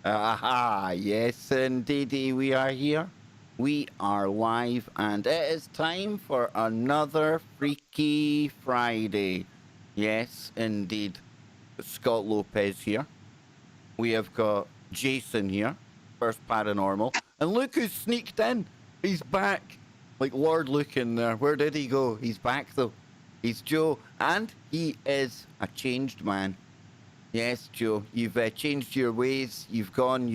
Aha, yes indeedy, we are here. We are live, and it is time for another Freaky Friday. Yes, indeed. Scott Lopez here. We have got Jason here, first Paranormal. And look who's sneaked in. He's back. Like Lord Luke in there. Where did he go? He's back though. He's Joe, and he is a changed man. Yes, Joe, you've changed your ways. You've gone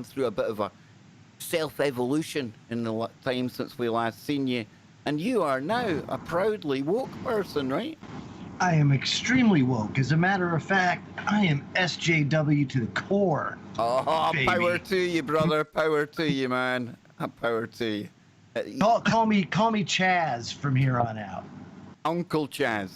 through a bit of a self-evolution in the time since we last seen you. And you are now a proudly woke person, right? I am extremely woke. As a matter of fact, I am SJW to the core. Oh, baby. Power to you, brother. Power to you, man. Power to you. Call me Chaz from here on out. Uncle Chaz.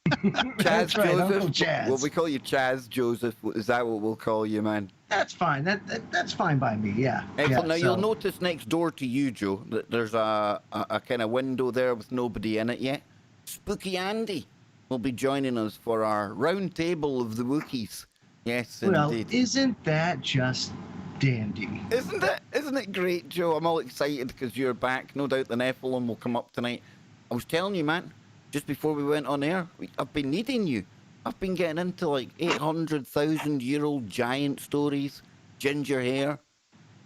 Chaz That's right, Joseph. Uncle Chaz. Well, we call you Chaz Joseph. Is that what we'll call you, man? That's fine. That's fine by me. Yeah. Excellent. Yeah, Now you'll notice next door to you, Joe, that there's a kind of window there with nobody in it yet. Spooky Andy will be joining us for our round table of the Wookies. Yes, well, indeed. isn't that just dandy? Isn't it? Isn't it great, Joe? I'm all excited because you're back. No doubt the Nephilim will come up tonight. I was telling you, man, just before we went on air, I've been needing you. I've been getting into like 800,000-year-old giant stories, ginger hair,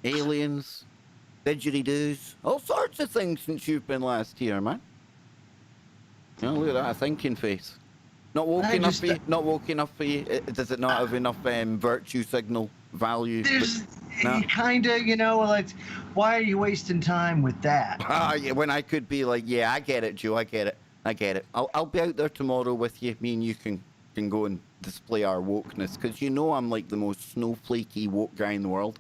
aliens, didgeridoos, all sorts of things since you've been last here, man. Oh, look at that, a thinking face. Not woke enough for you? Not woke enough for you? Does it not have enough virtue signal value? There's No. kind of, like, why are you wasting time with that? Yeah, when I could be like, yeah, I get it, Joe, I get it. I'll be out there tomorrow with you. Me and you can go and display our wokeness, because you know I'm like the most snowflakey woke guy in the world.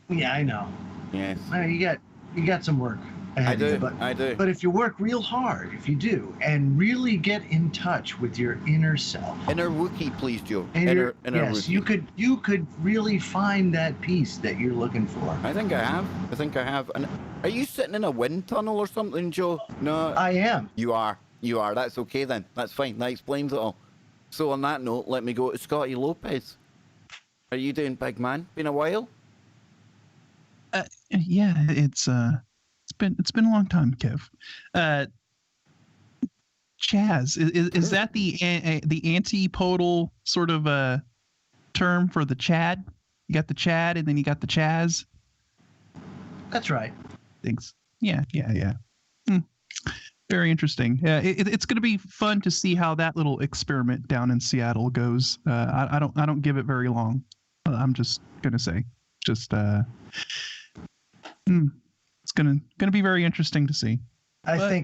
Yeah, I know. Yes. You got some work ahead of you, I do. But if you work real hard, if you do, and really get in touch with your inner self. Inner Wookie, please, Joe. Inner Wookie. you could really find that peace that you're looking for. I think I have. And are you sitting in a wind tunnel or something, Joe? No. I am. You are. That's okay then. That's fine. That explains it all. So on that note, let me go to Scotty Lopez. How you doing, big man? Been a while? Yeah, it's been a long time, Kev. Chaz, is that the antipodal sort of term for the Chad? You got the Chad, and then you got the Chaz. That's right. Thanks. Yeah. Very interesting. It's going to be fun to see how that little experiment down in Seattle goes. I don't give it very long. I'm just gonna say, it's gonna be very interesting to see. I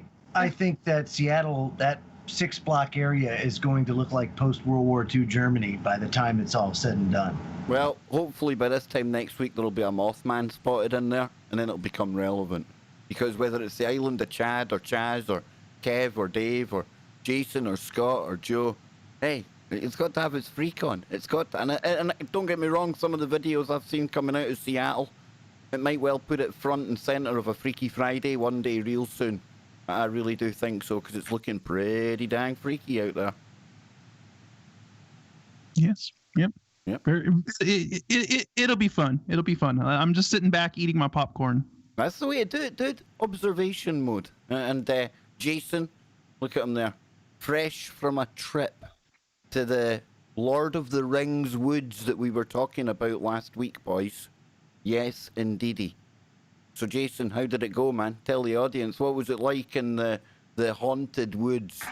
think that Seattle, that 6-block area, is going to look like post-World War II Germany by the time it's all said and done. Well, hopefully by this time next week there'll be a Mothman spotted in there, and then it'll become relevant. Because whether it's the island of Chad or Chaz or Kev or Dave or Jason or Scott or Joe, hey, it's got to have its freak on. It's got to, and don't get me wrong, some of the videos I've seen coming out of Seattle, it might well put it front and center of a Freaky Friday one day real soon. I really do think so, because it's looking pretty dang freaky out there. Yes. Yep. Yep. It'll be fun. It'll be fun. I'm just sitting back eating my popcorn. That's the way to do it, dude. Observation mode. And Jason, look at him there. Fresh from a trip to the Lord of the Rings woods that we were talking about last week, boys. Yes, indeedy. So, Jason, how did it go, man? Tell the audience, what was it like in the haunted woods?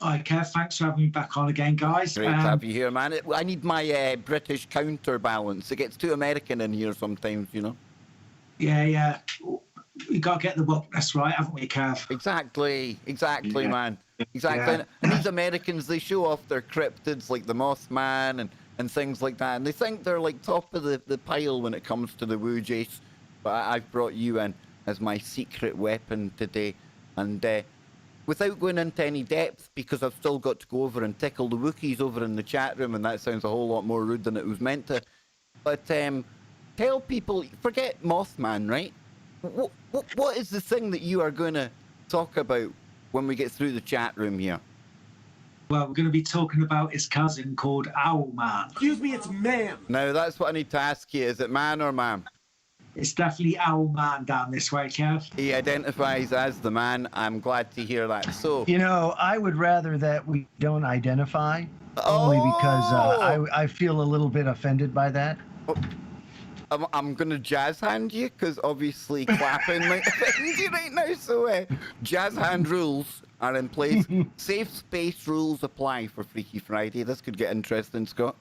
Hi, Kev. Thanks for having me back on again, guys. Great to have you here, man. I need my British counterbalance. It gets too American in here sometimes, you know? Yeah. We got to get the book. That's right, haven't we, Kev? Exactly, Yeah. man. Exactly. Yeah. And these Americans, they show off their cryptids like the Mothman and things like that. And they think they're like top of the pile when it comes to the woo, Jace. But I've brought you in as my secret weapon today. And without going into any depth, because I've still got to go over and tickle the Wookies over in the chat room, and that sounds a whole lot more rude than it was meant to. But tell people, forget Mothman, right? What is the thing that you are going to talk about when we get through the chat room here? Well, we're going to be talking about his cousin called Owlman. Excuse me, it's man. Now, that's what I need to ask you. Is it man or ma'am? It's definitely Owlman down this way, Kev. He identifies as the man. I'm glad to hear that. So, You know, I would rather that we don't identify, only because I feel a little bit offended by that. I'm going to jazz hand you because obviously clapping might offend you right now. So, jazz hand rules are in place. Safe space rules apply for Freaky Friday. This could get interesting, Scott.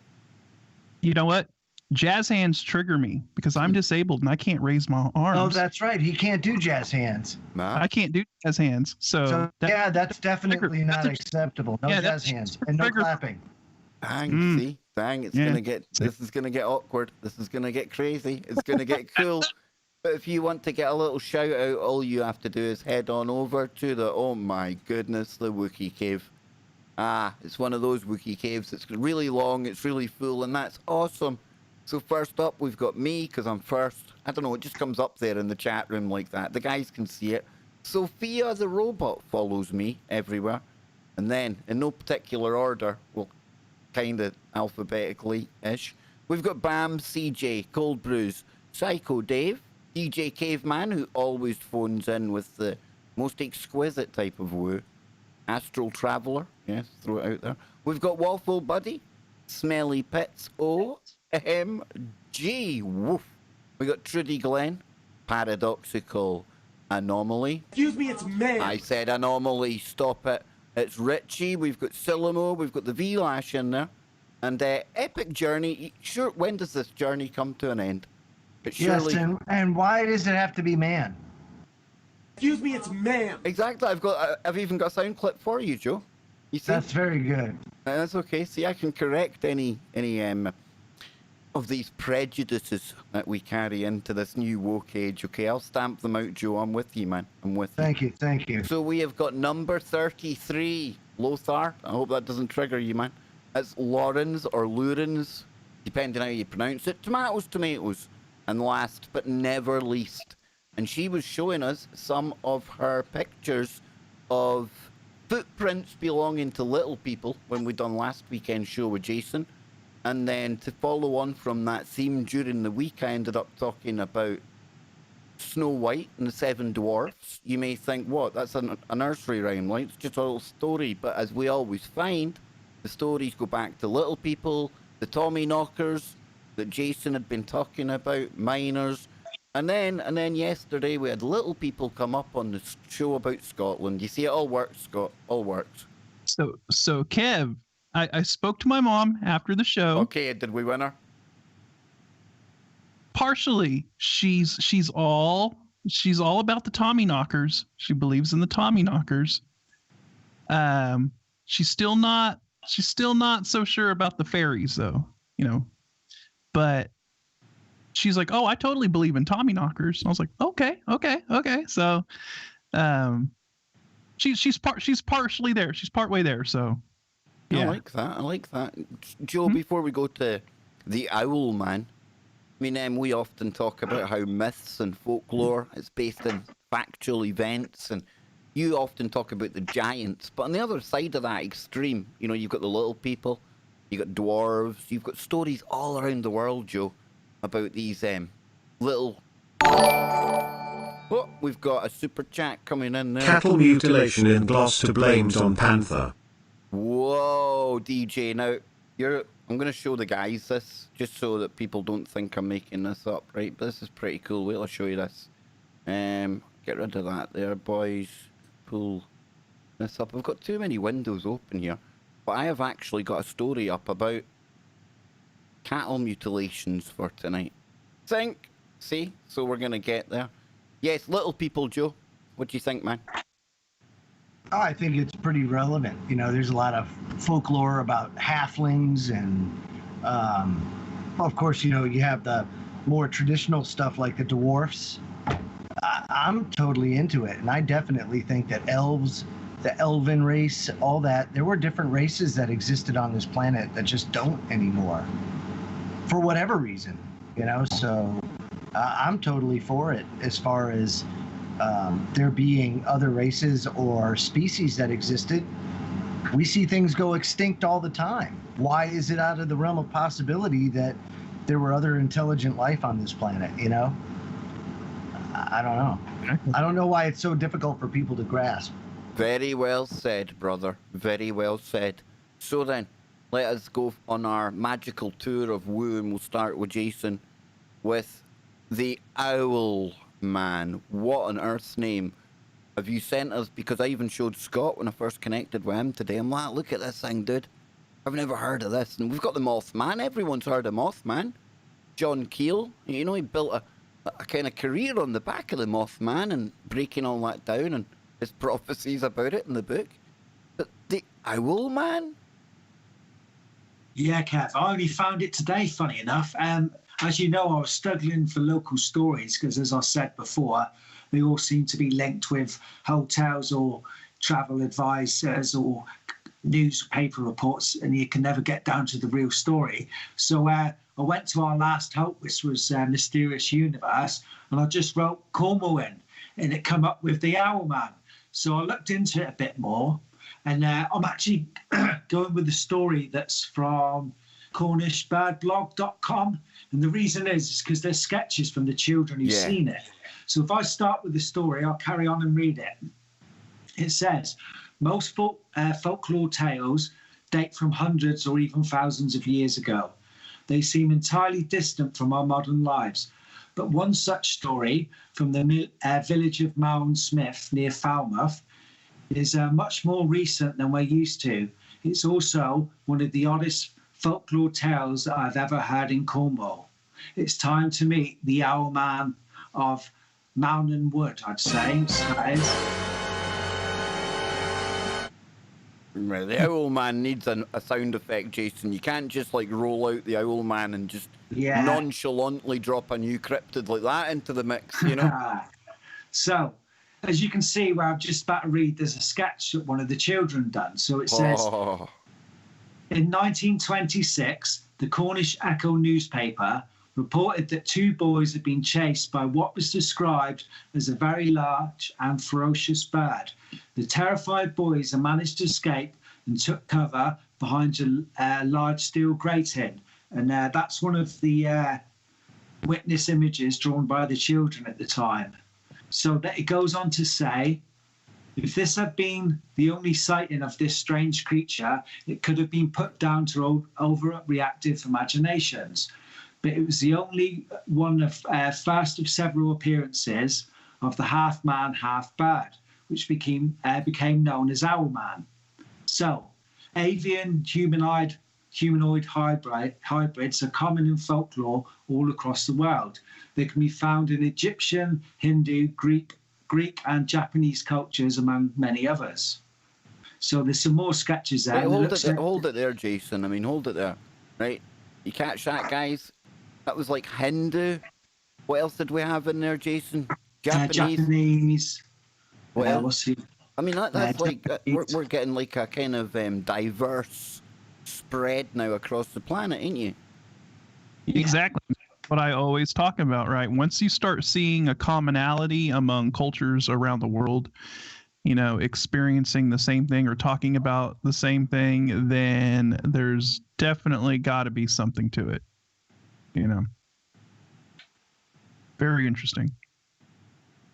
You know what? Jazz hands trigger me because I'm disabled and I can't raise my arms. Oh, that's right. He can't do jazz hands. I can't do jazz hands. So, yeah, that's definitely not acceptable. No jazz hands and no clapping. Dang, see? Dang, it's gonna get, this is gonna get awkward. This is gonna get crazy. It's gonna get cool. But if you want to get a little shout out, all you have to do is head on over to the, oh my goodness, the Wookiee cave. It's one of those Wookiee caves. It's really long, it's really full, and that's awesome. So first up, we've got me, because I'm first. I don't know, it just comes up there in the chat room like that. The guys can see it. Sophia the robot follows me everywhere. And then, in no particular order, well, kind of alphabetically-ish, we've got Bam, CJ, Cold Brews, Psycho Dave, DJ Caveman, who always phones in with the most exquisite type of woo, Astral Traveller, yes, throw it out there. We've got Waffle Buddy, Smelly Pits, OMG, woof. We got Trudy Glenn, Paradoxical Anomaly. Excuse me, it's man. I said anomaly, stop it. It's Richie, we've got Silamo, we've got the V-Lash in there. And Epic Journey, sure, when does this journey come to an end? It surely... Yes, and why does it have to be man? Excuse me, it's man. Exactly, I've even got a sound clip for you, Joe. You see? That's very good. That's okay. See, I can correct any of these prejudices that we carry into this new woke age. Okay, I'll stamp them out, Joe. I'm with you, man. I'm with you. Thank you. So we have got number 33, Lothar. I hope that doesn't trigger you, man. That's Lawrence or Lurens, depending how you pronounce it. Tomatoes. And last but never least, and she was showing us some of her pictures of footprints belonging to little people when we done last weekend's show with Jason. And then to follow on from that theme during the week, I ended up talking about Snow White and the Seven Dwarfs. You may think, what, that's a nursery rhyme, right? It's just a little story. But as we always find, the stories go back to little people, the Tommy knockers that Jason had been talking about, miners. And then yesterday we had little people come up on the show about Scotland. You see, it all works, Scott. All works. So Kev, I spoke to my mom after the show. Okay, did we win her? Partially, she's all about the Tommy knockers. She believes in the Tommy knockers. She's still not so sure about the fairies though, you know. But she's like, "Oh, I totally believe in Tommy knockers." I was like, "Okay." So, she's partially there. She's partway there. So, yeah. I like that. Joe, before we go to the Owlman, I mean, we often talk about how myths and folklore is based in factual events, and you often talk about the giants. But on the other side of that extreme, you know, you've got the little people, you've got dwarves, you've got stories all around the world, Joe, about these little... Oh, we've got a super chat coming in there. Cattle mutilation in Gloucester blamed on Panther. Whoa, DJ. Now, I'm going to show the guys this, just so that people don't think I'm making this up, right? But this is pretty cool. Wait, I'll show you this. Get rid of that there, boys. Pull this up. I've got too many windows open here. But I have actually got a story up about cattle mutilations for tonight. Think. See? So we're going to get there. Yes, little people, Joe. What do you think, man? Oh, I think it's pretty relevant. You know, there's a lot of folklore about halflings and, of course, you know, you have the more traditional stuff like the dwarfs. I'm totally into it. And I definitely think that elves, the elven race, all that, there were different races that existed on this planet that just don't anymore for whatever reason, you know? So I'm totally for it as far as there being other races or species that existed We see things go extinct all the time. Why is it out of the realm of possibility that there were other intelligent life on this planet, you know? I don't know. I don't know why it's so difficult for people to grasp. Very well said, brother. Very well said. So then, let us go on our magical tour of Woo, and we'll start with Jason with the Owlman. What on earth's name have you sent us? Because I even showed Scott when I first connected with him today. I'm like, look at this thing, dude. I've never heard of this. And we've got the Mothman. Everyone's heard of Mothman. John Keel, you know, he built a kind of career on the back of the Mothman and breaking all that down and his prophecies about it in the book. But the Owlman? Yeah, Kev, I only found it today, funny enough. As you know, I was struggling for local stories because, as I said before, they all seem to be linked with hotels or travel advisors or newspaper reports, and you can never get down to the real story. So I went to our last hope, which was Mysterious Universe, and I just wrote Cornwall in, and it come up with the Owlman. So I looked into it a bit more, and I'm actually going with the story that's from CornishBirdblog.com. And the reason is because there's sketches from the children who've seen it. So if I start with the story, I'll carry on and read it. It says, most folklore tales date from hundreds or even thousands of years ago. They seem entirely distant from our modern lives. But one such story from the village of Mayan Smith near Falmouth is much more recent than we're used to. It's also one of the oddest folklore tales that I've ever heard in Cornwall. It's time to meet the Owlman of Mountain Wood, I'd say. Well, the Owlman needs a sound effect, Jason. You can't just like roll out the Owlman and just nonchalantly drop a new cryptid like that into the mix, you know? So, as you can see, where I'm just about to read, there's a sketch that one of the children done. So it says, in 1926, the Cornish Echo newspaper reported that two boys had been chased by what was described as a very large and ferocious bird. The terrified boys had managed to escape and took cover behind a large steel grating. And that's one of the witness images drawn by the children at the time. So that it goes on to say, if this had been the only sighting of this strange creature, it could have been put down to overreactive imaginations. But it was the only one of first of several appearances of the half-man, half-bird, which became known as Owlman. So, avian humanoid hybrids are common in folklore all across the world. They can be found in Egyptian, Hindu, Greek and Japanese cultures, among many others. So there's some more sketches there. Wait, hold it there, Jason. I mean, hold it there. Right? You catch that, guys? That was like Hindu. What else did we have in there, Jason? Japanese. Well, I mean, that's like, we're getting like a kind of diverse spread now across the planet, ain't you? Exactly. What I always talk about, right? Once you start seeing a commonality among cultures around the world, you know, experiencing the same thing or talking about the same thing, then there's definitely got to be something to it. You know, very interesting.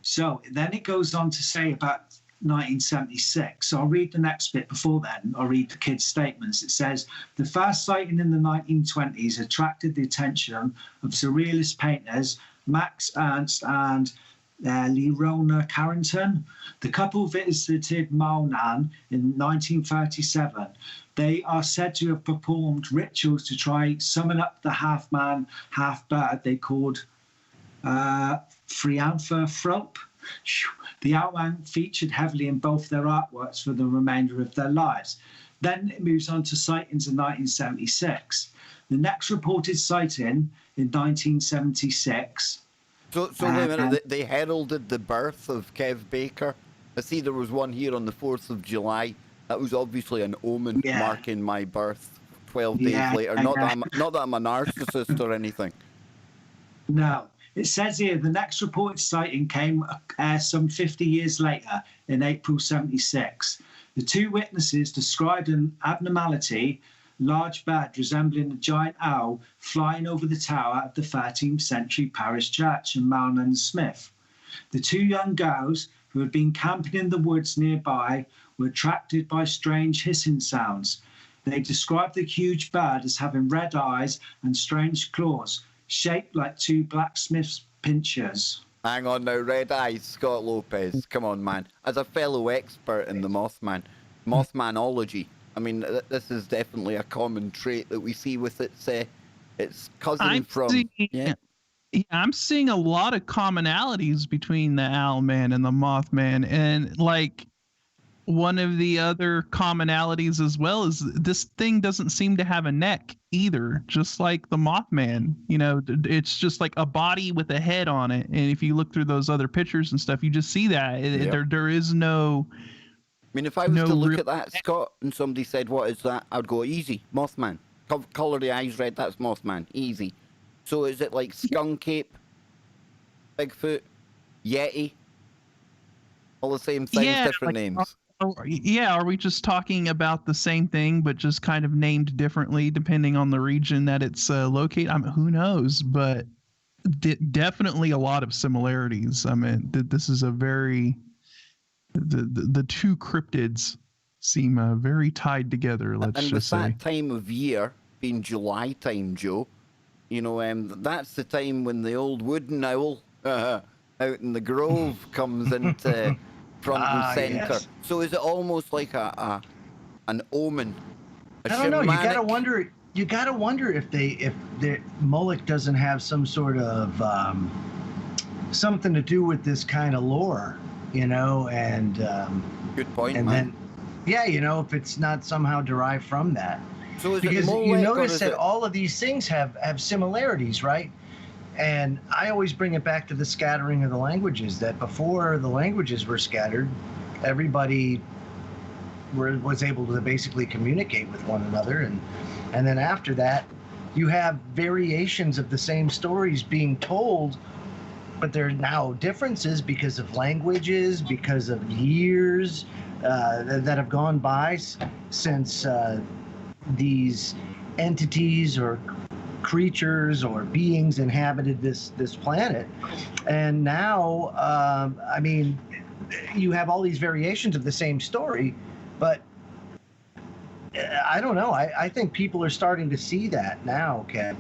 So then it goes on to say about 1976. So I'll read the next bit before then. I'll read the kids' statements. It says, the first sighting in the 1920s attracted the attention of surrealist painters Max Ernst and Lerona Carrington. The couple visited Mayan in 1937. They are said to have performed rituals to try summon up the half-man, half-bird they called Friantha Frope. The Owlman featured heavily in both their artworks for the remainder of their lives. Then it moves on to sightings in 1976. The next reported sighting in 1976. So wait a minute, they heralded the birth of Kev Baker. I see there was one here on the 4th of July. That was obviously an omen marking my birth 12 days later. Not that I'm a narcissist or anything. No. It says here the next reported sighting came some 50 years later in April 76. The two witnesses described an abnormality, large bird resembling a giant owl flying over the tower of the 13th century parish church in Mayan Smith. The two young girls who had been camping in the woods nearby were attracted by strange hissing sounds. They described the huge bird as having red eyes and strange claws, shaped like two blacksmith's pincers. Hang on now, red eyes, Scott Lopez. Come on, man. As a fellow expert in the Mothmanology, I mean, this is definitely a common trait that we see with its cousin I'm seeing a lot of commonalities between the Owlman and the Mothman, and like one of the other commonalities as well is this thing doesn't seem to have a neck either, just like the Mothman. You know, it's just like a body with a head on it, and if you look through those other pictures and stuff, you just see that there is no. I mean, if I was to look at that, Scott, and somebody said, "What is that?" I'd go, "Easy, Mothman. Color the eyes red. That's Mothman. Easy." So is it like skunk ape, Bigfoot, Yeti? All the same things, different names. Are we just talking about the same thing, but just kind of named differently depending on the region that it's located? I mean, who knows? But definitely a lot of similarities. I mean, this is a very the two cryptids seem very tied together. Let's just say. And with that time of year being July time, Joe, you know, that's the time when the old wooden owl out in the grove comes into front and center. Yes. So is it almost like an omen? I don't know. You gotta wonder if Moloch doesn't have some sort of something to do with this kind of lore, you know, and good point. And man. then, you know, if it's not somehow derived from that. So is because it Moloch, you notice that all of these things have similarities, right? And I always bring it back to the scattering of the languages, that before the languages were scattered, everybody was able to basically communicate with one another. And then after that, you have variations of the same stories being told, but there are now differences because of languages, because of years that have gone by since these entities or creatures or beings inhabited this planet. And now, I mean, you have all these variations of the same story, but I don't know. I think people are starting to see that now, Kev,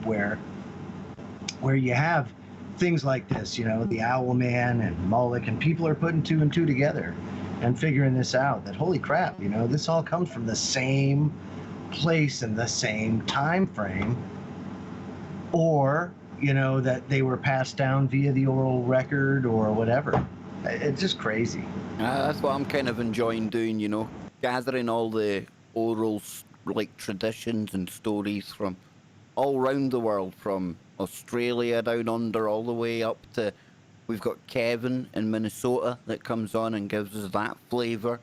where you have things like this, you know, the Owlman and Moloch, and people are putting two and two together and figuring this out, that holy crap, you know, this all comes from the same place and the same time frame, or, you know, that they were passed down via the oral record or whatever. It's just crazy. That's what I'm kind of enjoying doing, you know, gathering all the oral, like, traditions and stories from all around the world, from Australia down under all the way up to, we've got Kevin in Minnesota that comes on and gives us that flavour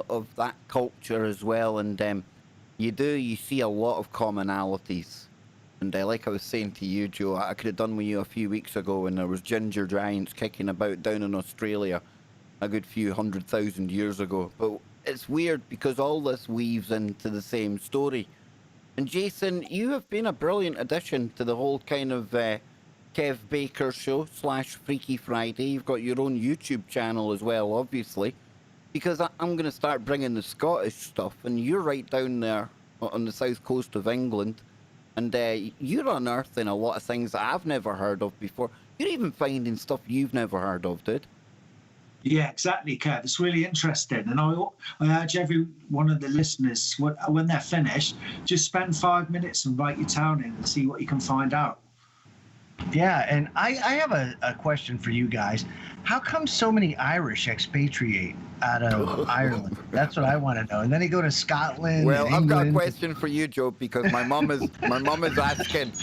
of that culture as well. And you see a lot of commonalities. And like I was saying to you, Joe, I could have done with you a few weeks ago when there was ginger giants kicking about down in Australia a good few 100,000 years ago. But it's weird because all this weaves into the same story. And Jason, you have been a brilliant addition to the whole kind of Kev Baker show / Freaky Friday. You've got your own YouTube channel as well, obviously. Because I'm going to start bringing the Scottish stuff, and you're right down there on the south coast of England. And you're unearthing a lot of things that I've never heard of before. You're even finding stuff you've never heard of, dude. Yeah, exactly, Kurt. It's really interesting. And I urge every one of the listeners, when they're finished, just spend 5 minutes and write your town in and see what you can find out. Yeah, and I have a question for you guys. How come so many Irish expatriate out of Ireland? That's what I want to know. And then they go to Scotland. Well, and I've got a England. question for you, Joe, because my mum is asking,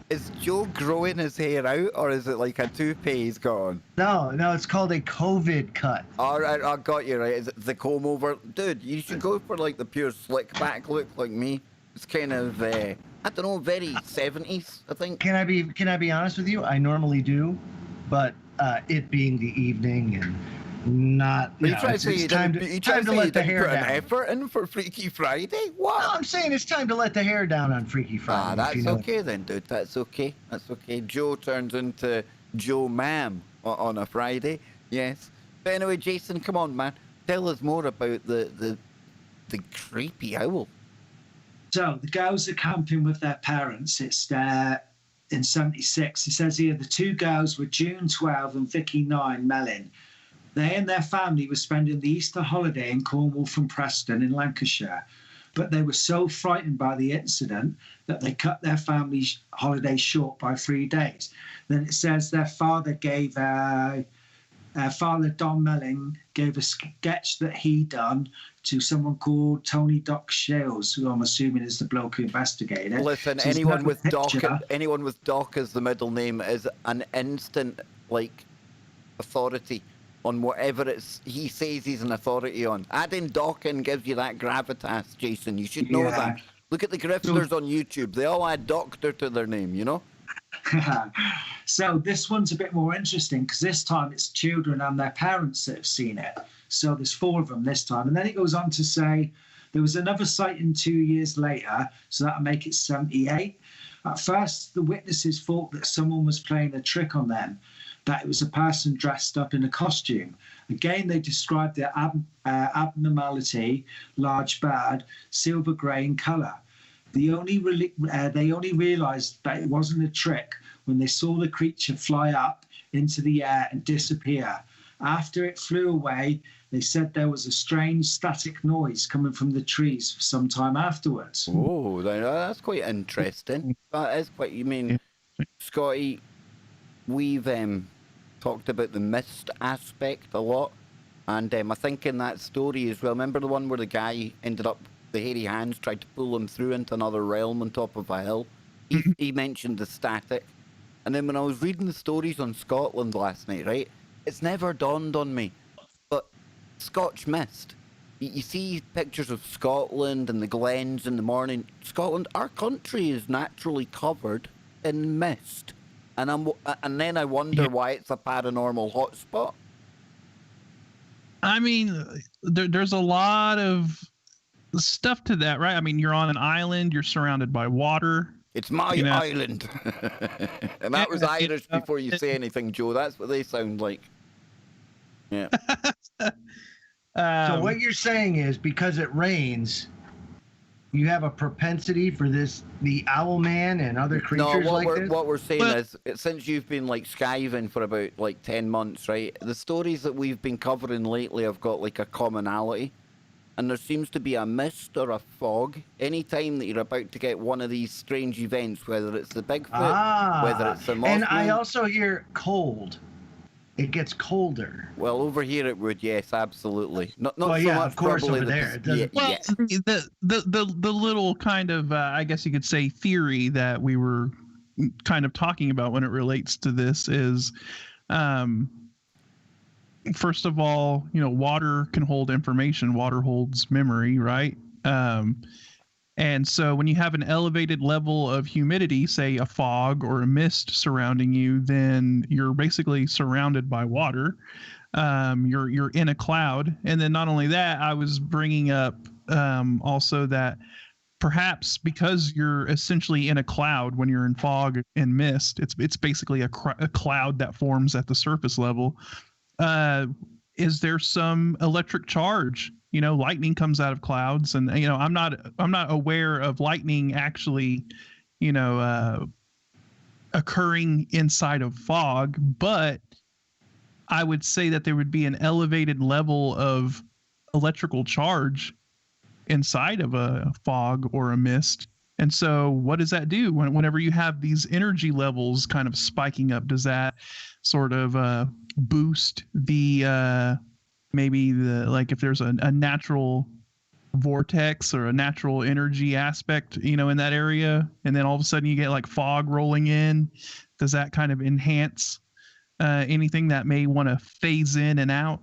is Joe growing his hair out, or is it like a toupee he's got on? No, it's called a COVID cut. All right, I got you right. Is it the comb over? Dude, you should go for like the pure slick back look like me. It's kind of, I don't know, very 70s, I think. Can I be honest with you? I normally do, but it being the evening and not. Are you trying to say it's you time didn't, to you trying time to to say you let the didn't hair put an down. effort in for Freaky Friday? No, What? I'm saying it's time to let the hair down on Freaky Friday. That's if you know. okay then, dude. That's okay. That's okay. Joe turns into Joe Ma'am on a Friday. Yes. But anyway, Jason, come on, man. Tell us more about the creepy owl. So the girls are camping with their parents. It's in 76. It says here the two girls were June 12 and Vicky 9, Mellin. They and their family were spending the Easter holiday in Cornwall from Preston in Lancashire. But they were so frightened by the incident that they cut their family's holiday short by 3 days. Then it says their father gave Father Don Melling gave a sketch that he done to someone called Tony Doc Shales, who I'm assuming is the bloke who investigated it. Listen, So anyone with picture. anyone with Doc as the middle name is an instant authority on whatever he says he's an authority on. Adding Doc in gives you that gravitas, Jason. You should know that. Look at the grifters on YouTube. They all add doctor to their name, you know? So this one's a bit more interesting because this time it's children and their parents that have seen it. So there's 4 of them this time. And then it goes on to say there was another sighting 2 years later, so that'll make it 78. At first, the witnesses thought that someone was playing a trick on them, that it was a person dressed up in a costume. Again, they described their abnormality, large bird, silver grey in colour. They only realised that it wasn't a trick when they saw the creature fly up into the air and disappear. After it flew away, they said there was a strange static noise coming from the trees for some time afterwards. Oh, that's quite interesting. That is quite. You mean, Scotty? We've talked about the mist aspect a lot, and I think in that story as well. Remember the one where the guy ended up, the hairy hands tried to pull him through into another realm on top of a hill. He mentioned the static, and then when I was reading the stories on Scotland last night, right, it's never dawned on me, but Scotch mist. You see pictures of Scotland and the glens in the morning. Scotland, our country is naturally covered in mist. And then I wonder why it's a paranormal hotspot. I mean, there's a lot of stuff to that, right? I mean, you're on an island, you're surrounded by water. It's my island. And that was Irish before you say anything, Joe. That's what they sound like. Yeah. So what you're saying is because it rains, you have a propensity for the Owlman and other creatures this? What we're saying is, since you've been skiving for about 10 months, right? The stories that we've been covering lately have got a commonality. And there seems to be a mist or a fog anytime that you're about to get one of these strange events, whether it's the Bigfoot, whether it's the Mothman. And I also hear cold. It gets colder. Well, over here it would, yes, absolutely. Not so much of course probably over there. The little kind of I guess you could say theory that we were kind of talking about when it relates to this is, first of all, water can hold information. Water holds memory, right? And so when you have an elevated level of humidity, say a fog or a mist surrounding you, then you're basically surrounded by water. You're in a cloud. And then not only that, I was bringing up also that perhaps because you're essentially in a cloud when you're in fog and mist, it's basically a cloud that forms at the surface level. Is there some electric charge? Lightning comes out of clouds, and I'm not aware of lightning actually, occurring inside of fog, but I would say that there would be an elevated level of electrical charge inside of a fog or a mist. And so what does that do whenever you have these energy levels kind of spiking up? Does that sort of boost the maybe if there's a natural vortex or a natural energy aspect, in that area, and then all of a sudden you get fog rolling in? Does that kind of enhance anything that may want to phase in and out?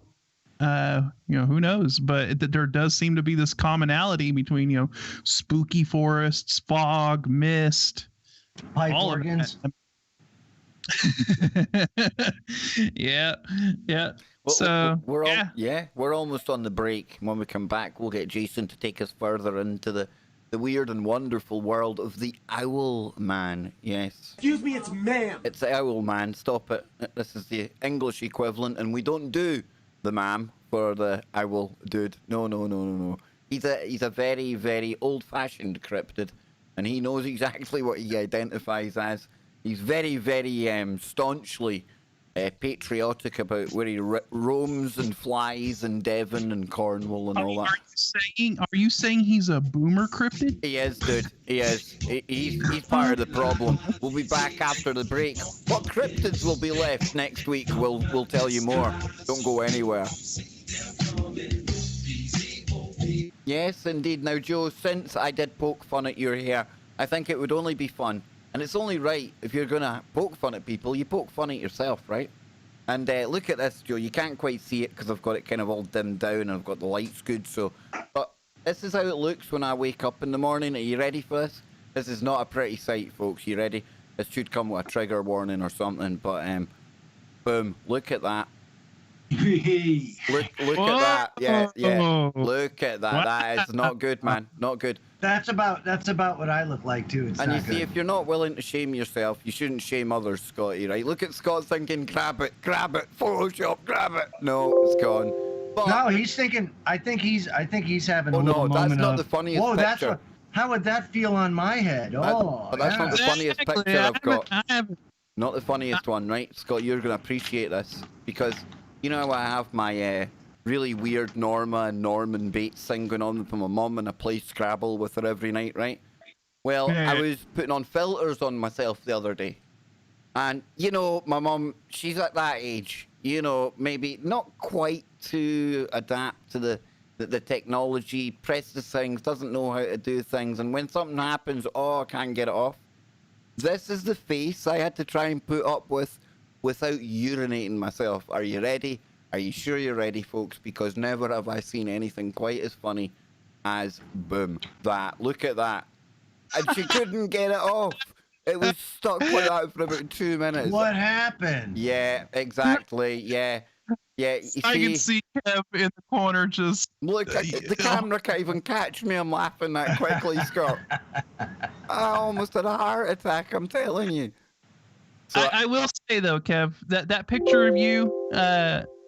Who knows? But there does seem to be this commonality between, spooky forests, fog, mist, pipe all organs. Yeah. We're almost on the break. When we come back, we'll get Jason to take us further into the weird and wonderful world of the Owlman. Yes. Excuse me, it's ma'am. It's the Owlman. Stop it. This is the English equivalent, and we don't do the ma'am for the owl dude. No. He's a very, very old-fashioned cryptid, and he knows exactly what he identifies as. He's very, very staunchly patriotic about where he roams and flies in Devon and Cornwall and all that. Are you saying he's a boomer cryptid? He is, dude. He is. He's part of the problem. We'll be back after the break. What cryptids will be left next week? We'll tell you more. Don't go anywhere. Yes, indeed. Now, Joe, since I did poke fun at your hair, I think it would only be fun. And it's only right, if you're going to poke fun at people, you poke fun at yourself, right? And look at this, Joe. You can't quite see it because I've got it kind of all dimmed down and I've got the lights good. But this is how it looks when I wake up in the morning. Are you ready for this? This is not a pretty sight, folks. You ready? This should come with a trigger warning or something. But, boom. Look at that. Look at that. Yeah. Look at that. That is not good, man. Not good. That's about what I look like too. It's and you not see, good. if you're not willing to shame yourself, you shouldn't shame others, Scotty, right? Look at Scott thinking, grab it, Photoshop, grab it. No, it's gone. But, no, he's thinking. I think he's having a little moment that's not of, the funniest whoa, picture. That's what. How would that feel on my head? Oh, but that's not the funniest picture I've got. I haven't. Not the funniest one, right? Scott, you're going to appreciate this because you know how I have my really weird Norma and Norman Bates thing going on with my mum, and I play Scrabble with her every night, right? Well, I was putting on filters on myself the other day. And, you know, my mum, she's at that age, you know, maybe not quite to adapt to the technology, presses things, doesn't know how to do things. And when something happens, I can't get it off. This is the face I had to try and put up with without urinating myself. Are you ready? Are you sure you're ready, folks? Because never have I seen anything quite as funny as, boom, that. Look at that. And she couldn't get it off. It was stuck like that for about 2 minutes. What happened? Yeah, exactly. Yeah. You I can see Kev in the corner just... Look, the camera can't even catch me. I'm laughing that quickly, Scott. I almost had a heart attack, I'm telling you. So I will say, though, Kev, that picture of you,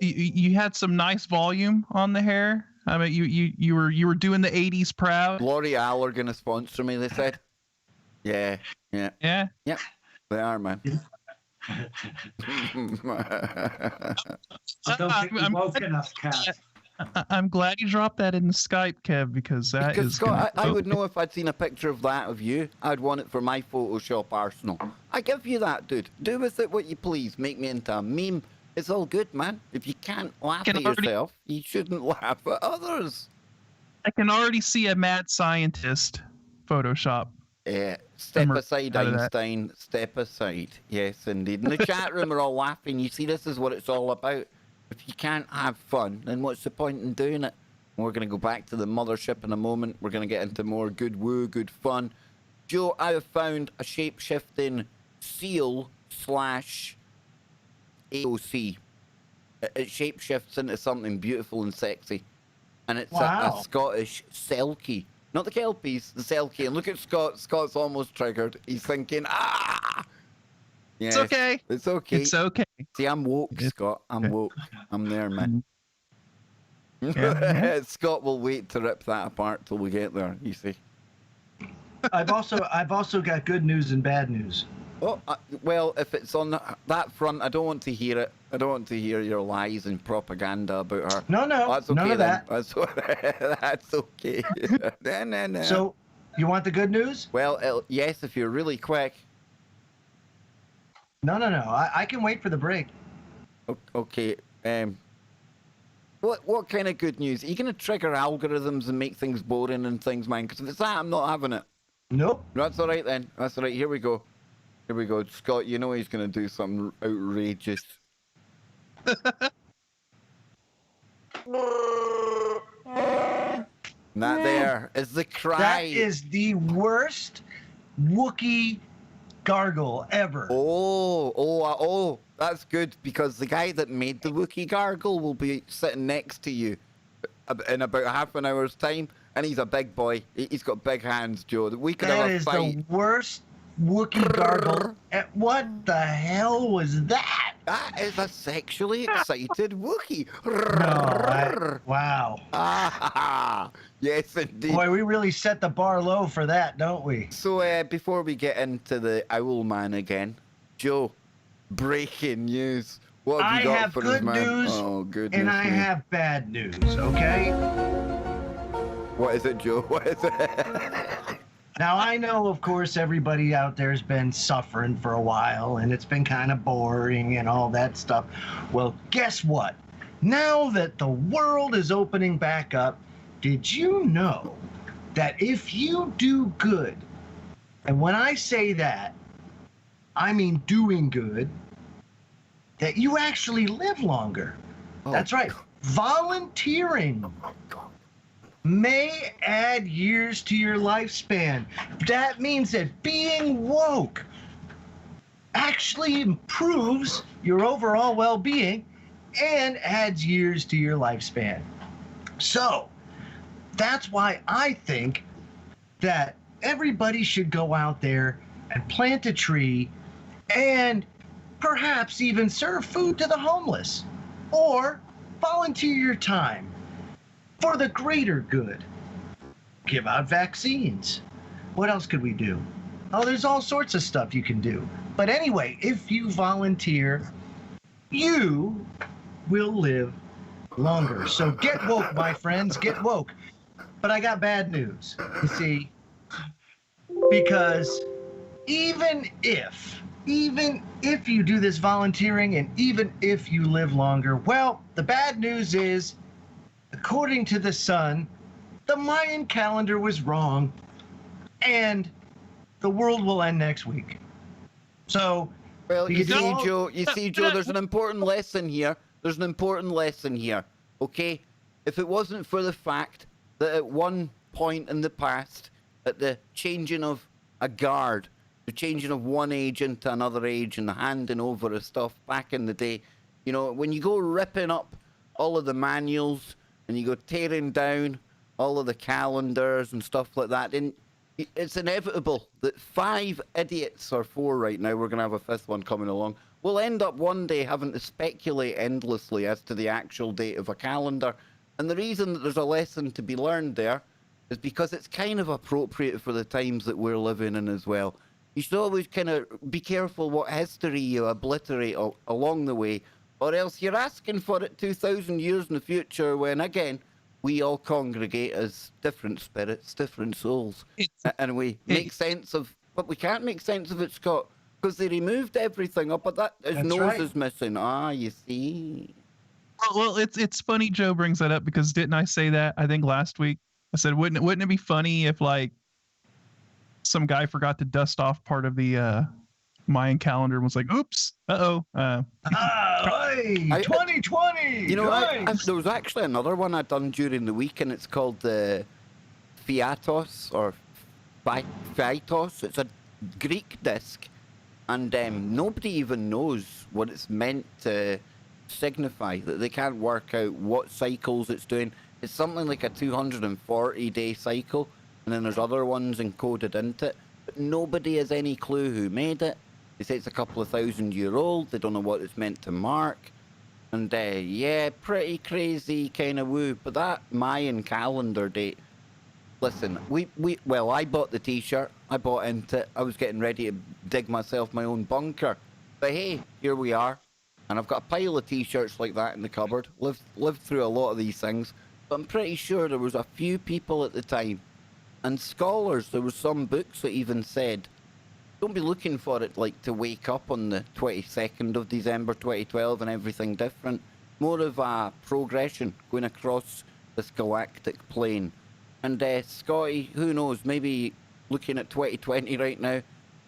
you had some nice volume on the hair. I mean, you were doing the 80s proud. L'Oreal are going to sponsor me, they said. Yeah. Yeah? Yep, they are, man. I don't think we're woke enough, Kev. I'm glad you dropped that in the Skype, Kev, because that is. Scott, I would know if I'd seen a picture of that of you. I'd want it for my Photoshop arsenal. I give you that, dude. Do with it what you please. Make me into a meme. It's all good, man. If you can't laugh at yourself, you shouldn't laugh at others. I can already see a mad scientist Photoshop. Step aside, Einstein. Step aside. Yes, indeed. In the chat room, we're all laughing. You see, this is what it's all about. If you can't have fun, then what's the point in doing it? We're going to go back to the mothership in a moment. We're going to get into more good woo, good fun. Joe, I have found a shape-shifting seal / AOC. It shape-shifts into something beautiful and sexy. And it's a Scottish Selkie. Not the Kelpies, the Selkie. And look at Scott. Scott's almost triggered. He's thinking, Yes, it's okay. It's okay. It's okay. See, I'm woke, Scott. I'm woke. I'm there, man. Yeah. Scott will wait to rip that apart till we get there, you see. I've also got good news and bad news. Oh, well, if it's on that front, I don't want to hear it. I don't want to hear your lies and propaganda about her. No, That's okay, none of then. that. That's okay. No. So, you want the good news? Well, yes, if you're really quick. No. I can wait for the break. Okay. What kind of good news? Are you going to trigger algorithms and make things boring and things, man? Because if it's that, I'm not having it. Nope. That's all right then. That's all right. Here we go. Scott, you know he's going to do something outrageous. That there is the cry. That is the worst Wookiee gargle ever. Oh, that's good, because the guy that made the Wookiee gargle will be sitting next to you in about half an hour's time, and he's a big boy. He's got big hands, Joe. We could That have a is fight. the worst Wookiee gargle. What the hell was that? That is a sexually excited Wookiee. Wow. Ah, yes, indeed. Boy, we really set the bar low for that, don't we? So before we get into the Owlman again, Joe, breaking news. What have I you got have for good us, man? news, Oh, goodness and I me. have bad news, okay? What is it, Joe? What is it? Now, I know, of course, everybody out there has been suffering for a while, and it's been kind of boring and all that stuff. Well, guess what? Now that the world is opening back up, did you know that if you do good, and when I say that, I mean doing good, that you actually live longer? Oh, That's right. Volunteering may add years to your lifespan. That means that being woke actually improves your overall well-being and adds years to your lifespan. So that's why I think that everybody should go out there and plant a tree and perhaps even serve food to the homeless, or volunteer your time for the greater good. Give out vaccines. What else could we do? Oh, there's all sorts of stuff you can do. But anyway, if you volunteer, you will live longer. So get woke, my friends, get woke. But I got bad news, you see, because even if you do this volunteering and even if you live longer, well, the bad news is, according to the Sun, the Mayan calendar was wrong, and the world will end next week. So, well, you see, don't- Joe, there's an important lesson here. There's an important lesson here, okay? If it wasn't for the fact that at one point in the past, at the changing of a guard, the changing of one age into another age and the handing over of stuff back in the day, you know, when you go ripping up all of the manuals and you go tearing down all of the calendars and stuff like that, then it's inevitable that 5 idiots, or 4 right now, we're going to have a 5th one coming along, will end up one day having to speculate endlessly as to the actual date of a calendar. And the reason that there's a lesson to be learned there is because it's kind of appropriate for the times that we're living in as well. You should always kind of be careful what history you obliterate along the way, or else you're asking for it 2,000 years in the future when, again, we all congregate as different spirits, different souls. And we make sense of, but we can't make sense of it, Scott, because they removed everything up, but that his That's nose right. is missing. Ah, you see. Well, it's funny Joe brings that up, because didn't I say that, I think last week? I said, wouldn't it be funny if, like, some guy forgot to dust off part of the Mayan calendar and was like, oops, hey, 2020! You know, nice. there was actually another one I done during the week, and it's called the Fiatos, or Fiatos. It's a Greek disc, and nobody even knows what it's meant to signify. That they can't work out what cycles it's doing. It's something like a 240-day cycle, and then there's other ones encoded into it, but nobody has any clue who made it. They say it's a couple of 1,000-year-old. They don't know what it's meant to mark. And yeah, pretty crazy kind of woo. But that Mayan calendar date, listen, well, I bought the t-shirt. I bought into it. I was getting ready to dig myself my own bunker. But hey, here we are. And I've got a pile of t-shirts like that in the cupboard. Lived through a lot of these things. But I'm pretty sure there was a few people at the time, and scholars, there was some books that even said, don't be looking for it like to wake up on the 22nd of December 2012 and everything different. More of a progression going across this galactic plane. And Scotty, who knows, maybe looking at 2020 right now,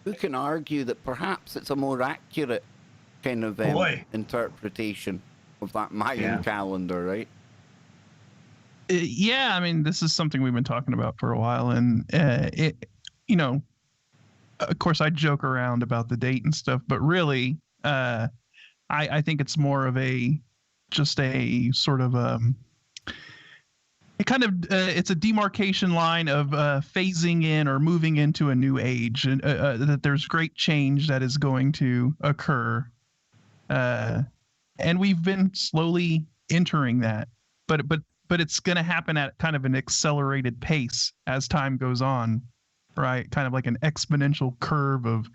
who can argue that perhaps it's a more accurate kind of interpretation of that Mayan calendar, right? Yeah, I mean, this is something we've been talking about for a while, and it, you know, of course, I joke around about the date and stuff, but really, I think it's more of just a sort of it's a demarcation line of phasing in or moving into a new age, and that there's great change that is going to occur, and we've been slowly entering that, but it's going to happen at kind of an accelerated pace as time goes on, right? Kind of like an exponential curve of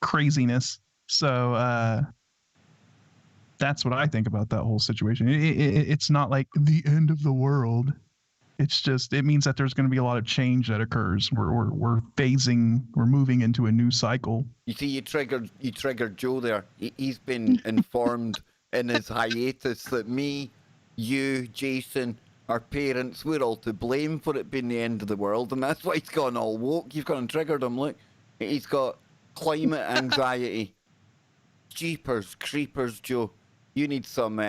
craziness. So that's what I think about that whole situation. It's not like the end of the world. It's just, it means that there's going to be a lot of change that occurs. We're phasing, we're moving into a new cycle. You see, you triggered Joe there. He's been informed in his hiatus that me, you, Jason, our parents, we're all to blame for it being the end of the world, and that's why he's gone all woke. You've gone and triggered him. Look, he's got climate anxiety. Jeepers creepers, Joe. You need some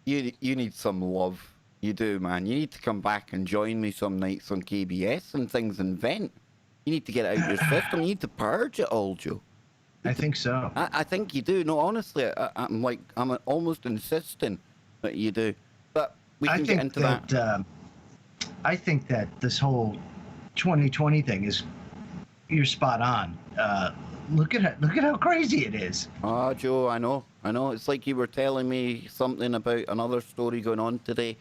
you need some love. You do, man. You need to come back and join me some nights on KBS and things and vent. You need to get it out of your system. You need to purge it all, Joe. I think so. I think you do. No, honestly, I'm almost insisting that you do. But we can get into that. I think that this whole 2020 thing is, you're spot on. Look at how crazy it is. Ah, Joe, I know. It's like you were telling me something about another story going on today.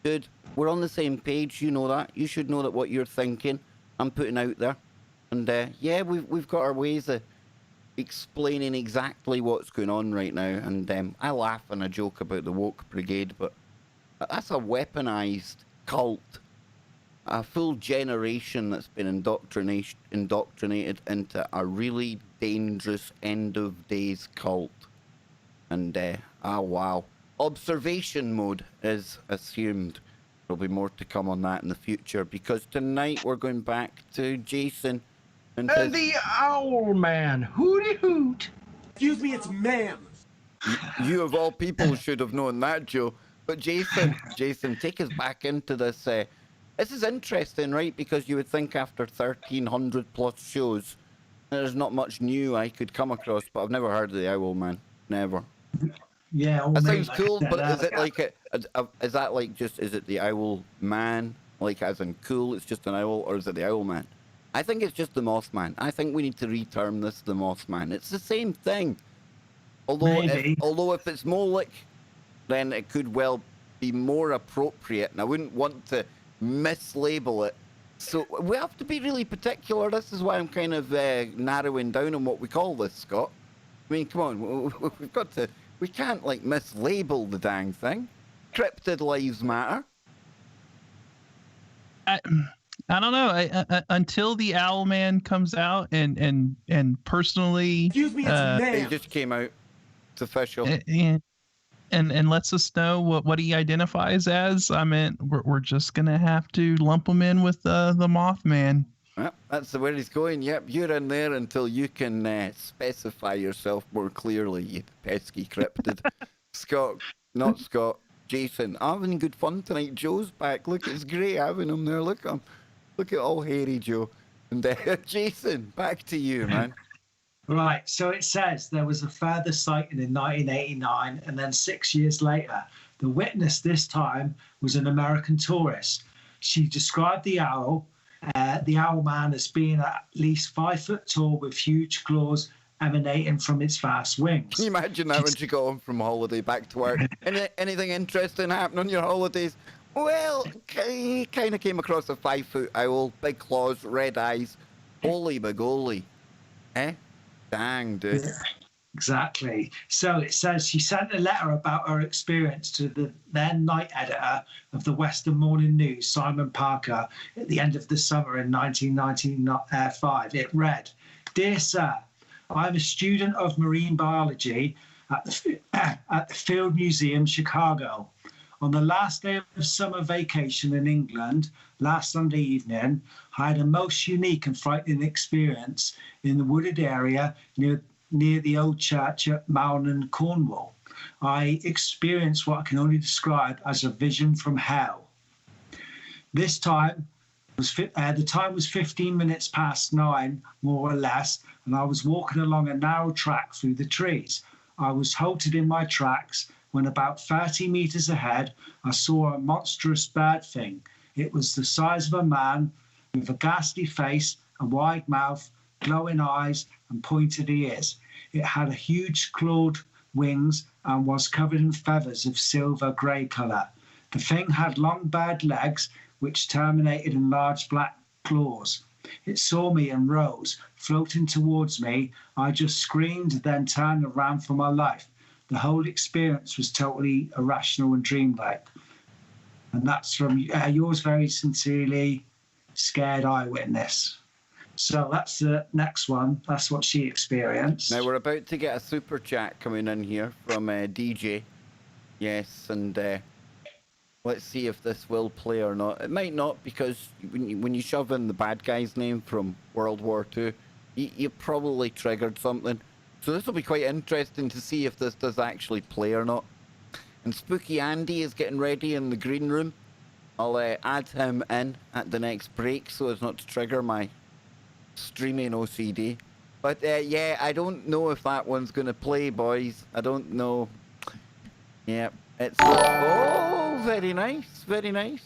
Dude, we're on the same page. You know that. You should know that what you're thinking, I'm putting out there. And yeah, we've got our ways of explaining exactly what's going on right now. And I laugh and I joke about the woke brigade, but that's a weaponized cult. A full generation that's been indoctrinated into a really dangerous end of days cult. And wow. Observation mode is assumed. There'll be more to come on that in the future, because tonight we're going back to Jason and the Owlman. Hooty hoot. Excuse me, it's ma'am. You of all people should have known that, Joe. But Jason, take us back into this. This is interesting, right? Because you would think after 1,300 plus shows, there's not much new I could come across, but I've never heard of the Owlman. Never. Yeah, that sounds cool, but is it like is that like just, is it the Owl Man, like as in cool, it's just an owl, or is it the Owlman? I think it's just the Mothman. I think we need to reterm this the Mothman. It's the same thing. Although if it's Moloch, then it could well be more appropriate, and I wouldn't want to mislabel it. So we have to be really particular. This is why I'm kind of narrowing down on what we call this, Scott. I mean, come on, we've got to. We can't, like, mislabel the dang thing. Cryptid lives matter. I don't know. Until the Owlman comes out and personally... Excuse me, it's ma'am. It just came out. It's official. And lets us know what he identifies as. I mean, we're just going to have to lump him in with the Mothman. Yep, that's where he's going. Yep, you're in there until you can specify yourself more clearly, you pesky cryptid. Scott, not Scott, Jason. I'm having good fun tonight. Joe's back. Look, it's great having him there. Look at all hairy Joe. And Jason, back to you, man. Right, so it says there was a further sighting in 1989, and then 6 years later, the witness this time was an American tourist. She described the Owlman as being at least 5 foot tall with huge claws emanating from its vast wings. Can you imagine that when you go home from holiday back to work? Anything interesting happen on your holidays? Well, he kind of came across a 5 foot owl, big claws, red eyes. Holy bagoli. Eh? Dang, dude. Yeah, exactly. So it says she sent a letter about her experience to the then night editor of the Western Morning News, Simon Parker, at the end of the summer in 1995. It read, "Dear Sir, I'm a student of marine biology at the Field Museum, Chicago. On the last day of summer vacation in England, last Sunday evening, I had a most unique and frightening experience in the wooded area near the old church at Mayan, Cornwall. I experienced what I can only describe as a vision from hell. This time, The time was 15 minutes past 9, more or less, and I was walking along a narrow track through the trees. I was halted in my tracks when about 30 meters ahead, I saw a monstrous bird thing. It was the size of a man with a ghastly face, a wide mouth, glowing eyes, and pointed ears. It had a huge clawed wings and was covered in feathers of silver grey colour. The thing had long bird legs, which terminated in large black claws. It saw me and rose, floating towards me. I just screamed, then turned and ran for my life. The whole experience was totally irrational and dreamlike. And that's from yours very sincerely, Scared Eyewitness. So that's the next one. That's what she experienced. Now we're about to get a super chat coming in here from DJ. Yes, and let's see if this will play or not. It might not, because when you shove in the bad guy's name from World War II, you probably triggered something. So this will be quite interesting to see if this does actually play or not. And Spooky Andy is getting ready in the green room. I'll add him in at the next break so as not to trigger my streaming OCD. But yeah, I don't know if that one's going to play, boys. I don't know. Yeah, it's... Oh, very nice, very nice.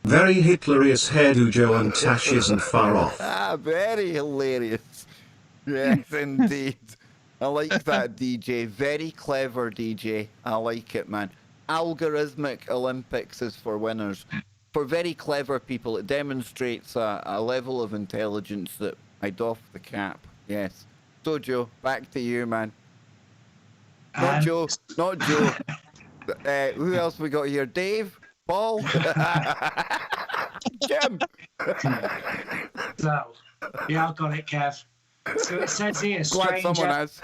Very Hitlerious hairdo, Joe, and Tash isn't far off. Ah, very hilarious. Yes, indeed. I like that, DJ. Very clever, DJ. I like it, man. Algorithmic Olympics is for winners. For very clever people, it demonstrates a level of intelligence that I doff the cap. Yes. So, Joe, back to you, man. Not Joe. Not Joe. Who else we got here? Dave? Paul? Jim? So, yeah, I've got it, Kev. So it says here, Glad someone has.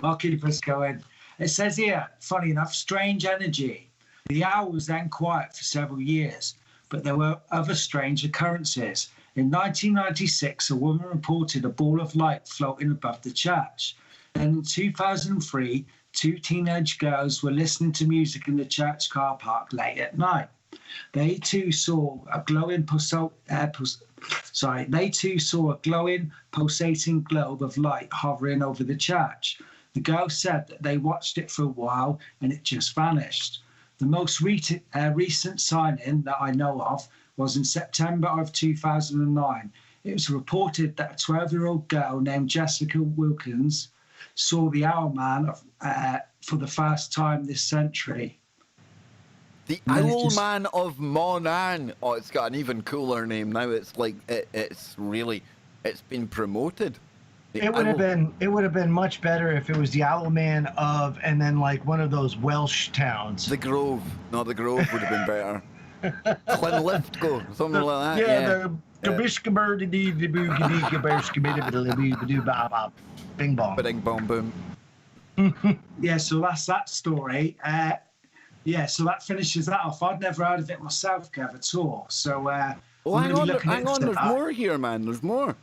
I'll keep us going. It says here, funny enough, strange energy. The owl was then quiet for several years, but there were other strange occurrences. In 1996, a woman reported a ball of light floating above the church. Then in 2003, two teenage girls were listening to music in the church car park late at night. They too saw a glowing pulsating globe of light hovering over the church. The girls said that they watched it for a while and it just vanished. The most recent signing that I know of was in September of 2009. It was reported that a 12-year-old girl named Jessica Wilkins saw the Owlman for the first time this century. The Owlman of Monan. Oh, it's got an even cooler name now. It's like it's been promoted. It would have been much better if it was the Owlman of, and then like one of those Welsh towns. The Grove. No, the Grove would have been better. Clonlifgo, something like that. Yeah, Bing bong. Bing bong boom. Yeah, so that's that story. Yeah, so that finishes that off. I'd never heard of it myself, Kev, at all. So, hang on, there's more here, man. There's more.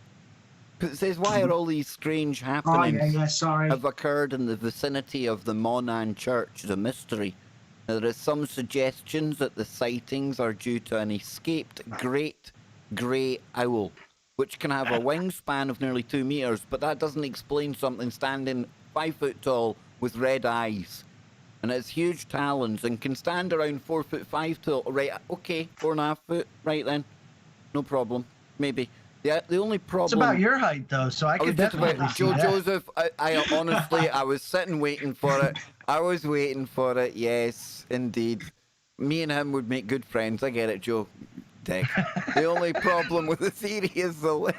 Because it says, why are all these strange happenings have occurred in the vicinity of the Monan Church? The mystery. Now, there is some suggestions that the sightings are due to an escaped great grey owl, which can have a wingspan of nearly 2 meters, but that doesn't explain something standing 5 foot tall with red eyes. And it has huge talons and can stand around 4'5" tall. Right, okay, 4.5 foot. Right then, no problem. Maybe. The only problem. It's about your height, though, so I could definitely see that. Joseph, I honestly, I was sitting waiting for it. I was waiting for it. Yes, indeed. Me and him would make good friends. I get it, Joe. Dick. The only problem with the theory is the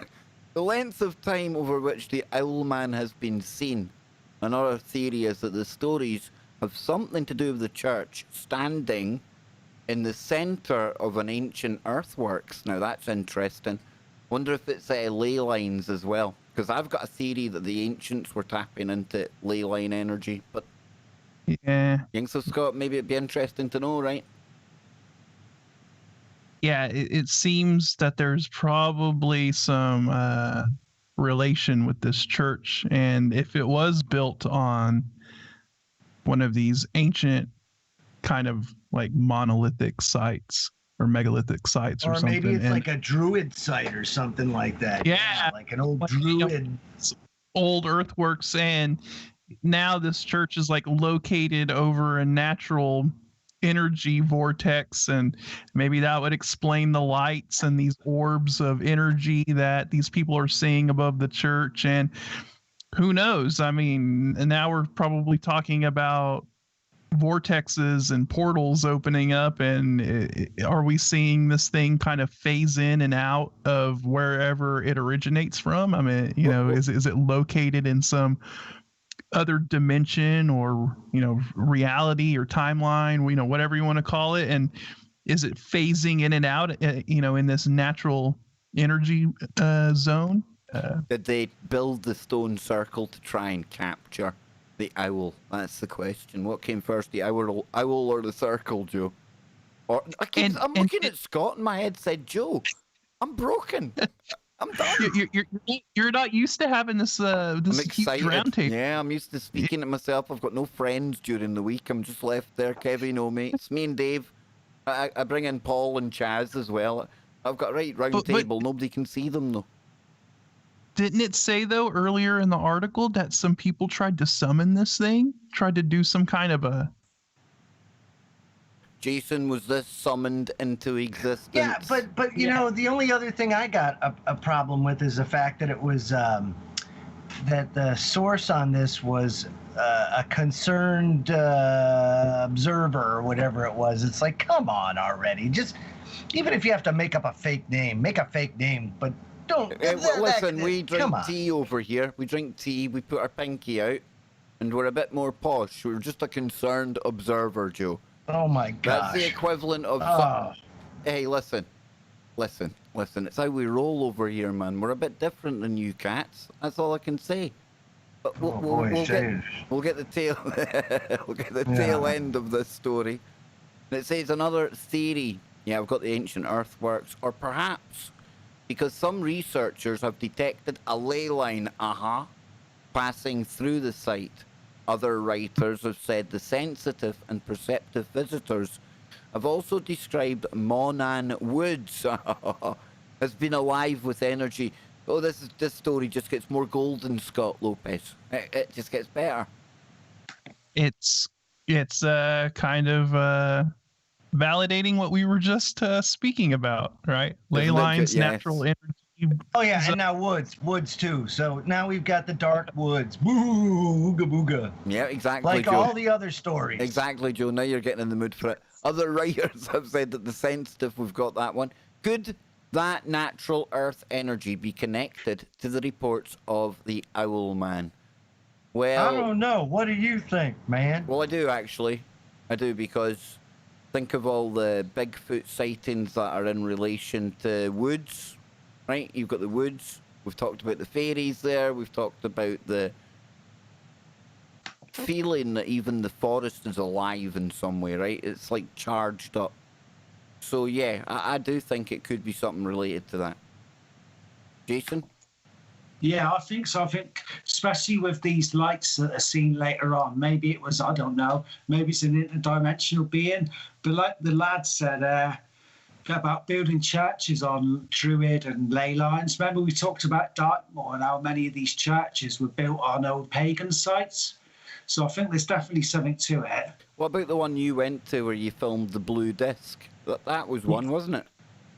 length of time over which the Owlman has been seen. Another theory is that the stories have something to do with the church standing in the centre of an ancient earthworks. Now that's interesting. Wonder if it's ley lines as well, because I've got a theory that the ancients were tapping into ley line energy. But yeah, you think so, Scott? Maybe it'd be interesting to know, right? Yeah, it seems that there's probably some relation with this church, and if it was built on one of these ancient kind of like monolithic sites, or megalithic sites or something. maybe it's And like a druid site or something like that. Yeah. Like an old Like, you know, druid. old earthworks, and now this church is like located over a natural energy vortex, and maybe that would explain the lights and these orbs of energy that these people are seeing above the church. And who knows, I mean, and now we're probably talking about vortexes and portals opening up, and are we seeing this thing kind of phase in and out of wherever it originates from? I mean, you know, is it located in some other dimension, or, you know, reality or timeline, you know, whatever you want to call it, and is it phasing in and out, you know, in this natural energy zone? Did they build the stone circle to try and capture the owl? That's the question. What came first, the owl or the circle, Joe? Or I'm looking at Scott, and my head said Joe. I'm broken. I'm done. You're not used to having this I'm huge excited. round table. Yeah, I'm used to speaking to myself. I've got no friends during the week. I'm just left there. Kevin, no mates. Me and Dave. I bring in Paul and Chaz as well. I've got a right round table. Nobody can see them though. Didn't it say, though, earlier in the article that some people tried to summon this thing? Tried to do some kind of a... Jason, was this summoned into existence? Yeah, but you know, the only other thing I got a problem with is the fact that it was that the source on this was a concerned observer or whatever it was. It's like, come on already. Just, even if you have to make up a fake name, make a fake name, but don't. Listen, we drink tea over here. We drink tea. We put our pinky out, and we're a bit more posh. We're just a concerned observer, Joe. Oh my gosh. That's the equivalent of. Hey, listen. It's how we roll over here, man. We're a bit different than you cats. That's all I can say. But we'll get the tail. We'll get the tail end of this story. And it says another theory. Yeah, I've got the ancient earthworks, or perhaps because some researchers have detected a ley line, passing through the site. Other writers have said the sensitive and perceptive visitors have also described Monan Woods has been alive with energy. Oh, this story just gets more golden, Scott Lopez. It just gets better. It's kind of validating what we were just speaking about, right? Ley lines, natural energy. Oh yeah, and now woods too. So now we've got the dark woods. Boo, ooga booga. Yeah, exactly, like Joe. all the other stories. Exactly, Joe. Now you're getting in the mood for it. Other writers have said that the sensitive, we've got that one. Could that natural earth energy be connected to the reports of the Owlman? Well, I don't know. What do you think, man? Well, I do actually. I do, because think of all the Bigfoot sightings that are in relation to woods. Right, you've got the woods. We've talked about the fairies there. We've talked about the feeling that even the forest is alive in some way, right? It's like charged up. So yeah, I do think it could be something related to that. Jason? Yeah, I think so. I think especially with these lights that are seen later on, maybe it was, I don't know, maybe it's an interdimensional being. But like the lad said, about building churches on druid and ley lines. Remember we talked about Dartmoor and how many of these churches were built on old pagan sites? So I think there's definitely something to it. What about the one you went to where you filmed the blue disc? That was one, wasn't it?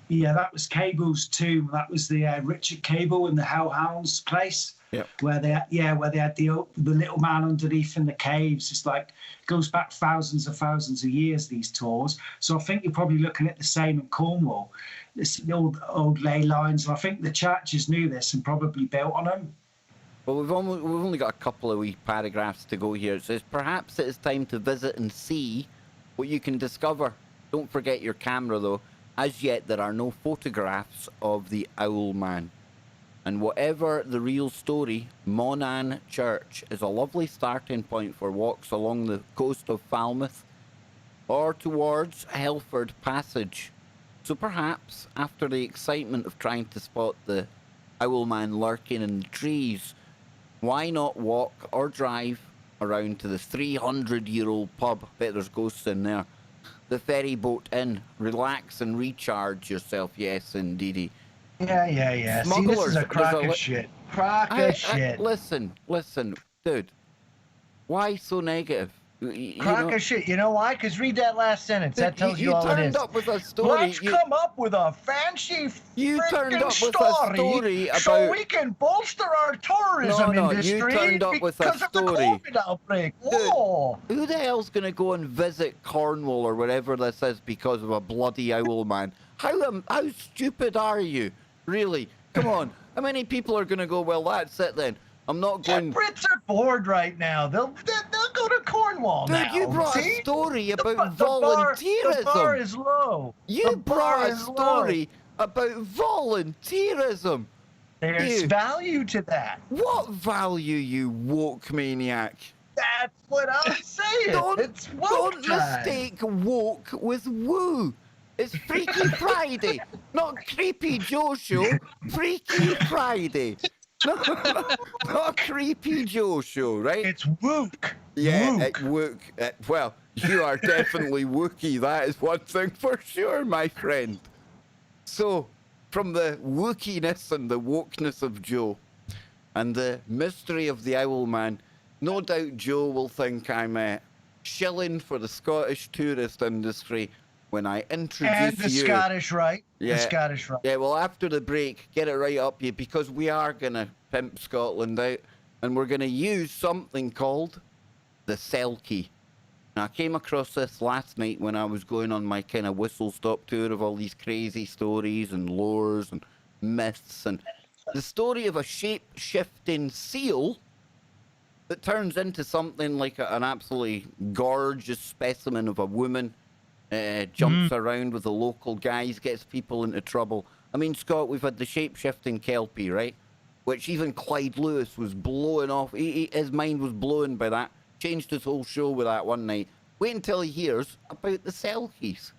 Yeah, that was Cable's tomb. That was the Richard Cable in the Hellhounds place. Yep. Where they had the little man underneath in the caves. It's like goes back thousands of years, these tours. So I think you're probably looking at the same in Cornwall. It's old ley lines. And I think the churches knew this and probably built on them. Well, we've only got a couple of wee paragraphs to go here. It says, perhaps it is time to visit and see what you can discover. Don't forget your camera, though. As yet, there are no photographs of the Owlman. And whatever the real story, Monan Church is a lovely starting point for walks along the coast of Falmouth or towards Helford Passage. So perhaps, after the excitement of trying to spot the Owlman lurking in the trees, why not walk or drive around to the 300-year-old pub? Bet there's ghosts in there. the ferry boat in, relax and recharge yourself. Yes, indeedy. Yeah. See, this is a crock of shit. Crock of shit. Listen, dude. Why so negative? Crock of shit. You know why? Because read that last sentence. Dude, That tells you all it is. You turned up with a story. Let's come up with a fancy You turned up with story a story about... so we can bolster our tourism industry you turned up with a because of the story. COVID outbreak. Whoa. Dude, who the hell's going to go and visit Cornwall or wherever this is because of a bloody Owlman? How stupid are you? Really? Come on. How many people are going to go, well, that's it then. I'm not going... The Brits are bored right now. They'll go to Cornwall now. Dude, you brought a story about volunteerism. The bar is low. You brought a story about volunteerism. There's value to that. What value, you woke maniac? That's what I'm saying. Don't mistake woke with woo. It's Freaky Friday, not Creepy Joe Show. Freaky Friday. Not Creepy Joe Show, right? It's wook. Yeah, wook. Well, you are definitely Wookie. That is one thing for sure, my friend. So, from the Wookiness and the wokeness of Joe and the mystery of the Owlman, no doubt Joe will think I'm shilling for the Scottish tourist industry when I introduce you. And the Scottish Rite. Yeah. The Scottish Rite. Yeah, well, after the break, get it right up you, because we are going to pimp Scotland out, and we're going to use something called the Selkie. Now, I came across this last night when I was going on my kind of whistle-stop tour of all these crazy stories and lores and myths, and the story of a shape-shifting seal that turns into something like an absolutely gorgeous specimen of a woman. Jumps around with the local guys, gets people into trouble. I mean, Scott, we've had the shape-shifting Kelpie, right? Which even Clyde Lewis was blowing off. His mind was blown by that. Changed his whole show with that one night. Wait until he hears about the Selkies.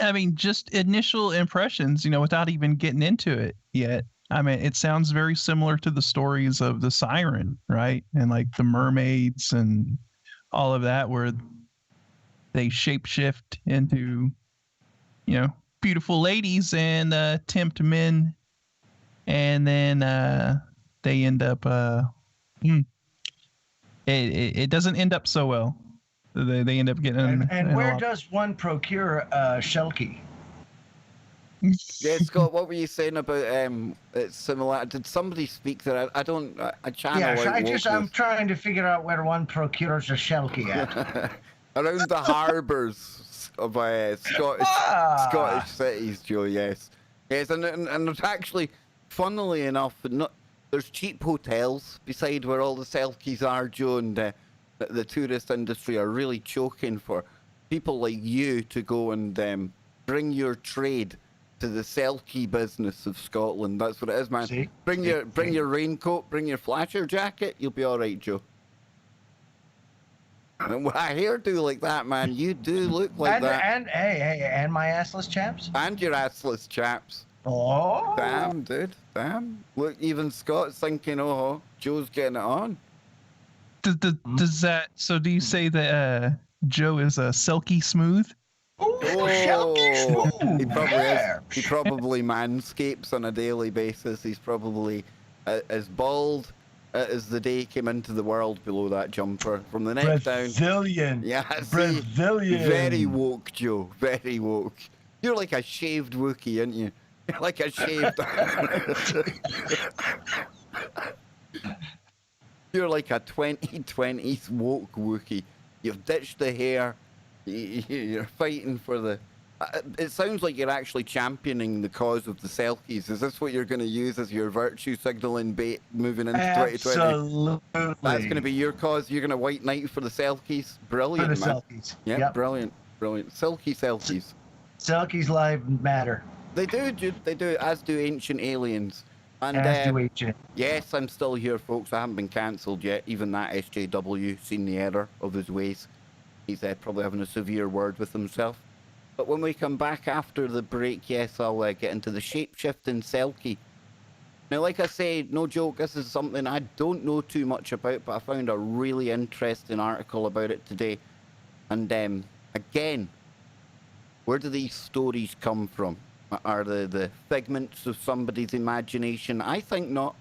I mean, just initial impressions, without even getting into it yet. I mean, it sounds very similar to the stories of the Siren, right? And like the mermaids and all of that, where they shapeshift into, beautiful ladies and tempt men, and then they end up. It doesn't end up so well. They end up getting. And where does one procure a Selkie? Yeah, Scott, what were you saying about it's similar? Did somebody speak there? I don't. I channel. Yes, I'm trying to figure out where one procures a Selkie at. Around the harbours of Scottish cities, Joe. Yes, and there's actually, funnily enough, there's cheap hotels beside where all the Selkies are, Joe, and the tourist industry are really choking for people like you to go and bring your trade to the Selkie business of Scotland. That's what it is, man. Bring your raincoat, bring your flasher jacket. You'll be all right, Joe. And a hairdo like that, man, you do look like that. And my assless chaps. And your assless chaps. Oh. Damn, dude. Damn. Look, even Scott's thinking, oh, Joe's getting it on. Does that? So do you say that Joe is a Selkie smooth? Oh, Selkie smooth. He probably is. He probably manscapes on a daily basis. He's probably as bald as the day came into the world below that jumper. From the neck down. Brazilian. Yeah, Brazilian. Very woke, Joe. Very woke. You're like a shaved Wookiee, aren't you? You're like a shaved... You're like a 2020s woke Wookiee. You've ditched the hair. You're fighting for the... It sounds like you're actually championing the cause of the Selkies. Is this what you're going to use as your virtue signaling bait moving into 2020? Absolutely. That's going to be your cause. You're going to white knight for the Selkies. Brilliant, for the man. Selkies. Yeah, yep. Brilliant. Selkies. Selkies live matter. They do, dude. They do, as do ancient aliens. And As do ancient. yes, I'm still here, folks. I haven't been cancelled yet. Even that SJW seen the error of his ways. He's probably having a severe word with himself. But when we come back after the break, yes, I'll get into the shape-shifting Selkie. Now, like I say, no joke, this is something I don't know too much about, but I found a really interesting article about it today. And Again, where do these stories come from? Are they the figments of somebody's imagination? I think not.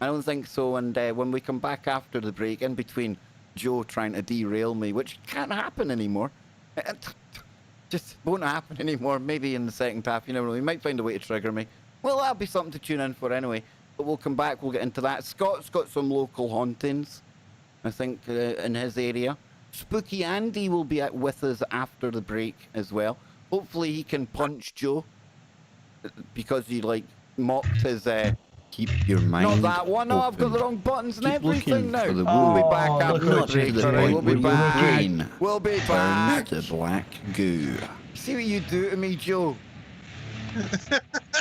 I don't think so. And when we come back after the break, in between Joe trying to derail me, which can't happen anymore, it just won't happen anymore. Maybe in the second half, you never know. He might find a way to trigger me. Well, that'll be something to tune in for anyway. But we'll come back. We'll get into that. Scott's got some local hauntings, I think, in his area. Spooky Andy will be with us after the break as well. Hopefully he can punch Joe because he mocked his keep your mind. not that one. No, I've got the wrong buttons and Keep everything now. for the We'll be wound. back after the Not break. to the All right, point we'll be where your back. brain We'll be back. turns to black goo. See what you do to me, Joe.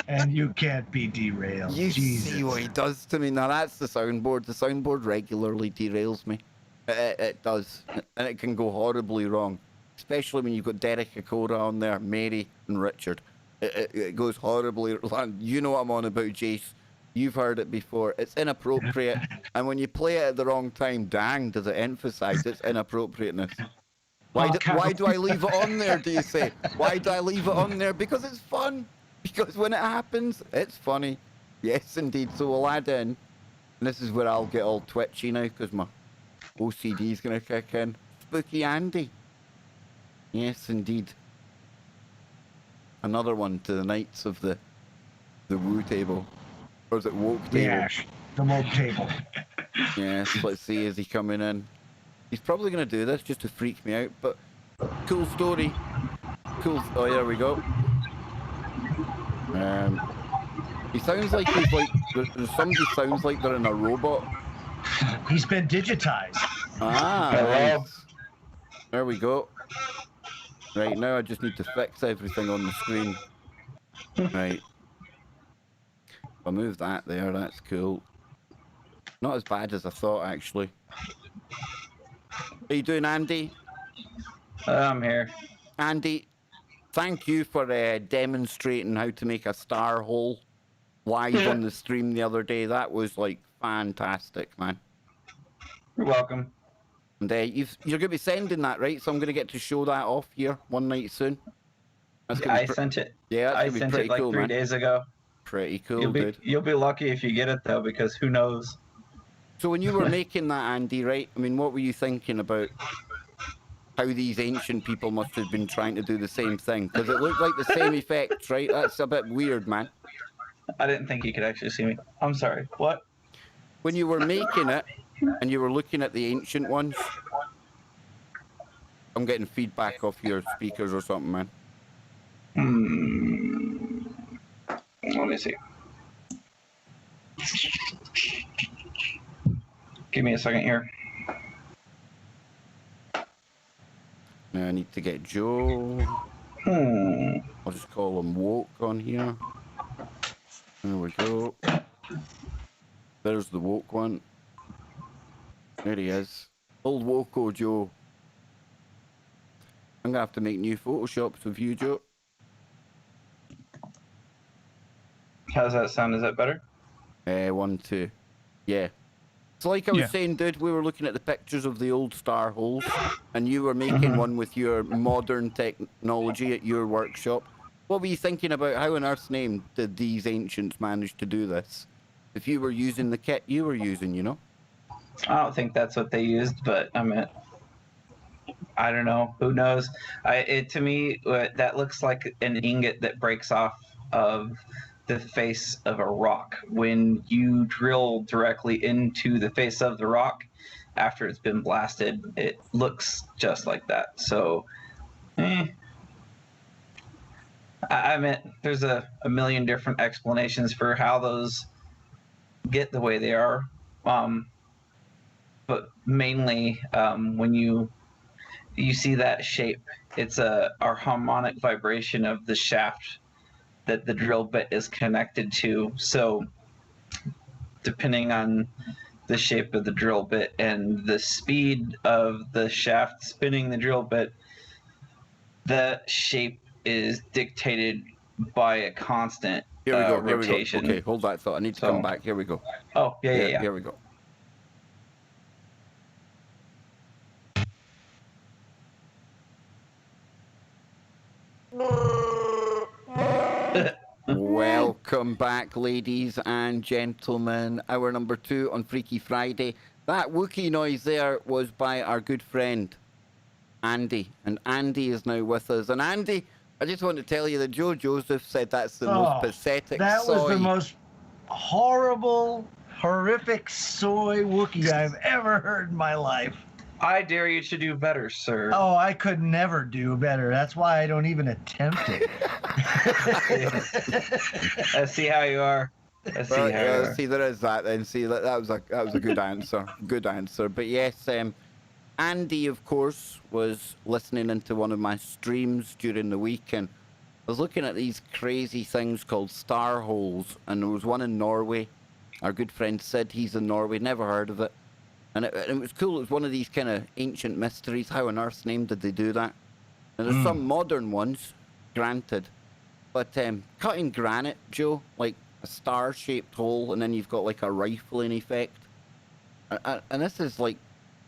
And you can't be derailed. You Jesus. see what he does to me. Now that's the soundboard. The soundboard regularly derails me. It does, and it can go horribly wrong, especially when you've got Derek Akora on there, Mary and Richard. It goes horribly wrong. You know what I'm on about, Jace. You've heard it before. It's inappropriate, and when you play it at the wrong time, dang, does it emphasise its inappropriateness. Why do I leave it on there, do you say? Why do I leave it on there? Because it's fun. Because when it happens, it's funny. Yes, indeed. So we'll add in, and this is where I'll get all twitchy now, because my OCD's going to kick in. Spooky Andy. Yes, indeed. Another one to the Knights of the Woo table. Or is it Woke table? Yeah, the woke table. Yes, let's see, is he coming in? He's probably going to do this just to freak me out, but cool story. Cool. Oh, there we go. He sounds like he's somebody sounds like they're in a robot. He's been digitized. Ah, Hello? nice. There we go. Right, now I just need to fix everything on the screen. Right. I'll move that there, that's cool. Not as bad as I thought, actually. How you doing, Andy? I'm here. Andy, thank you for demonstrating how to make a star hole live on the stream the other day. That was, fantastic, man. You're welcome. And you're going to be sending that, right? So I'm going to get to show that off here one night soon. That's gonna I be sent it. Yeah, that's I going to be sent pretty it like cool, 3 man. days ago. Pretty cool, You'll be lucky if you get it though, because who knows? So when you were making that, Andy, right? I mean, what were you thinking about how these ancient people must have been trying to do the same thing? Because it looked like the same effects, right? That's a bit weird, man. I didn't think you could actually see me. I'm sorry. What? When you were making it and you were looking at the ancient ones, I'm getting feedback off your speakers or something, man. Let me see. Give me a second here. Now I need to get Joe. I'll just call him Woke on here. There we go. There's the Woke one. There he is. Old Woko Joe. I'm gonna have to make new Photoshops of you, Joe. How's that sound? Is that better? 1, 2. Yeah. So like I was Yeah. saying, dude, we were looking at the pictures of the old star holes, and you were making one with your modern technology at your workshop. What were you thinking about? How on earth's name did these ancients manage to do this? If you were using the kit you were using, you know? I don't think that's what they used, but I mean, I don't know. Who knows? To me, that looks like an ingot that breaks off of the face of a rock. When you drill directly into the face of the rock after it's been blasted, it looks just like that. So, I mean, there's a million different explanations for how those get the way they are. But mainly, when you see that shape, it's our harmonic vibration of the shaft that the drill bit is connected to. So depending on the shape of the drill bit and the speed of the shaft spinning the drill bit, the shape is dictated by a constant Here we go. rotation. Here we go. Okay, hold that thought. I need to come back. Here we go. Oh, yeah. Here we go. Welcome back, ladies and gentlemen. Hour number 2 on Freaky Friday. That Wookiee noise there was by our good friend, Andy. And Andy is now with us. And Andy, I just want to tell you that Joe Joseph said that's the most pathetic That soy. was the most horrible, horrific soy Wookiee I've ever heard in my life. I dare you to do better, sir. Oh, I could never do better. That's why I don't even attempt it. I see how you are. I see how you are. See, there is that then. See, that was a good answer. Good answer. But yes, Andy, of course, was listening into one of my streams during the week, and I was looking at these crazy things called star holes, and there was one in Norway. Our good friend Sid, he's in Norway, never heard of it. And it was cool. It was one of these kind of ancient mysteries. How on earth's name did they do that? And there's some modern ones, granted. But cutting granite, Joe, like a star-shaped hole, and then you've got like a rifling effect. And this is like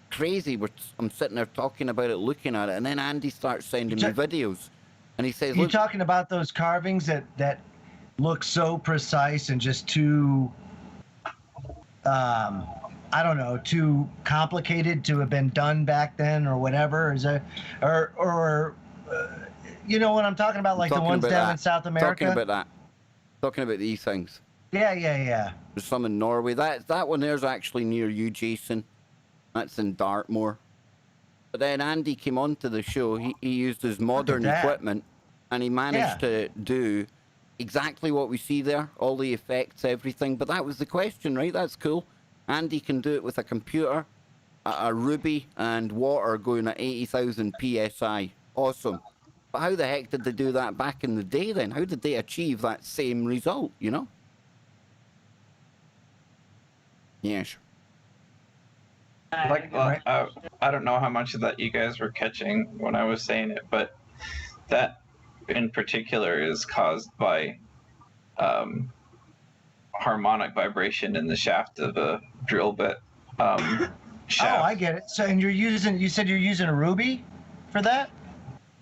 crazy. I'm sitting there talking about it, looking at it, and then Andy starts sending me videos. And he says, You're talking about those carvings that look so precise and just too... I don't know, too complicated to have been done back then or whatever. Is that, or you know what I'm talking about, like the ones down in South America? Talking about that. Talking about these things. Yeah. There's some in Norway. That one there's actually near you, Jason. That's in Dartmoor. But then Andy came onto the show. He used his modern equipment, and he managed to do exactly what we see there, all the effects, everything. But that was the question, right? That's cool. Andy can do it with a computer, a ruby, and water going at 80,000 psi. Awesome. But how the heck did they do that back in the day then? How did they achieve that same result, you know? Yes. Like, I don't know how much of that you guys were catching when I was saying it, but that in particular is caused by harmonic vibration in the shaft of a drill bit. Shaft. Oh, I get it. So, and you said you're using a ruby for that?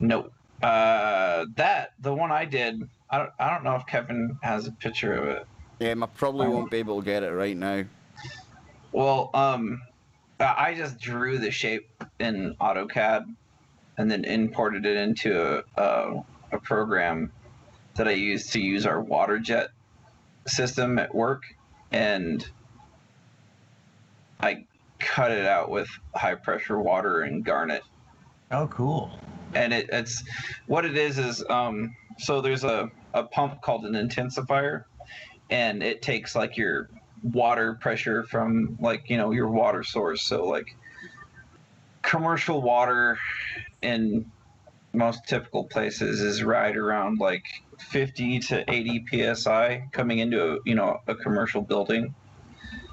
No. The one I did, I don't know if Kevin has a picture of it. Yeah, I probably won't be able to get it right now. Well, I just drew the shape in AutoCAD and then imported it into a program that I use to use our water jet system at work, and I cut it out with high pressure water and garnet. Oh, cool. And it's what it is so there's a pump called an intensifier, and it takes like your water pressure from like, you know, your water source. So like commercial water in most typical places is right around like 50 to 80 psi coming into a commercial building.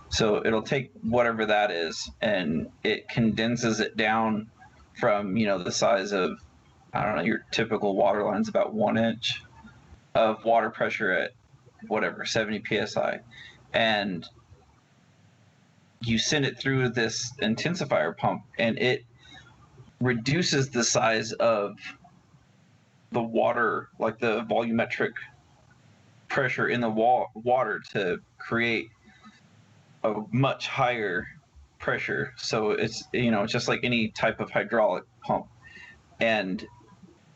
So it'll take whatever that is, and it condenses it down from, the size of, I don't know, your typical water line's about 1 inch of water pressure at whatever, 70 psi. And you send it through this intensifier pump, and it reduces the size of the water, like the volumetric pressure in the water, to create a much higher pressure. So it's, just like any type of hydraulic pump. And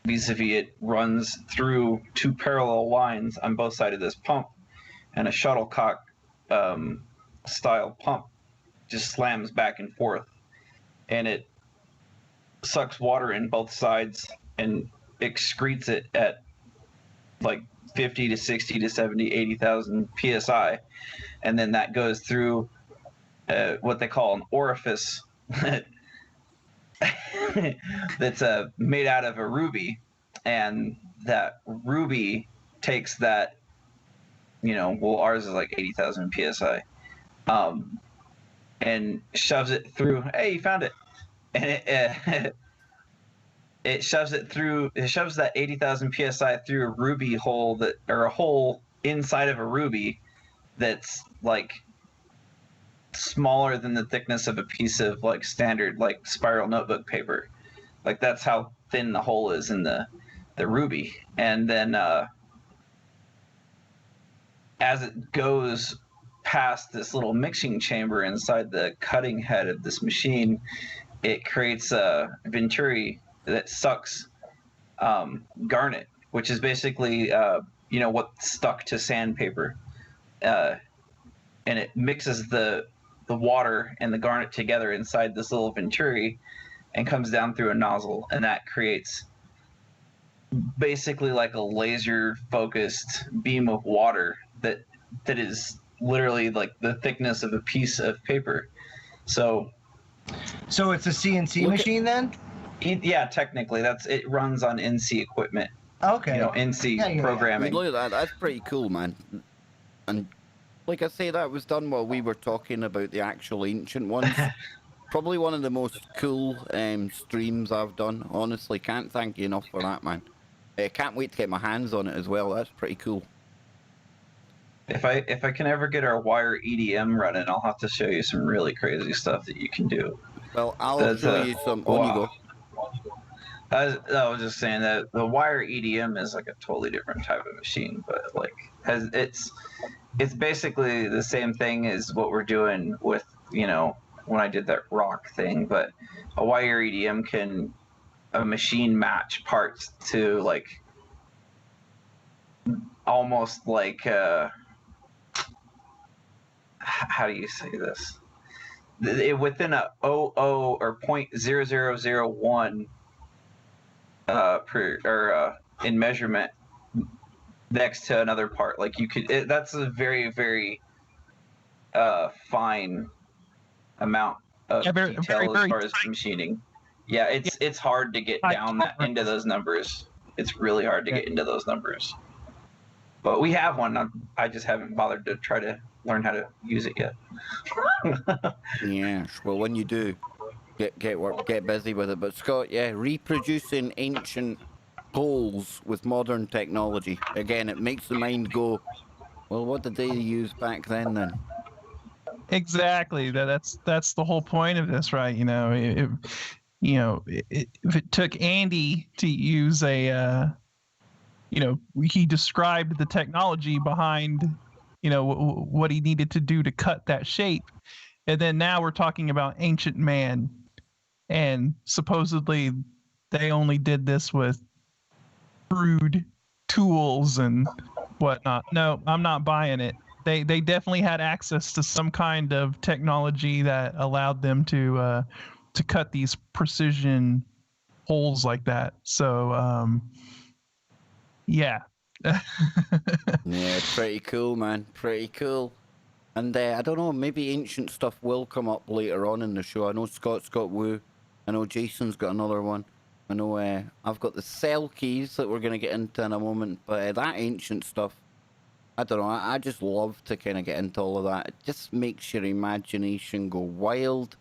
vis-a-vis, it runs through 2 parallel lines on both sides of this pump, and a shuttlecock style pump just slams back and forth, and it sucks water in both sides and excretes it at like 50 to 60 to 70, 80,000 psi. And then that goes through what they call an orifice that's made out of a ruby. And that ruby takes that, ours is like 80,000 psi, and shoves it through. Hey, you found it. And it shoves it through. It shoves that 80,000 psi through a ruby hole, or a hole inside of a ruby that's like smaller than the thickness of a piece of like standard like spiral notebook paper. Like that's how thin the hole is in the ruby, and then as it goes past this little mixing chamber inside the cutting head of this machine, it creates a venturi that sucks garnet, which is basically what's stuck to sandpaper, and it mixes the water and the garnet together inside this little venturi and comes down through a nozzle, and that creates basically like a laser focused beam of water that is literally like the thickness of a piece of paper. So it's a CNC machine then? Yeah, technically it runs on NC equipment. Okay. NC programming. Look at that. That's pretty cool, man. And like I say, that was done while we were talking about the actual ancient ones. Probably one of the most cool streams I've done. Honestly, can't thank you enough for that, man. Can't wait to get my hands on it as well. That's pretty cool. If I can ever get our wire EDM running, I'll have to show you some really crazy stuff that you can do. Well, I'll show you some. On you go. I was just saying that the wire EDM is like a totally different type of machine, but like it's basically the same thing as what we're doing with when I did that rock thing. But a wire EDM can a machine match parts to like almost like how do you say this? Within a 00 or 0.0001 in measurement next to another part, like you could. That's a very very fine amount of detail as far as machining. Yeah, it's hard to get down into those numbers. It's really hard to get into those numbers. But we have one. I just haven't bothered to try to learn how to use it yet. Yes. Well, when you do, get busy with it. But Scott, yeah, reproducing ancient holes with modern technology. Again, it makes the mind go, well, what did they use back then? Exactly. That's the whole point of this, right? If it took Andy to use he described the technology behind, what he needed to do to cut that shape. And then now we're talking about ancient man. And supposedly they only did this with crude tools and whatnot. No, I'm not buying it. They definitely had access to some kind of technology that allowed them to cut these precision holes like that. So, yeah. Yeah, pretty cool, man. Pretty cool. And I don't know, maybe ancient stuff will come up later on in the show. I know Scott's got Woo. I know Jason's got another one. I know I've got the Selkies that we're going to get into in a moment. But that ancient stuff, I don't know. I just love to kind of get into all of that. It just makes your imagination go wild.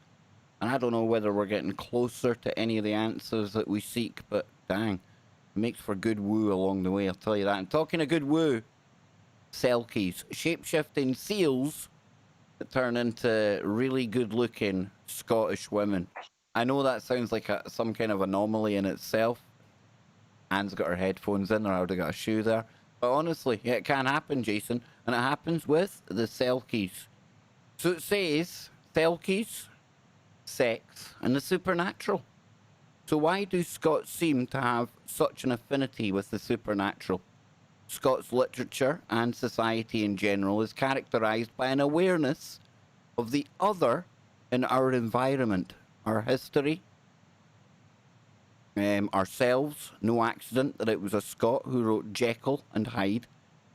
And I don't know whether we're getting closer to any of the answers that we seek, but dang, it makes for good woo along the way, I'll tell you that. And talking of good woo, Selkies, shape-shifting seals that turn into really good-looking Scottish women. I know that sounds like some kind of anomaly in itself. Anne's got her headphones in, or I would have got a shoe there. But honestly, it can happen, Jason. And it happens with the Selkies. So it says, Selkies, sex, and the supernatural. So why do Scots seem to have such an affinity with the supernatural? Scots literature and society in general is characterised by an awareness of the other in our environment, our history, ourselves. No accident that it was a Scot who wrote Jekyll and Hyde.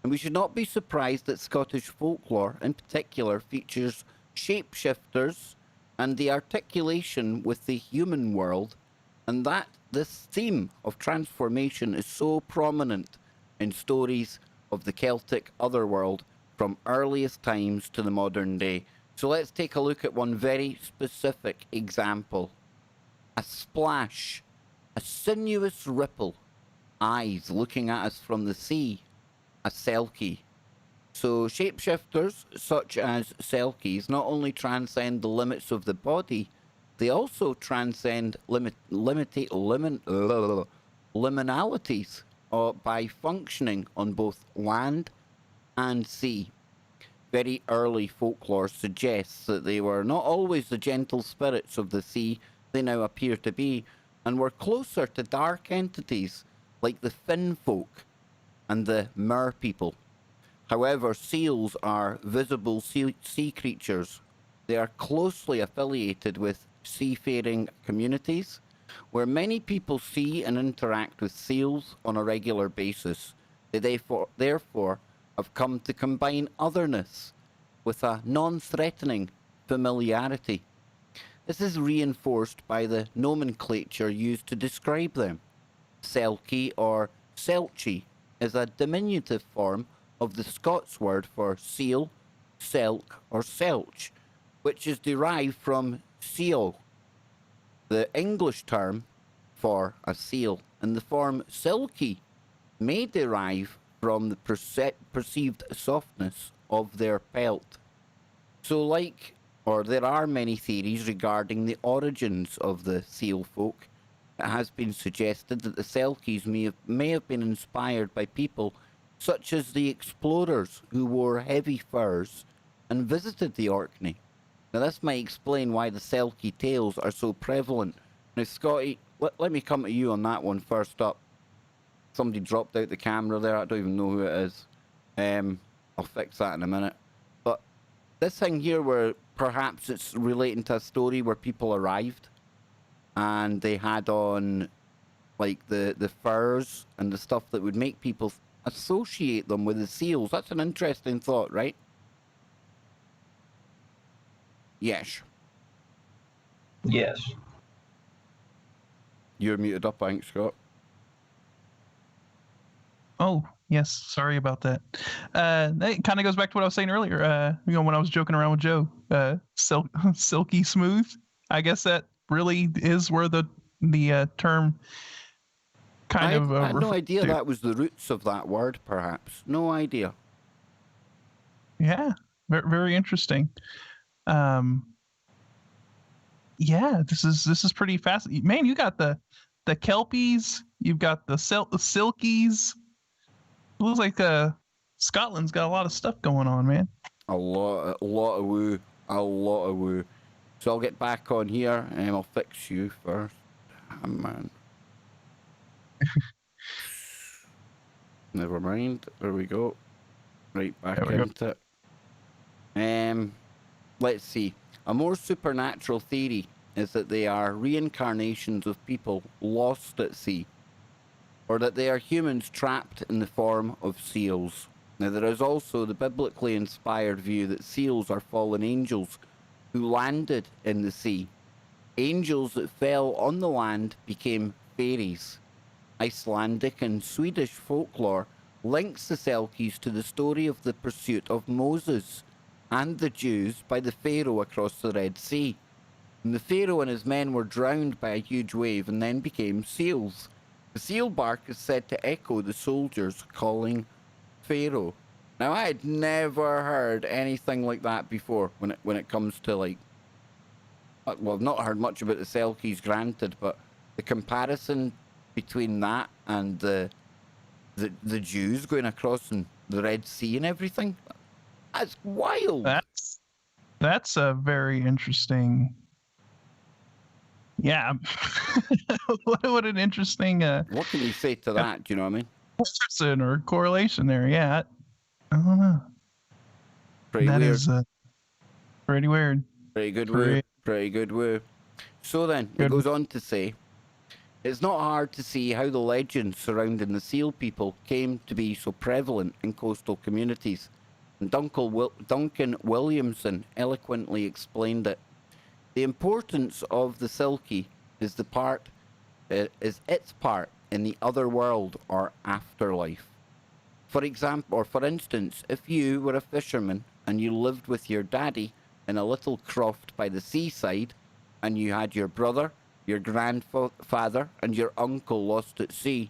And we should not be surprised that Scottish folklore in particular features shapeshifters and the articulation with the human world, and that this theme of transformation is so prominent in stories of the Celtic otherworld from earliest times to the modern day. So let's take a look at one very specific example. A splash, a sinuous ripple, eyes looking at us from the sea, a Selkie. So shapeshifters such as Selkies not only transcend the limits of the body, they also transcend liminalities. by functioning on both land and sea. Very early folklore suggests that they were not always the gentle spirits of the sea they now appear to be, and were closer to dark entities like the Finn folk and the mer people. However, seals are visible sea creatures. They are closely affiliated with seafaring communities, where many people see and interact with seals on a regular basis. They therefore have come to combine otherness with a non-threatening familiarity. This is reinforced by the nomenclature used to describe them. Selkie or Selchie is a diminutive form of the Scots word for seal, selk, or selch, which is derived from seal, the English term for a seal, and the form silky may derive from the perceived softness of their pelt. So there are many theories regarding the origins of the seal folk. It has been suggested that the Selkies may have been inspired by people such as the explorers who wore heavy furs and visited the Orkney. Now this might explain why the Selkie tales are so prevalent. Now Scotty, let me come to you on that one first up. Somebody dropped out the camera there, I don't even know who it is. I'll fix that in a minute. But this thing here where perhaps it's relating to a story where people arrived and they had on like the furs and the stuff that would make people associate them with the seals. That's an interesting thought, right? Yes. Yes. You're muted up, I think, Scott. Oh, yes. Sorry about that. It kind of goes back to what I was saying earlier. When I was joking around with Joe, silky smooth. I guess that really is where the term kind of. I had no idea that was the roots of that word. Perhaps no idea. Yeah, very interesting. Yeah, this is pretty fascinating. Man, you got the kelpies. You've got the silkies. It looks like Scotland's got a lot of stuff going on, man. A lot of woo. So I'll get back on here and I'll fix you first. Damn, man. Never mind. There we go. Right back into it. Let's see. A more supernatural theory is that they are reincarnations of people lost at sea, or that they are humans trapped in the form of seals. Now, there is also the biblically inspired view that seals are fallen angels who landed in the sea. Angels that fell on the land became fairies. Icelandic and Swedish folklore links the Selkies to the story of the pursuit of Moses and the Jews by the Pharaoh across the Red Sea. And the Pharaoh and his men were drowned by a huge wave and then became seals. The seal bark is said to echo the soldiers calling Pharaoh. Now, I had never heard anything like that before when it comes to well, I've not heard much about the Selkies, granted, but the comparison between that and the Jews going across in the Red Sea and everything, that's wild. That's a very interesting. Yeah. what an interesting. What can you say to that? Do you know what I mean? Comparison or correlation there. Yeah. I don't know. Pretty weird. Is pretty weird. Pretty good woo. Pretty good woo. So then, it goes on to say, it's not hard to see how the legends surrounding the seal people came to be so prevalent in coastal communities. And Duncan Williamson eloquently explained it. The importance of the Selkie is its part in the other world or afterlife. For instance, if you were a fisherman and you lived with your daddy in a little croft by the seaside, and you had your brother, your grandfather, and your uncle lost at sea,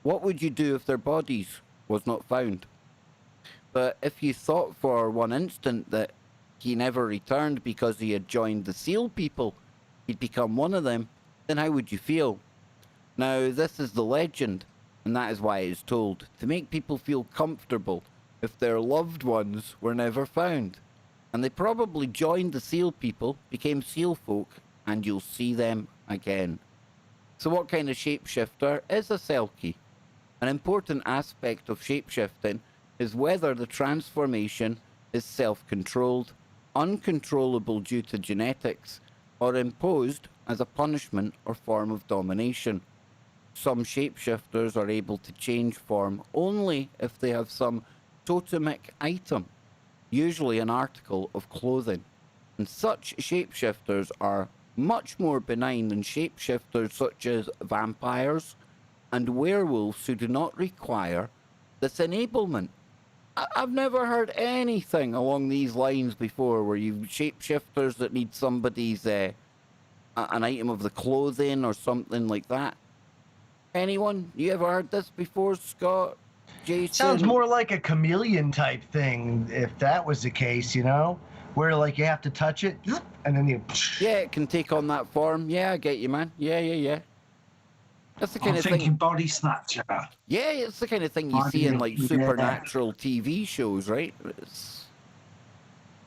what would you do if their bodies was not found? But if you thought for one instant that he never returned because he had joined the seal people, he'd become one of them, then how would you feel? Now, this is the legend. and that is why it is told to make people feel comfortable if their loved ones were never found. And they probably joined the seal people, became seal folk, and you'll see them again. So what kind of shapeshifter is a Selkie? An important aspect of shapeshifting is whether the transformation is self-controlled, uncontrollable due to genetics, or imposed as a punishment or form of domination. Some shapeshifters are able to change form only if they have some totemic item, usually an article of clothing. And such shapeshifters are much more benign than shapeshifters such as vampires and werewolves who do not require this enablement. I've never heard anything along these lines before where you've shapeshifters that need somebody's an item of the clothing or something like that. Anyone? You ever heard this before, Scott? Jason? Sounds more like a chameleon type thing, if that was the case, you know? Where, like, you have to touch it, and then you... Yeah, it can take on that form. Yeah, I get you, man. Yeah. That's the kind I'm of thinking thing... body snatcher. Yeah, it's the kind of thing you see in, like, supernatural TV shows, right?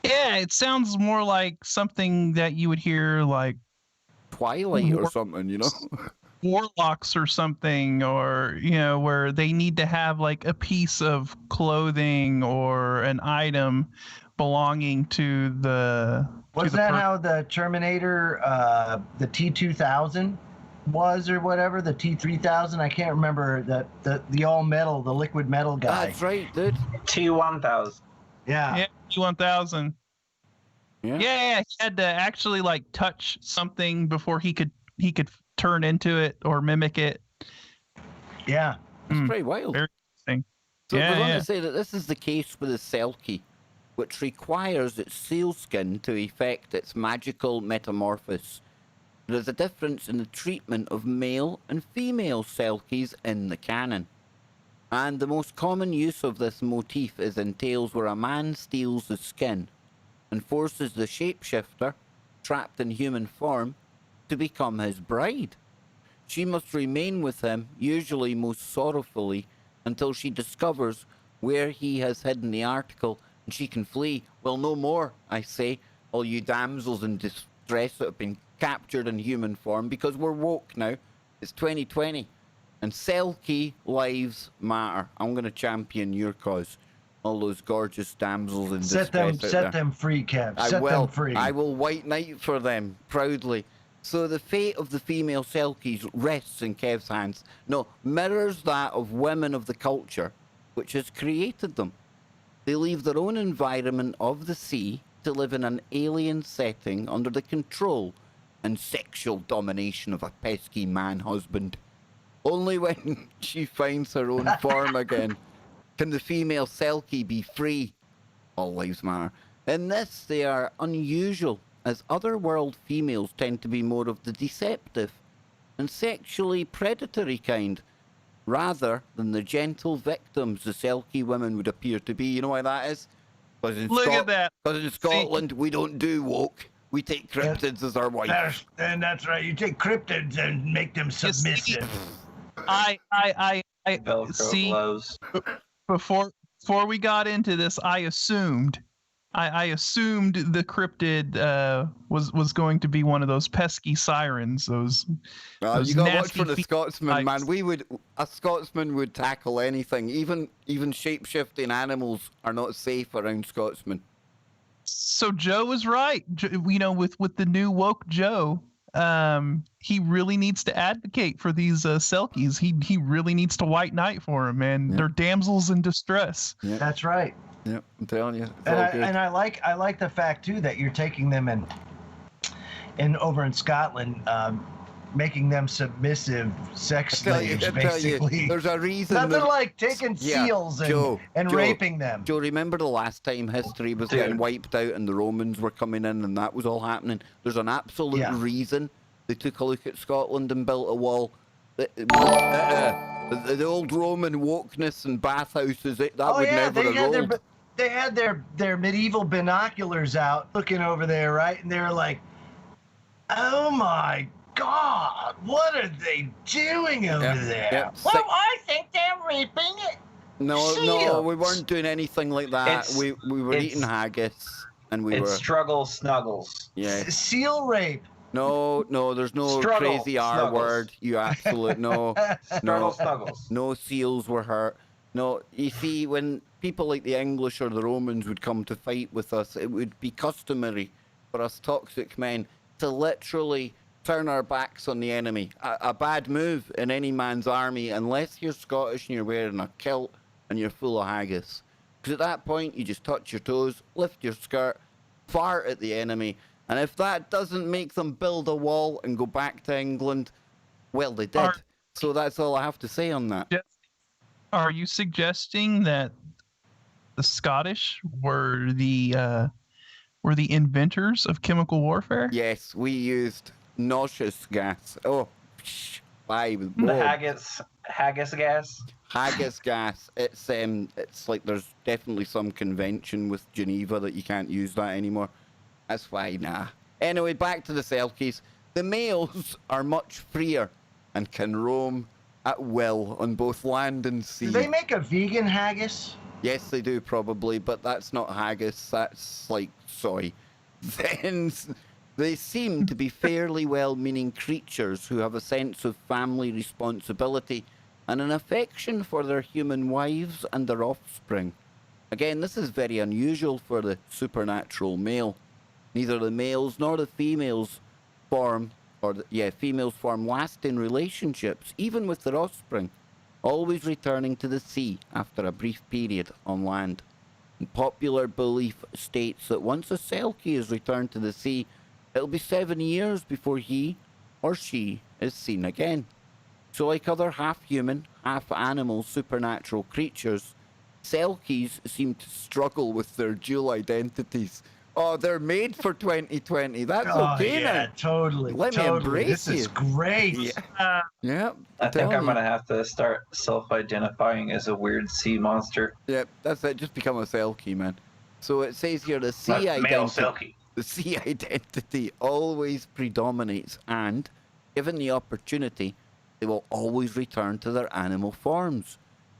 Yeah, it sounds more like something that you would hear, like Twilight or something, you know? warlocks or something, or where they need to have like a piece of clothing or an item belonging to the Was that how the Terminator, the T-2000 was or whatever, the T-3000? I can't remember, the all metal, the liquid metal guy. That's right, dude. T-1000. Yeah. T-1000. Yeah. Yeah, he had to actually like touch something before he could turn into it or mimic it. Yeah. It's pretty wild. Very interesting. So Yeah, we're going yeah. to say that this is the case with the Selkie, which requires its sealskin to effect its magical metamorphosis. There is a difference in the treatment of male and female Selkies in the canon. And the most common use of this motif is in tales where a man steals the skin and forces the shapeshifter, trapped in human form, to become his bride. She must remain with him, usually most sorrowfully, until she discovers where he has hidden the article and she can flee. Well, no more, I say, all you damsels in distress that have been captured in human form, because we're woke now. It's 2020. And Selkie lives matter. I'm going to champion your cause. All those gorgeous damsels in distress Set them free, Kev. Set them free. I will white knight for them, proudly. So the fate of the female Selkies rests in Kev's hands. No, mirrors that of women of the culture, which has created them. They leave their own environment of the sea to live in an alien setting under the control and sexual domination of a pesky man-husband. Only when she finds her own form again can the female Selkie be free. All lives matter. In this, they are unusual, as otherworld females tend to be more of the deceptive and sexually predatory kind, rather than the gentle victims the Selkie women would appear to be. You know why that is? Because in Scotland, we don't do woke. We take cryptids as our wife. And that's right. You take cryptids and make them submissive. I Velcro see. gloves. Before we got into this, I assumed the cryptid was going to be one of those pesky sirens. Those you got to watch for the nasty Scotsman, types. man. A Scotsman would tackle anything. Even shape-shifting animals are not safe around Scotsmen. So Joe was right. With the new woke Joe, he really needs to advocate for these Selkies. He really needs to white knight for them, man. Yeah. They're damsels in distress. Yeah. That's right. Yeah, I'm telling you. And I like the fact too that you're taking them in over in Scotland, making them submissive sex slaves, basically. There's a reason. Nothing like taking seals Joe, raping them. Joe, remember the last time history was getting wiped out and the Romans were coming in and that was all happening? There's an absolute reason they took a look at Scotland and built a wall. The old Roman wokeness and bathhouses, would never have rolled. They had their medieval binoculars out looking over there, right? And they were like, oh my God, what are they doing over Yep, there? yep, Well, I think they're raping it. No, we weren't doing anything like that. It's- We were eating it's- haggis, and we It's were struggle snuggles. yeah. Seal rape. No, there's no Struggle crazy R snuggles. word. You absolute no, Struggle snuggles. no seals were hurt. No, you see, when people like the English or the Romans would come to fight with us, it would be customary for us toxic men to literally turn our backs on the enemy. A bad move in any man's army, unless you're Scottish and you're wearing a kilt and you're full of haggis. Because at that point, you just touch your toes, lift your skirt, fart at the enemy, and if that doesn't make them build a wall and go back to England, well, they did. So that's all I have to say on that. Are you suggesting that the Scottish were the inventors of chemical warfare? Yes, we used nauseous gas. Oh, five. The haggis gas. Haggis gas. It's like there's definitely some convention with Geneva that you can't use that anymore. That's why, nah. Anyway, back to the Selkies. The males are much freer and can roam at will on both land and sea. Do they make a vegan haggis? Yes, they do probably, but that's not haggis. That's like soy. Then they seem to be fairly well-meaning creatures who have a sense of family responsibility and an affection for their human wives and their offspring. Again, this is very unusual for the supernatural male. Neither the males nor the females form lasting relationships, even with their offspring, always returning to the sea after a brief period on land. And popular belief states that once a Selkie is returned to the sea, it'll be 7 years before he or she is seen again. So like other half-human, half-animal supernatural creatures, Selkies seem to struggle with their dual identities. Oh, they're made for 2020. That's okay yeah, now. totally. Let me embrace This is great. Yeah. I think I'm gonna have to start self-identifying as a weird sea monster. Yep, that's it. Just become a Selkie, man. So it says here the sea Male identity. Selkie. The sea identity always predominates, and given the opportunity, they will always return to their animal forms.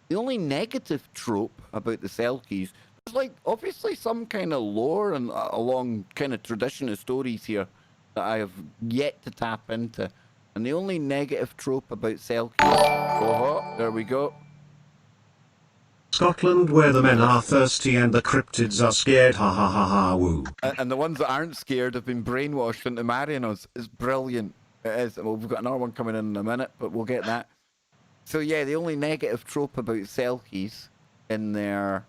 The only negative trope about the Selkies, there's like obviously some kind of lore and a long kind of tradition of stories here that I have yet to tap into. And the only negative trope about Selkies, there we go. Scotland, where the men are thirsty and the cryptids are scared, ha ha ha ha woo. And the ones that aren't scared have been brainwashed into marrying us. It's brilliant. It is. Well, we've got another one coming in a minute, but we'll get that. So yeah, the only negative trope about Selkies in their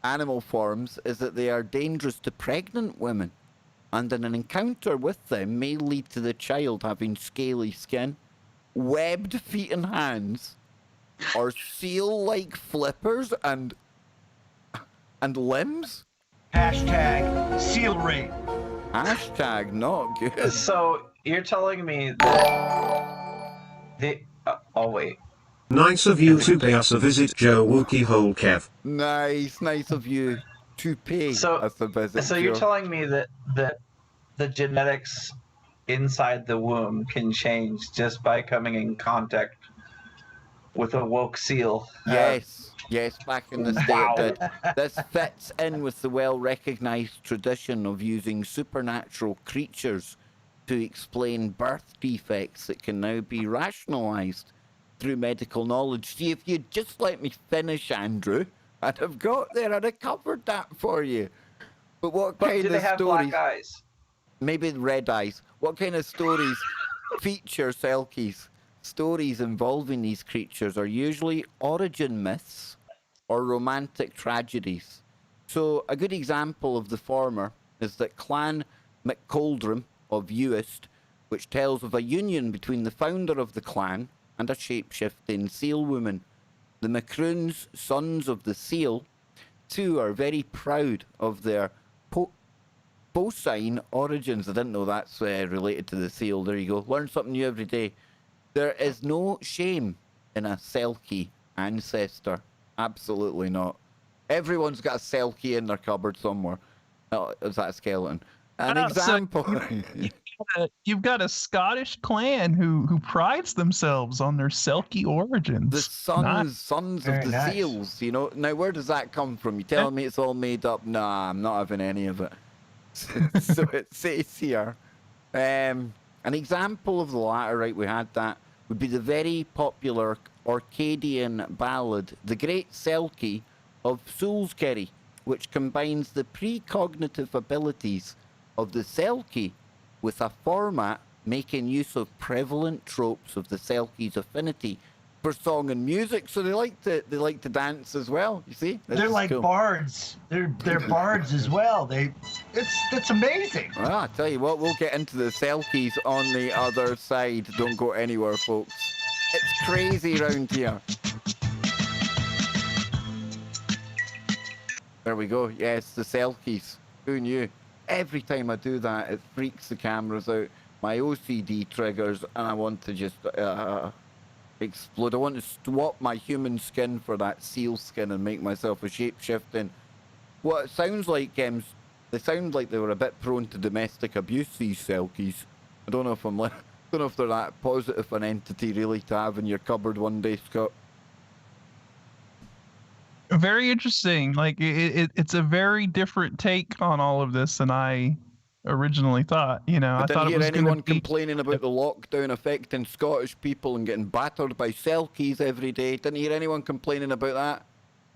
animal forms is that they are dangerous to pregnant women, and an encounter with them may lead to the child having scaly skin, webbed feet and hands, or seal-like flippers and limbs. Hashtag seal rape. Hashtag not good. So you're telling me that oh wait. Nice of you to pay us a visit, Joe Wookie Hole Kev. Nice of you to pay us a visit. So you're telling me that the genetics inside the womb can change just by coming in contact with a woke seal? Yes, back in the day Wow. it did. This fits in with the well-recognised tradition of using supernatural creatures to explain birth defects that can now be rationalised through medical knowledge. See, if you'd just let me finish, Andrew, I'd have got there, I'd have covered that for you. But what kind do of they have stories? black eyes? Maybe red eyes. What kind of stories feature Selkies? Stories involving these creatures are usually origin myths or romantic tragedies. So a good example of the former is that Clan MacColdrum of Uist, which tells of a union between the founder of the clan and a shape-shifting seal woman. The Macroons, sons of the seal, too, are very proud of their bovine origins. I didn't know that's related to the seal. There you go. Learn something new every day. There is no shame in a Selkie ancestor. Absolutely not. Everyone's got a Selkie in their cupboard somewhere. Oh, is that a skeleton? An Oh, so example. you've got a Scottish clan who prides themselves on their Selkie origins. The sons of Very the nice. seals, you know. Now, where does that come from? You telling me it's all made up? Nah, I'm not having any of it. So it says here. An example of the latter, right, we had that, would be the very popular Orcadian ballad, The Great Selkie of Salisbury, which combines the precognitive abilities of the Selkie with a format making use of prevalent tropes of the Selkie's affinity for song and music. So they like to dance as well. You see, this They're is like cool. bards. They're bards as well. It's amazing. Well, I tell you what, we'll get into the Selkies on the other side. Don't go anywhere, folks. It's crazy round here. There we go. Yes, the Selkies. Who knew? Every time I do that, it freaks the cameras out. My OCD triggers, and I want to just explode. I want to swap my human skin for that seal skin and make myself a shape-shifting. What it sounds like, they sound like they were a bit prone to domestic abuse, these Selkies. I don't know if don't know if they're that positive an entity really to have in your cupboard one day, Scott. Very interesting. Like it's a very different take on all of this than I originally thought. You know, I I didn't thought it hear was anyone going to be. complaining about the lockdown affecting Scottish people and getting battered by Selkies every day. Didn't hear anyone complaining about that.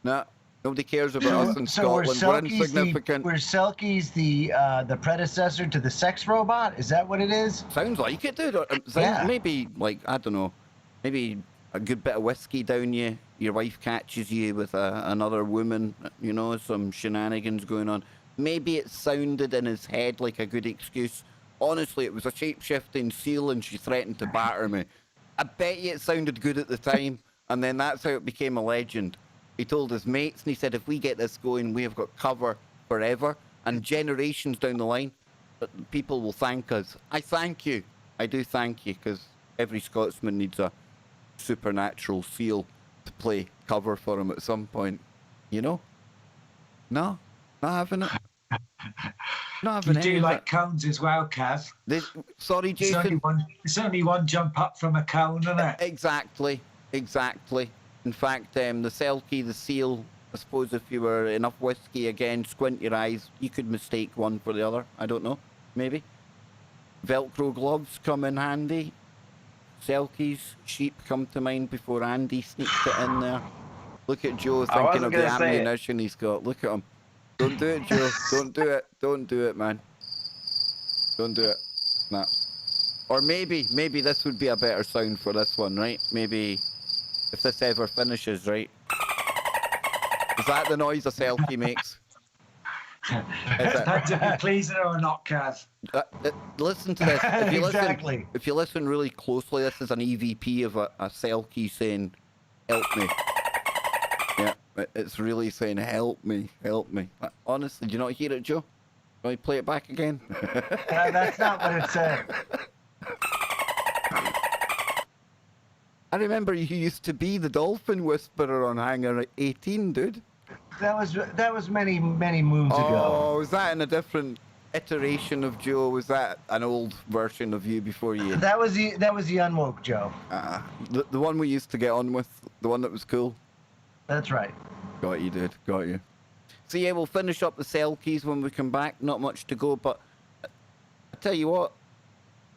Nah, nobody cares about us in Scotland. We're insignificant. Were Selkies the predecessor to the sex robot? Is that what it is? Sounds like it, dude. Yeah. Maybe, like, I don't know, maybe a good bit of whiskey down you, your wife catches you with another woman, you know, some shenanigans going on. Maybe it sounded in his head like a good excuse. Honestly, it was a shape-shifting seal and she threatened to batter me. I bet you it sounded good at the time, and then that's how it became a legend. He told his mates, and he said, if we get this going, we have got cover forever, and generations down the line, but people will thank us. I thank you. I do thank you, because every Scotsman needs a supernatural seal to play cover for him at some point. You know? No? Not having it? Not having You any do of like it. cones as well, Kev. Sorry, Jason. It's only one jump up from a cone, isn't it? Exactly. In fact, the Selkie, the seal, I suppose if you were enough whiskey again, squint your eyes, you could mistake one for the other. I don't know. Maybe. Velcro gloves come in handy. Selkies, sheep come to mind before Andy sneaked it in there. Look at Joe thinking of the ammunition he's got. Look at him. Don't do it, Joe. Don't do it. Don't do it, man. Don't do it. Nah. Or maybe this would be a better sound for this one, right? Maybe if this ever finishes, right? Is that the noise a Selkie makes? Depends if you're pleasing her or not, Kev. Listen to this. If you Exactly. listen, if you listen really closely, this is an EVP of a Selkie saying, "Help me." Yeah, it's really saying, "Help me, help me." Honestly, do you not hear it, Joe? Can I play it back again? That's not what it said. I remember you used to be the dolphin whisperer on Hangar 18, dude. That was many moons ago. Oh, was that in a different iteration of Joe? Was that an old version of you before you? That was the unwoke Joe. The one we used to get on with, the one that was cool. That's right. Got you, dude. Got you. So yeah, we'll finish up the Selkies when we come back. Not much to go, but I tell you what,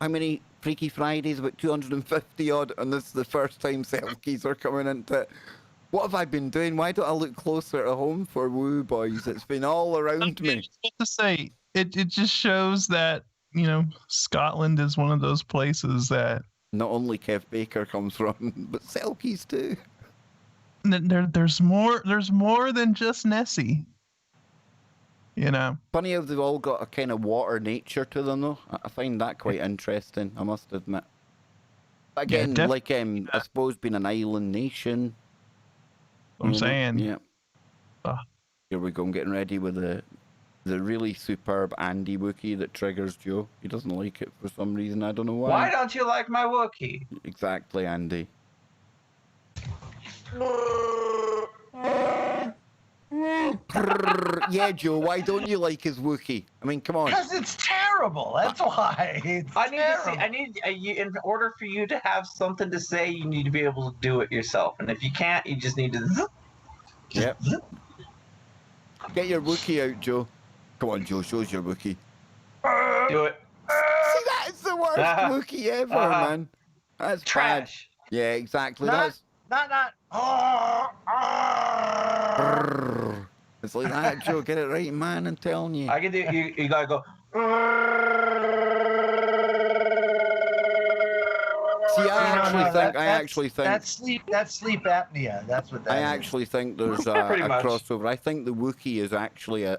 how many Freaky Fridays? About 250 odd, and this is the first time Selkies are coming into it. What have I been doing? Why don't I look closer at home for Woo Boys? It's been all around me. I was about to say, it just shows that, you know, Scotland is one of those places that Not only Kev Baker comes from, but Selkies too. there's more than just Nessie. You know. Funny how they've all got a kind of water nature to them, though. I find that quite interesting, I must admit. But again, Yeah, like, I suppose being an island nation. I'm saying. Yeah. Uh. Here we go. I'm getting ready with the really superb Andy Wookiee that triggers Joe. He doesn't like it for some reason. I don't know why. Why don't you like my Wookiee? Exactly, Andy. Yeah, Joe, why don't you like his Wookiee? I mean, come on. Because it's terrible. That's why. It's I need terrible. to see. I need in order for you to have something to say, you need to be able to do it yourself. And if you can't, you just need to. Yep. Get your Wookiee out, Joe. Come on, Joe, show us your Wookiee. Do it. See, that's the worst Wookiee ever, man. That's Trash. Bad. Yeah, exactly. Not. It's like that, Joe. Get it right, man. I'm telling you. I can do. You gotta go. See, I actually think that's sleep apnea. That's what that I is. actually think there's a Pretty much. crossover. I think the Wookiee is actually a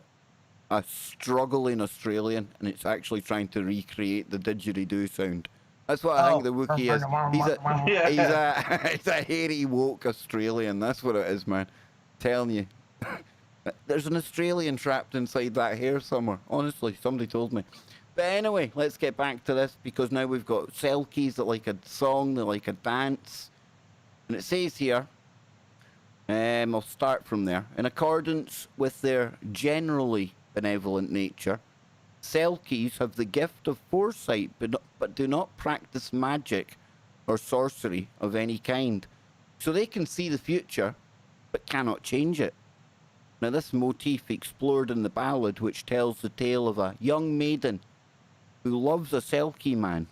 struggling Australian, and it's actually trying to recreate the didgeridoo sound. That's what I think the Wookiee is. He's a hairy woke Australian. That's what it is, man. Telling you. There's an Australian trapped inside that hair somewhere. Honestly, somebody told me. But anyway, let's get back to this, because now we've got Selkies that like a song, that like a dance. And it says here, I'll start from there. In accordance with their generally benevolent nature, Selkies have the gift of foresight, but do not practice magic or sorcery of any kind. So they can see the future, but cannot change it. Now, this motif explored in the ballad, which tells the tale of a young maiden who loves a Selkie man.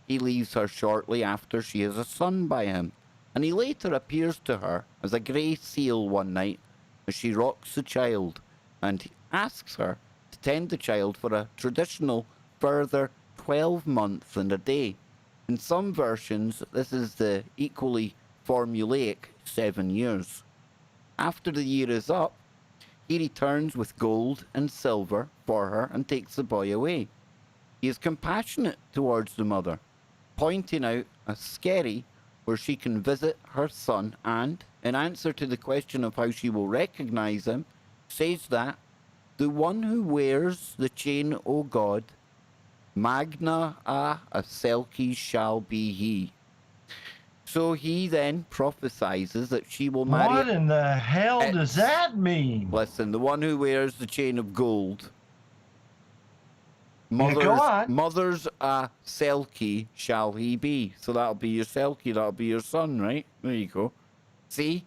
He leaves her shortly after she has a son by him, and he later appears to her as a grey seal one night as she rocks the child, and asks her to tend the child for a traditional further 12 months and a day. In some versions, this is the equally formulaic 7 years. After the year is up, he returns with gold and silver for her and takes the boy away. He is compassionate towards the mother, pointing out a skerry where she can visit her son, and, in answer to the question of how she will recognize him, says that the one who wears the chain, O God, magna a Selkie shall be he. So he then prophesies that she will marry... What in the hell does that mean? Listen, the one who wears the chain of gold. Yeah, go on. Mother's a Selkie shall he be. So that'll be your Selkie, that'll be your son, right? There you go. See?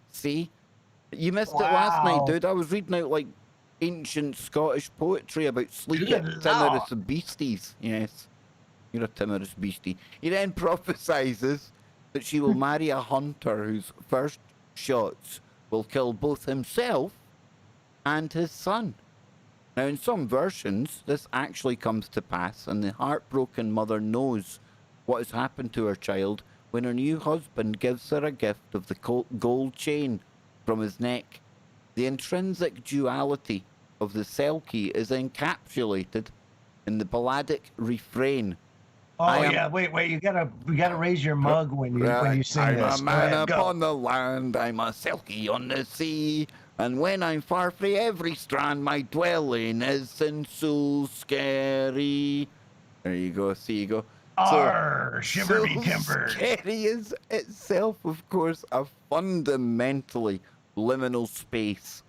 You missed it last night, dude. I was reading out like ancient Scottish poetry about sleeping timorous beasties. Yes. You're a timorous beastie. He then prophesies that she will marry a hunter whose first shots will kill both himself and his son. Now, in some versions, this actually comes to pass, and the heartbroken mother knows what has happened to her child when her new husband gives her a gift of the gold chain from his neck. The intrinsic duality of the Selkie is encapsulated in the balladic refrain. Oh, wait! You gotta raise your mug when you sing I'm this. a man upon the land, I'm a Selkie on the sea, and when I'm far frae every strand, my dwelling is in Selkie. There you go. See you go. Arr, shiver me timbers. Selkie is itself, of course, a fundamentally liminal space,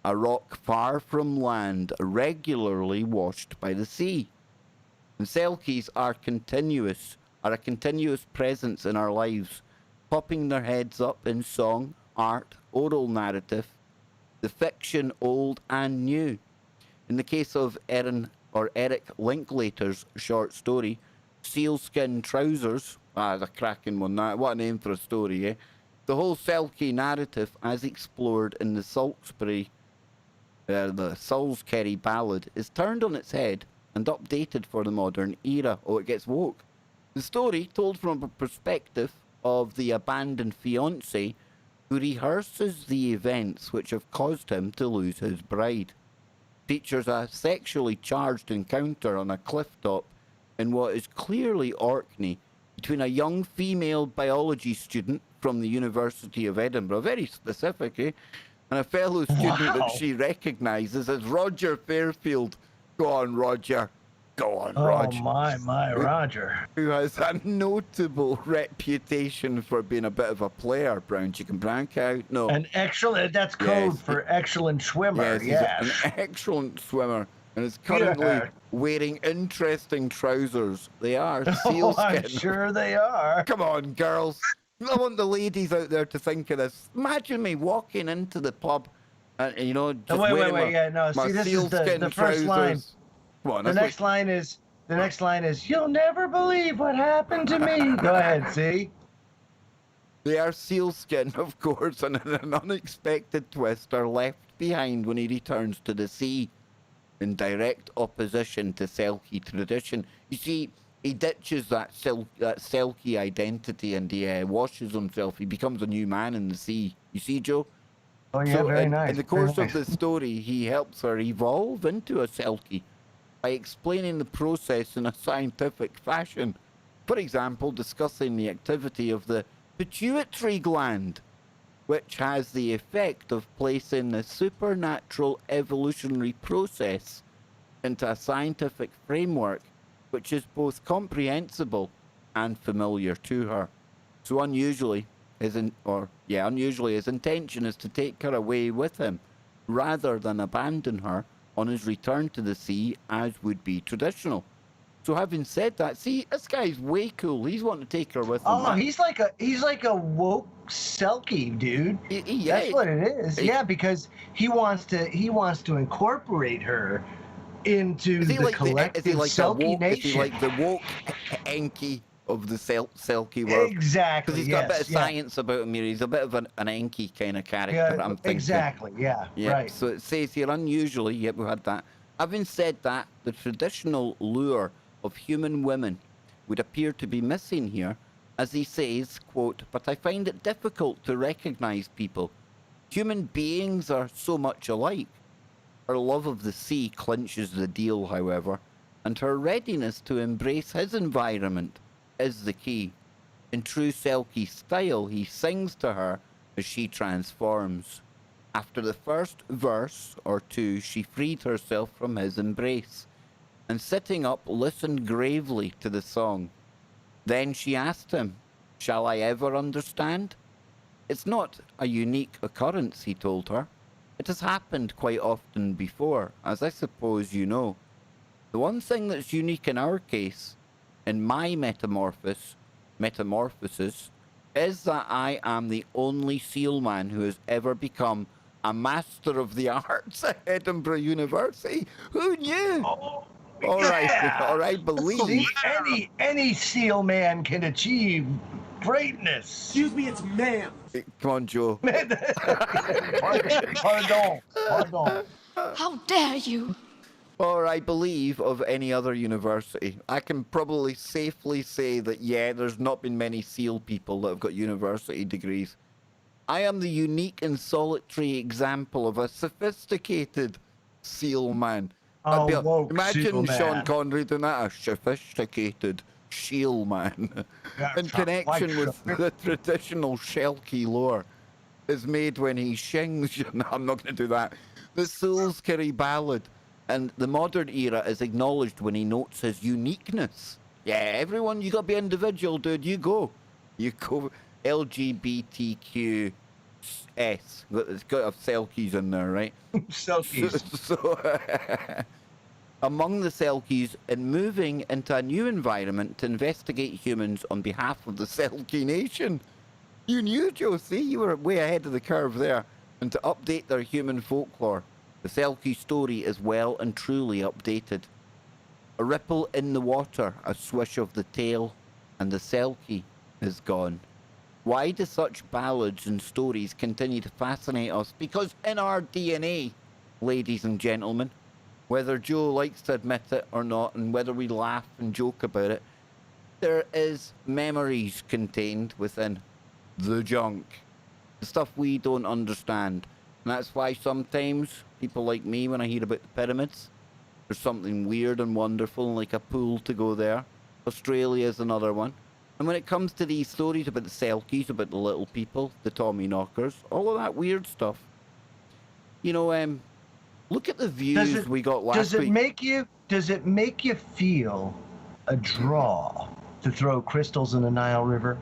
a rock far from land, regularly washed by the sea. And Selkies are a continuous presence in our lives, popping their heads up in song, art, oral narrative, the fiction old and new. In the case of Eric Linklater's short story, Sealskin Trousers, the cracking one, that. What a name for a story, eh? The whole Selkie narrative, as explored in the Salisbury, the Salisbury ballad, is turned on its head and updated for the modern era. Oh, it gets woke. The story, told from a perspective of the abandoned fiancé who rehearses the events which have caused him to lose his bride, features a sexually charged encounter on a cliff top in what is clearly Orkney between a young female biology student from the University of Edinburgh, very specific, eh? And a fellow student that she recognises as Roger Fairfield. Go on, Roger. Go on, Oh Rog. my, Roger. Who has a notable reputation for being a bit of a player. Brown chicken, brown cow. No. An excellent. That's code Yes, for excellent swimmer. Yes, Yes. he's an excellent swimmer and is currently Yeah. wearing interesting trousers. They are Oh, I'm sealskin. sure they are. Come on, girls. I want the ladies out there to think of this. Imagine me walking into the pub and, you know, just Wait, wearing my, yeah, no. my See, this is sealskin the first trousers. line. Come on, The that's next line is, "You'll never believe what happened to me." Go ahead, see. They are sealskin, of course, and in an unexpected twist are left behind when he returns to the sea, in direct opposition to Selkie tradition. You see, he ditches that Selkie identity and he washes himself. He becomes a new man in the sea. You see, Joe? Oh yeah, very nice. In the very course of nice. the story, he helps her evolve into a Selkie by explaining the process in a scientific fashion. For example, discussing the activity of the pituitary gland, which has the effect of placing the supernatural evolutionary process into a scientific framework which is both comprehensible and familiar to her. So unusually, his intention is to take her away with him rather than abandon her on his return to the sea as would be traditional. So having said that, see, this guy's way cool. He's wanting to take her with him. Oh, he's like a woke Selkie, dude. Yeah, That's what it is. Yeah, because he wants to incorporate her into the collective Selkie nation. Is he like the woke Enki of the Selkie world? Exactly. Because he's got a bit of science about him here. He's a bit of an Enki kind of character, Yeah, I'm thinking. exactly. Yeah, right. So it says here, unusually, yep, we had that. Having said that, the traditional lure of human women would appear to be missing here, as he says, quote, "But I find it difficult to recognize people. Human beings are so much alike." Her love of the sea clinches the deal, however, and her readiness to embrace his environment is the key. In true Selkie style, he sings to her as she transforms. After the first verse or two, she freed herself from his embrace, and sitting up, listened gravely to the song. Then she asked him, "Shall I ever understand?" It's not a unique occurrence, he told her. It has happened quite often before, as I suppose you know. The one thing that's unique in our case, in my metamorphosis, is that I am the only sealman who has ever become a Master of the Arts at Edinburgh University. Who knew? Oh, All right, yeah. all right, believe. See, any seal man can achieve greatness. Excuse me, it's ma'am. Come on, Joe. Pardon. How dare you? Or I believe of any other university. I can probably safely say that, yeah, there's not been many SEAL people that have got university degrees. I am the unique and solitary example of a sophisticated SEAL man. Imagine Sean Connery doing that, a sophisticated SEAL man. In connection with the traditional Selkie lore is made when he sings. No, I'm not going to do that. The Selkie ballad. And the modern era is acknowledged when he notes his uniqueness. Yeah, everyone, you got to be individual, dude. You go. LGBTQS. It's got to have Selkies in there, right? Selkies. So among the Selkies, in moving into a new environment to investigate humans on behalf of the Selkie nation. You knew, Joe, see? You were way ahead of the curve there. And to update their human folklore. The Selkie story is well and truly updated. A ripple in the water, a swish of the tail, and the Selkie is gone. Why do such ballads and stories continue to fascinate us? Because in our DNA, ladies and gentlemen, whether Joe likes to admit it or not, and whether we laugh and joke about it, there is memories contained within the junk. The stuff we don't understand. And that's why sometimes people like me, when I hear about the pyramids, there's something weird and wonderful, like a pool to go there. Australia is another one. And when it comes to these stories about the Selkies, about the little people, the Tommy knockers, all of that weird stuff, you know, Look at the views we got last week. Does it make you feel a draw to throw crystals in the Nile River?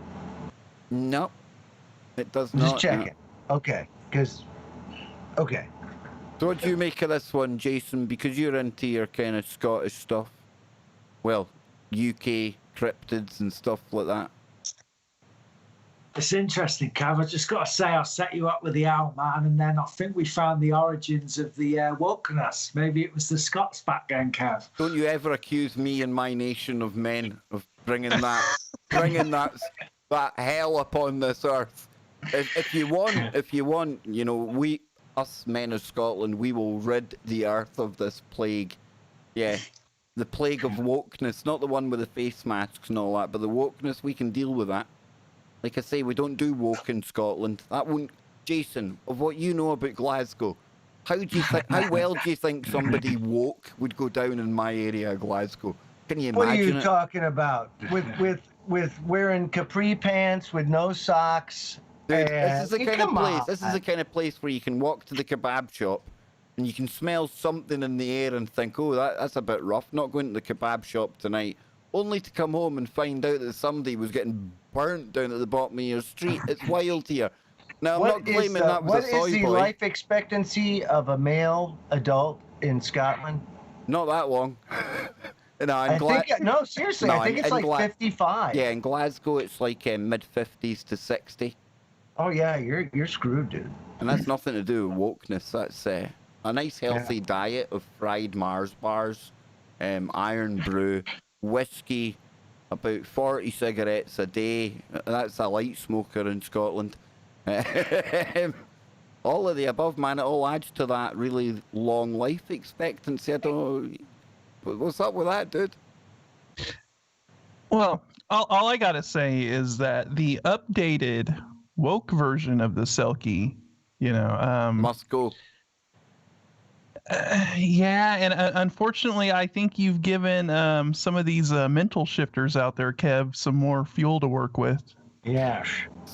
No, it does not. Just checking. No. Okay, okay. So what do you make of this one, Jason? Because you're into your kind of Scottish stuff. Well, UK cryptids and stuff like that. It's interesting, Cav. I just got to say, I'll set you up with the Owlman, and then I think we found the origins of the wokeness. Maybe it was the Scots back then, Cav. Don't you ever accuse me and my nation of men of bringing that hell upon this earth. If you want, you know, us men of Scotland, we will rid the earth of this plague. Yeah, the plague of wokeness, not the one with the face masks and all that, but the wokeness, we can deal with that. Like I say, we don't do woke in Scotland. That won't. Jason, of what you know about Glasgow, how well do you think somebody woke would go down in my area of Glasgow? Can you imagine? What are you talking about? With wearing capri pants with no socks. Dude, this is the kind of place. This is the kind of place where you can walk to the kebab shop, and you can smell something in the air and think, "Oh, that's a bit rough. Not going to the kebab shop tonight." Only to come home and find out that somebody was getting burnt down at the bottom of your street. It's wild here. Now, I'm not claiming that was a soy boy. What is the life expectancy of a male adult in Scotland? Not that long. No, seriously, I think it's like 55. Yeah, in Glasgow, it's like mid-50s to 60. Oh, yeah, you're screwed, dude. And that's nothing to do with wokeness. That's a nice, healthy diet of fried Mars bars, iron brew, whiskey, about 40 cigarettes a day. That's a light smoker in Scotland. All of the above, man, it all adds to that really long life expectancy. I don't know. What's up with that, dude? Well, all I gotta say is that the updated woke version of the Selkie, must go. Yeah, and unfortunately, I think you've given some of these mental shifters out there, Kev, some more fuel to work with. Yes.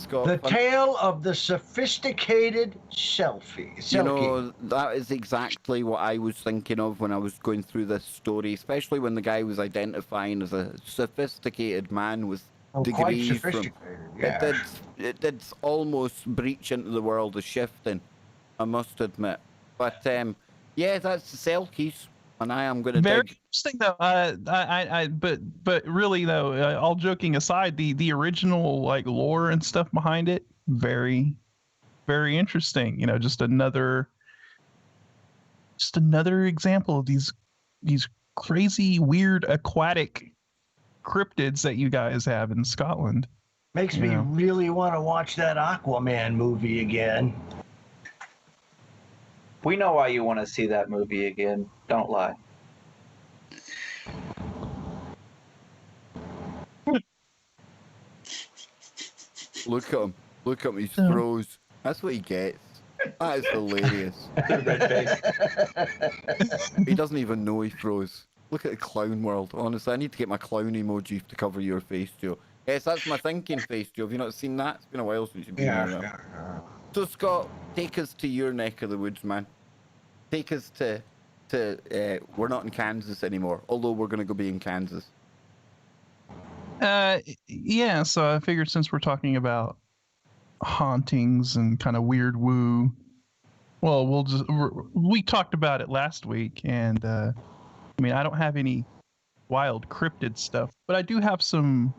The tale of the sophisticated Selkie. You know, that is exactly what I was thinking of when I was going through this story, especially when the guy was identifying as a sophisticated man with degrees from... Yeah. It did almost breach into the world of shifting, I must admit. But, yeah, that's the Selkies, and I am going to Very dig... interesting, though. But really, though, all joking aside, the original like lore and stuff behind it, very, very interesting. Just another example of these crazy, weird, aquatic cryptids that you guys have in Scotland. Makes me really want to watch that Aquaman movie again. We know why you want to see that movie again. Don't lie. Look at him. Look at him. He's froze. That's what he gets. That is hilarious. He doesn't even know he froze. Look at the clown world. Honestly, I need to get my clown emoji to cover your face, Joe. Yes, that's my thinking face, Joe. Have you not seen that? It's been a while since you've been here. Yeah. So, Scott, take us to your neck of the woods, man. Take us to we're not in Kansas anymore, although we're going to go be in Kansas. Yeah, so I figured since we're talking about hauntings and kind of weird woo, well, we talked about it last week, and I mean, I don't have any wild cryptid stuff, but I do have some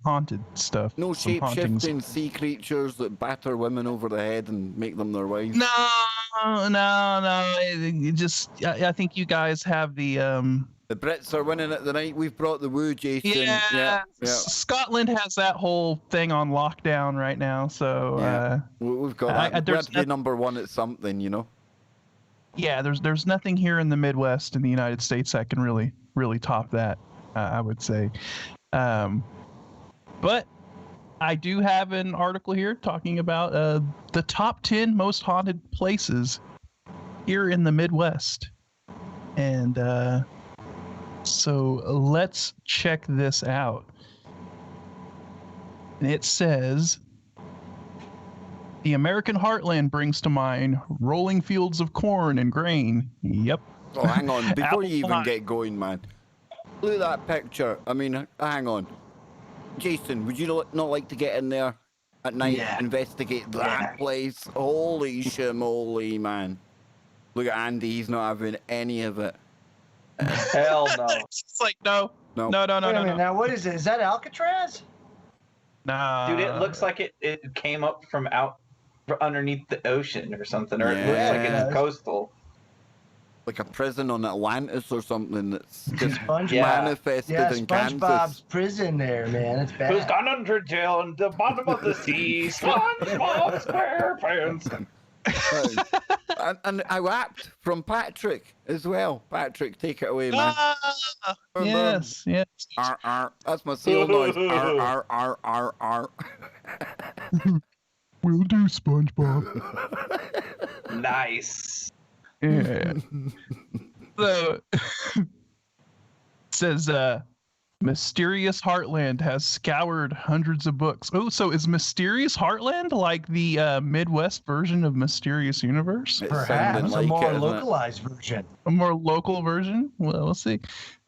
haunted stuff. No shape-shifting sea creatures that batter women over the head and make them their wives? No. It just, I think you guys have the... The Brits are winning it tonight. We've brought the woo, Jason. Yeah. Scotland has that whole thing on lockdown right now, so... We've got that. We have to be number one at something, Yeah, there's nothing here in the Midwest in the United States that can really top that, I would say. But I do have an article here talking about the top 10 most haunted places here in the Midwest. And so let's check this out. And it says, The American heartland brings to mind rolling fields of corn and grain. Yep. Oh, hang on. Before Apple you even pie. get going, man. Look at that picture. I mean, hang on. Jason, would you not like to get in there at night, Yeah. investigate that place? Holy shimoly, man. Look at Andy. He's not having any of it. Hell no. It's like, no. No. Wait a minute, No. now what is it? Is that Alcatraz? Nah. Dude, it looks like it came up from out underneath the ocean or something, or it looks like Yeah. it's coastal. Like a prison on Atlantis or something that's just SpongeBob. manifested Yeah, in SpongeBob's Kansas. prison there, man. It's bad. Who's gone under jail in the bottom of the sea? SpongeBob SquarePants. and I rapped from Patrick as well. Patrick, take it away, man. Yes. Arr, arr. That's my seal noise. Arr, arr, arr, arr, arr. Will do, SpongeBob. Nice. Yeah. So it says Mysterious Heartland has scoured hundreds of books. Oh, so is Mysterious Heartland like the Midwest version of Mysterious Universe? It Perhaps sounded a like more it, isn't it? localized version. A more local version? Well, we'll see.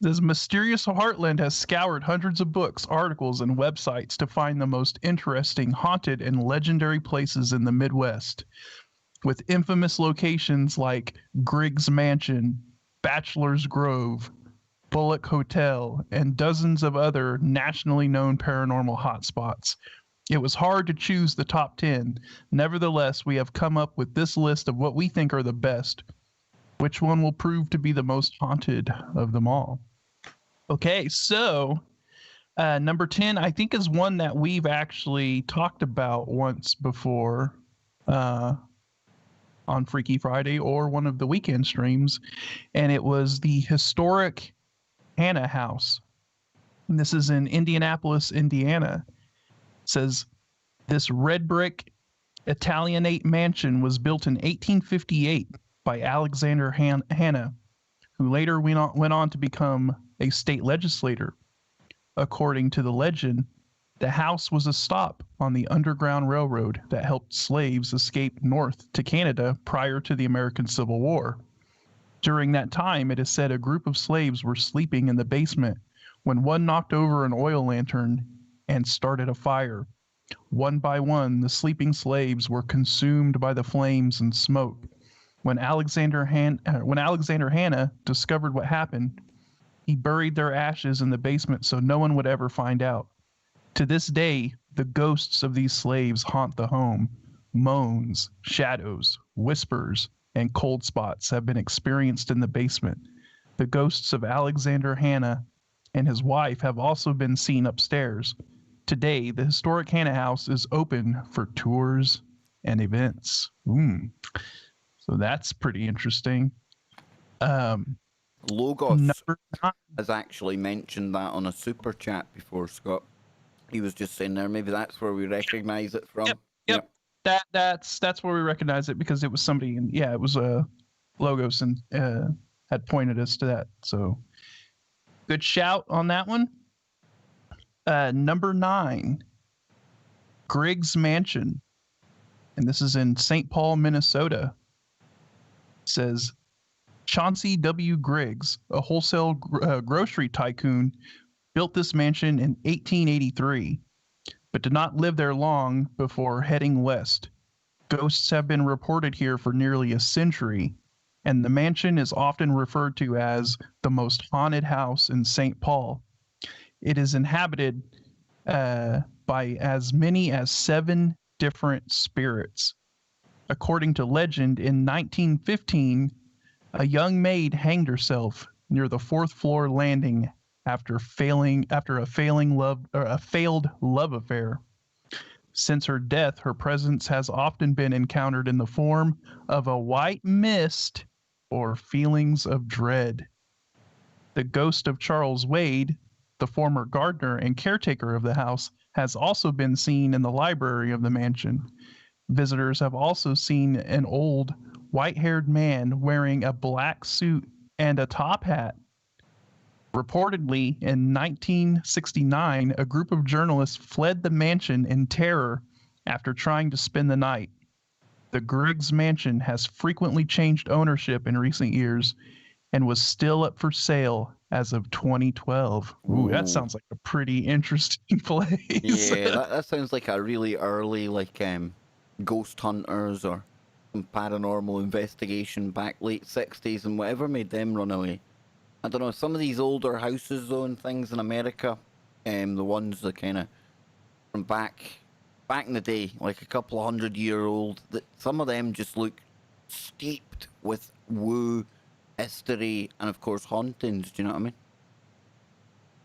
This Mysterious Heartland has scoured hundreds of books, articles, and websites to find the most interesting, haunted, and legendary places in the Midwest. With infamous locations like Griggs Mansion, Bachelor's Grove, Bullock Hotel, and dozens of other nationally known paranormal hotspots. It was hard to choose the top 10. Nevertheless, we have come up with this list of what we think are the best. Which one will prove to be the most haunted of them all? Okay, so number 10, I think, is one that we've actually talked about once before on Freaky Friday or one of the weekend streams, and it was the historic Hannah House. And this is in Indianapolis, Indiana. It says, this red brick Italianate mansion was built in 1858 by Alexander Hannah, who later went on to become a state legislator. According to the legend, the house was a stop on the Underground Railroad that helped slaves escape north to Canada prior to the American Civil War. During that time, it is said a group of slaves were sleeping in the basement when one knocked over an oil lantern and started a fire. One by one, the sleeping slaves were consumed by the flames and smoke. When Alexander Hannah discovered what happened, he buried their ashes in the basement so no one would ever find out. To this day, the ghosts of these slaves haunt the home. Moans, shadows, whispers, and cold spots have been experienced in the basement. The ghosts of Alexander Hannah and his wife have also been seen upstairs. Today, the historic Hannah House is open for tours and events. So that's pretty interesting. Logos Number 9. has actually mentioned that on a super chat before, Scott. He was just saying there, maybe that's where we recognize it from. Yep. That's where we recognize it, because it was somebody, and it was Logos, and had pointed us to that. So good shout on that one. Number 9, Griggs Mansion, and this is in St. Paul, Minnesota. It says Chauncey W. Griggs, a wholesale grocery tycoon, built this mansion in 1883, but did not live there long before heading west. Ghosts have been reported here for nearly a century, and the mansion is often referred to as the most haunted house in St. Paul. It is inhabited by as many as 7 different spirits. According to legend, in 1915, a young maid hanged herself near the 4th floor landing after a failed love affair. Since her death, her presence has often been encountered in the form of a white mist or feelings of dread. The ghost of Charles Wade, the former gardener and caretaker of the house, has also been seen in the library of the mansion. Visitors have also seen an old, white-haired man wearing a black suit and a top hat. Reportedly, in 1969, a group of journalists fled the mansion in terror after trying to spend the night. The Griggs Mansion has frequently changed ownership in recent years and was still up for sale as of 2012. Ooh, that sounds like a pretty interesting place. Yeah, that sounds like a really early, like, Ghost Hunters or some Paranormal Investigation back late 60s and whatever made them run away. I don't know, some of these older houses, though, and things in America, the ones that kind of from back in the day, like a couple of 100-year-old, that some of them just look steeped with woo, history, and of course hauntings. Do you know what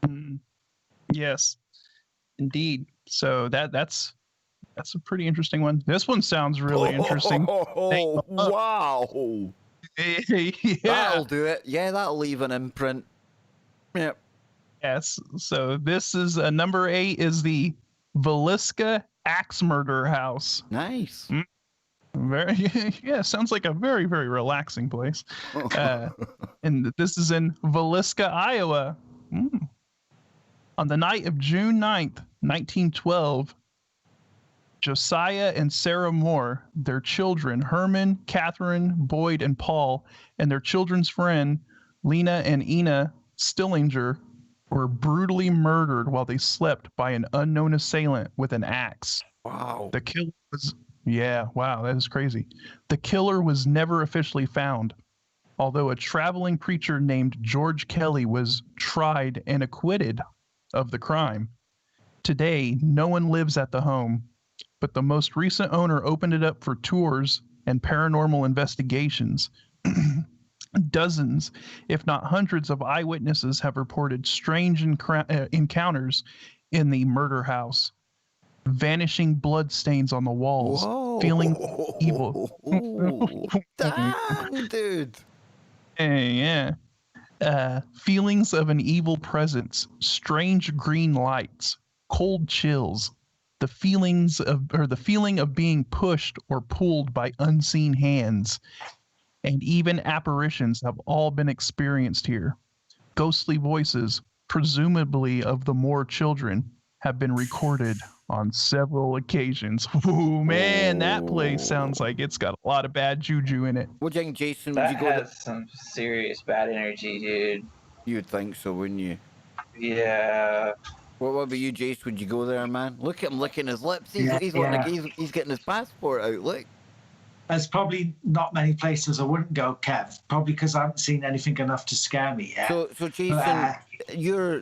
I mean? Yes, indeed. So that's a pretty interesting one. This one sounds really interesting. Oh, wow. Yeah. That'll do it. Yeah, that'll leave an imprint. Yep. Yes. So this is number 8 is the Villisca Axe Murder House. Nice. Very, yeah, sounds like a very, very relaxing place. And this is in Villisca, Iowa. On the night of June 9th, 1912, Josiah and Sarah Moore, their children, Herman, Catherine, Boyd, and Paul, and their children's friend, Lena and Ina Stillinger, were brutally murdered while they slept by an unknown assailant with an axe. Wow. The killer was, that is crazy. The killer was never officially found, although a traveling preacher named George Kelly was tried and acquitted of the crime. Today, no one lives at the home, but the most recent owner opened it up for tours and paranormal investigations. Dozens, if not hundreds, of eyewitnesses have reported strange encounters in the murder house. Vanishing bloodstains on the walls. Whoa. Feeling evil. Dang, dude. Yeah. Feelings of an evil presence. Strange green lights. Cold chills. The feeling of being pushed or pulled by unseen hands. And even apparitions have all been experienced here. Ghostly voices, presumably of the Moore children, have been recorded on several occasions. Ooh, man, that place sounds like it's got a lot of bad juju in it. What do you think, Jason? That Would you go has some serious bad energy, dude. You'd think so, wouldn't you? Yeah. What about you, Jace? Would you go there, man? Look at him licking his lips. He's getting his passport out. Look. There's probably not many places I wouldn't go, Kev. Probably because I haven't seen anything enough to scare me yet. So Jason, your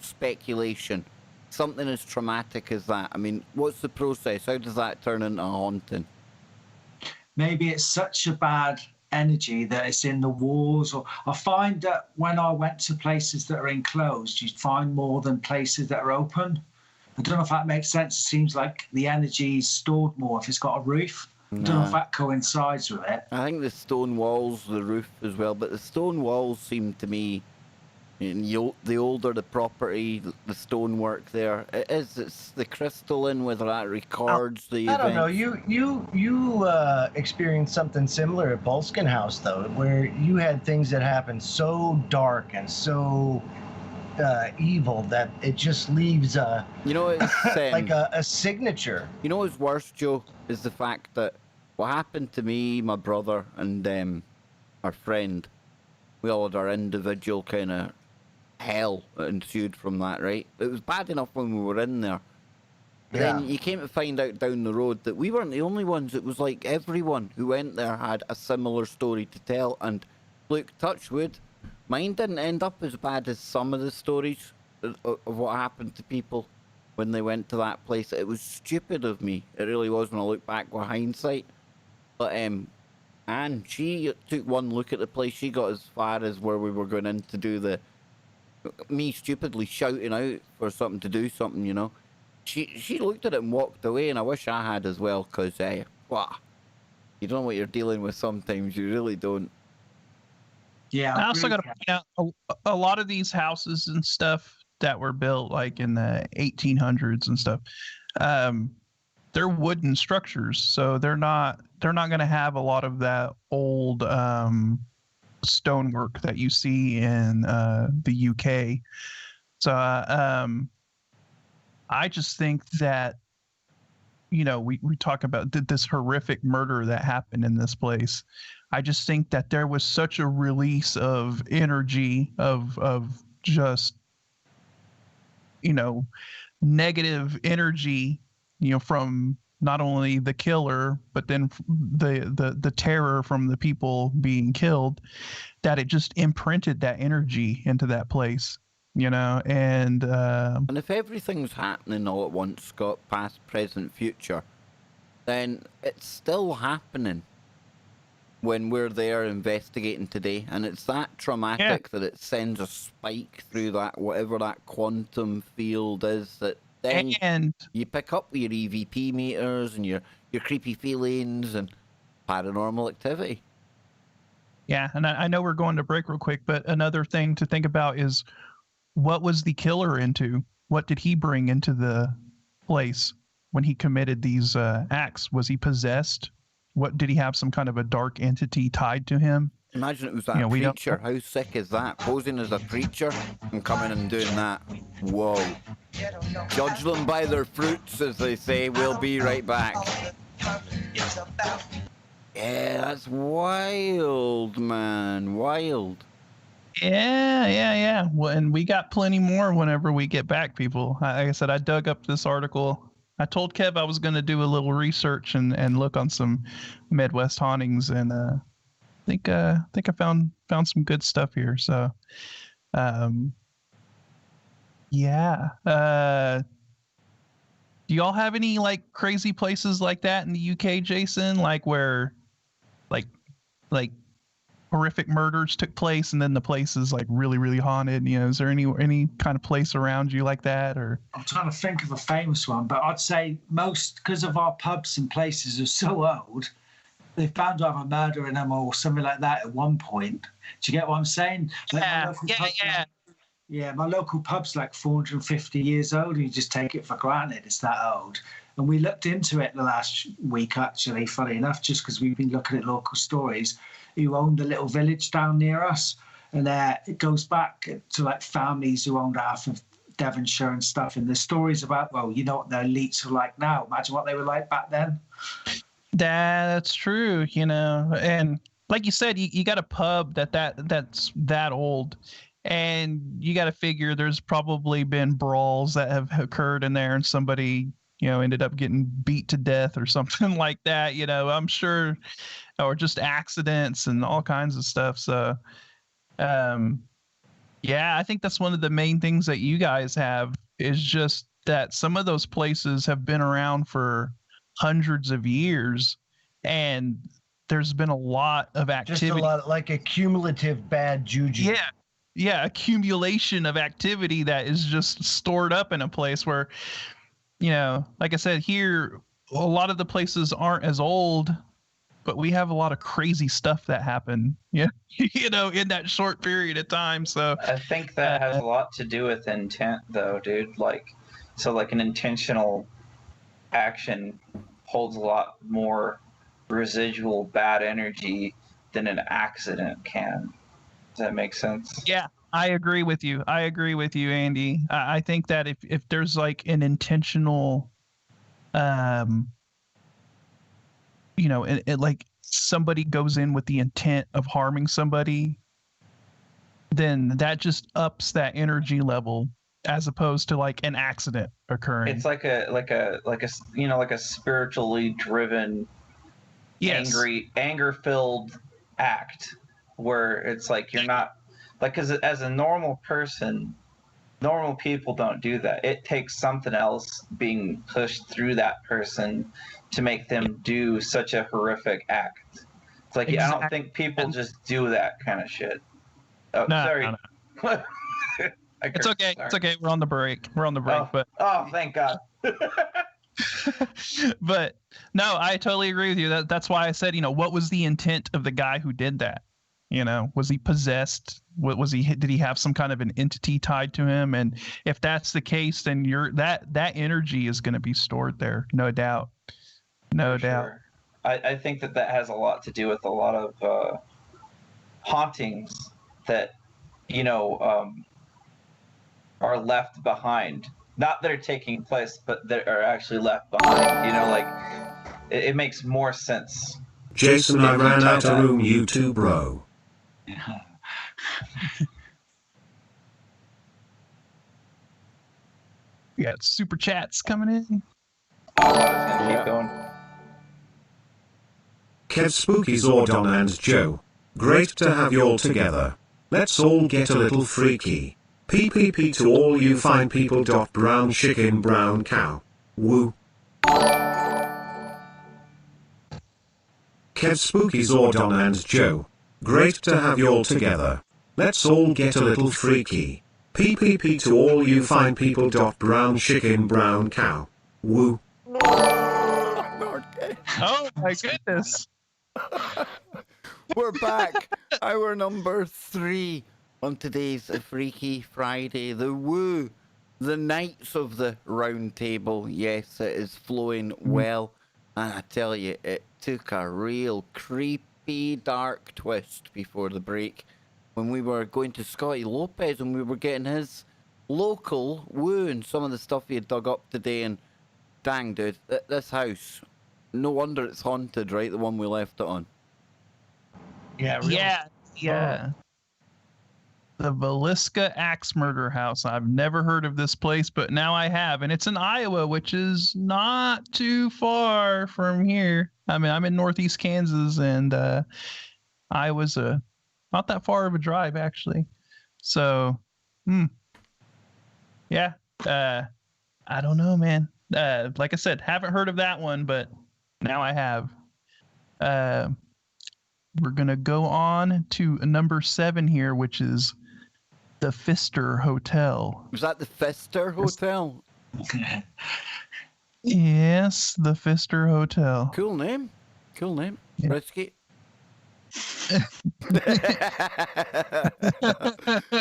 speculation, something as traumatic as that. I mean, what's the process? How does that turn into a haunting? Maybe it's such a bad energy that it's in the walls. Or I find that when I went to places that are enclosed, you find more than places that are open. I don't know if that makes sense. It seems like the energy is stored more if it's got a roof. I don't know if that coincides with it. I think the stone walls, the roof as well, but the stone walls seem to me, the older the property, the stonework there, it's the crystalline, whether that records the event. I don't know. You experienced something similar at Bolskin House, though, where you had things that happened so dark and so evil that it just leaves it's like a signature. You know what's worse, Joe, is the fact that what happened to me, my brother, and our friend, we all had our individual kind of hell that ensued from that, right? It was bad enough when we were in there. But then you came to find out down the road that we weren't the only ones. It was like everyone who went there had a similar story to tell. And look, touch wood, mine didn't end up as bad as some of the stories of what happened to people when they went to that place. It was stupid of me. It really was when I look back with hindsight. But Anne, she took one look at the place. She got as far as where we were going in to do me stupidly shouting out for something to do something, you know. She looked at it and walked away, and I wish I had as well, because, you don't know what you're dealing with sometimes. You really don't. Yeah. I also got to point out a lot of these houses and stuff that were built like in the 1800s and stuff, they're wooden structures, so they're not going to have a lot of that old stonework that you see in the UK. So I just think that we talk about this horrific murder that happened in this place. I just think that there was such a release of energy of just, negative energy, from not only the killer, but then the terror from the people being killed, that it just imprinted that energy into that place, and if everything's happening all at once, Scott, past, present, future, then it's still happening when we're there investigating today, and it's that traumatic that it sends a spike through that, whatever that quantum field is, that then you pick up with your EVP meters and your creepy feelings and paranormal activity. Yeah, and I know we're going to break real quick, but another thing to think about is, what was the killer into? What did he bring into the place when he committed these acts? Was he possessed? What did he have? Some kind of a dark entity tied to him? Imagine it was that preacher. How sick is that? Posing as a preacher and coming and doing that. Whoa. Judge them by their fruits, as they say. We'll be right back. Yeah, that's wild, man. Wild. Yeah. Well, and we got plenty more whenever we get back, people. Like I said, I dug up this article. I told Kev I was going to do a little research and look on some Midwest hauntings, and I think I found some good stuff here. So, yeah. Do y'all have any like crazy places like that in the UK, Jason? Like where, like horrific murders took place, and then the place is like really, really haunted. Is there any kind of place around you like that? Or I'm trying to think of a famous one, but I'd say most, because of our pubs and places are so old, they found to have a murder in them or something like that at one point. Do you get what I'm saying? Like yeah. My local pub's like 450 years old, and you just take it for granted it's that old. And we looked into it the last week, actually, funny enough, just because we've been looking at local stories, who owned a little village down near us. And it goes back to like families who owned half of Devonshire and stuff. And there's stories about, well, you know what the elites are like now. Imagine what they were like back then. That's true, and like you said, you got a pub that's that old, and you got to figure there's probably been brawls that have occurred in there, and somebody ended up getting beat to death or something like that. I'm sure, or just accidents and all kinds of stuff. So, yeah, I think that's one of the main things that you guys have, is just that some of those places have been around for hundreds of years, and there's been a lot of activity. Just a lot, like a cumulative bad juju. Yeah, accumulation of activity that is just stored up in a place where, like I said, here, a lot of the places aren't as old, but we have a lot of crazy stuff that happened, in that short period of time. So I think that has a lot to do with intent, though, dude. Like an intentional action holds a lot more residual bad energy than an accident can. Does that make sense? Yeah, I agree with you. Andy. I think that if there's like an intentional, like somebody goes in with the intent of harming somebody, then that just ups that energy level, as opposed to like an accident occurring. It's like a spiritually driven, anger-filled act, where it's like you're not like, because as a normal person, normal people don't do that. It takes something else being pushed through that person to make them do such a horrific act. It's like, I don't think people just do that kind of shit. Oh, no, sorry. No. It's okay. Sorry. It's okay. We're on the break. But thank God. But no, I totally agree with you. That's why I said, what was the intent of the guy who did that? Was he possessed? Did he have some kind of an entity tied to him? And if that's the case, then that energy is going to be stored there. No doubt. No doubt. Sure. I think that has a lot to do with a lot of hauntings that, are left behind not that are taking place, but that are actually left behind. You know, like it makes more sense. Jason, I ran out of room, you too, bro. We got super chats coming in. Oh, I was gonna keep going. Kev, Spooky, Zordon, and Joe. Great to have you all together. Let's all get a little freaky. PPP to all you fine people. Brown chicken, brown cow. Woo. Kev, Spooky, Zordon, and Joe. Great to have you all together. Let's all get a little freaky. PPP to all you fine people. Brown chicken, brown cow. Woo. Oh my goodness. We're back. Hour number 3 on today's Freaky Friday. The Woo, the Knights of the Round Table. Yes, it is flowing well. And I tell you, it took a real creepy, dark twist before the break when we were going to Scotty Lopez and we were getting his local Woo and some of the stuff he had dug up today. And dang, dude, this house, no wonder it's haunted, right? The one we left it on. Yeah, really. Yeah. The Villisca Axe Murder House. I've never heard of this place, but now I have. And it's in Iowa, which is not too far from here. I mean, I'm in Northeast Kansas, and Iowa's not that far of a drive, actually. So, yeah. I don't know, man. Like I said, haven't heard of that one, but now I have. We're going to go on to number 7 here, which is the Pfister Hotel. Was that the Pfister Hotel? Yes, the Pfister Hotel. Cool name. Cool name. Yeah. Risky.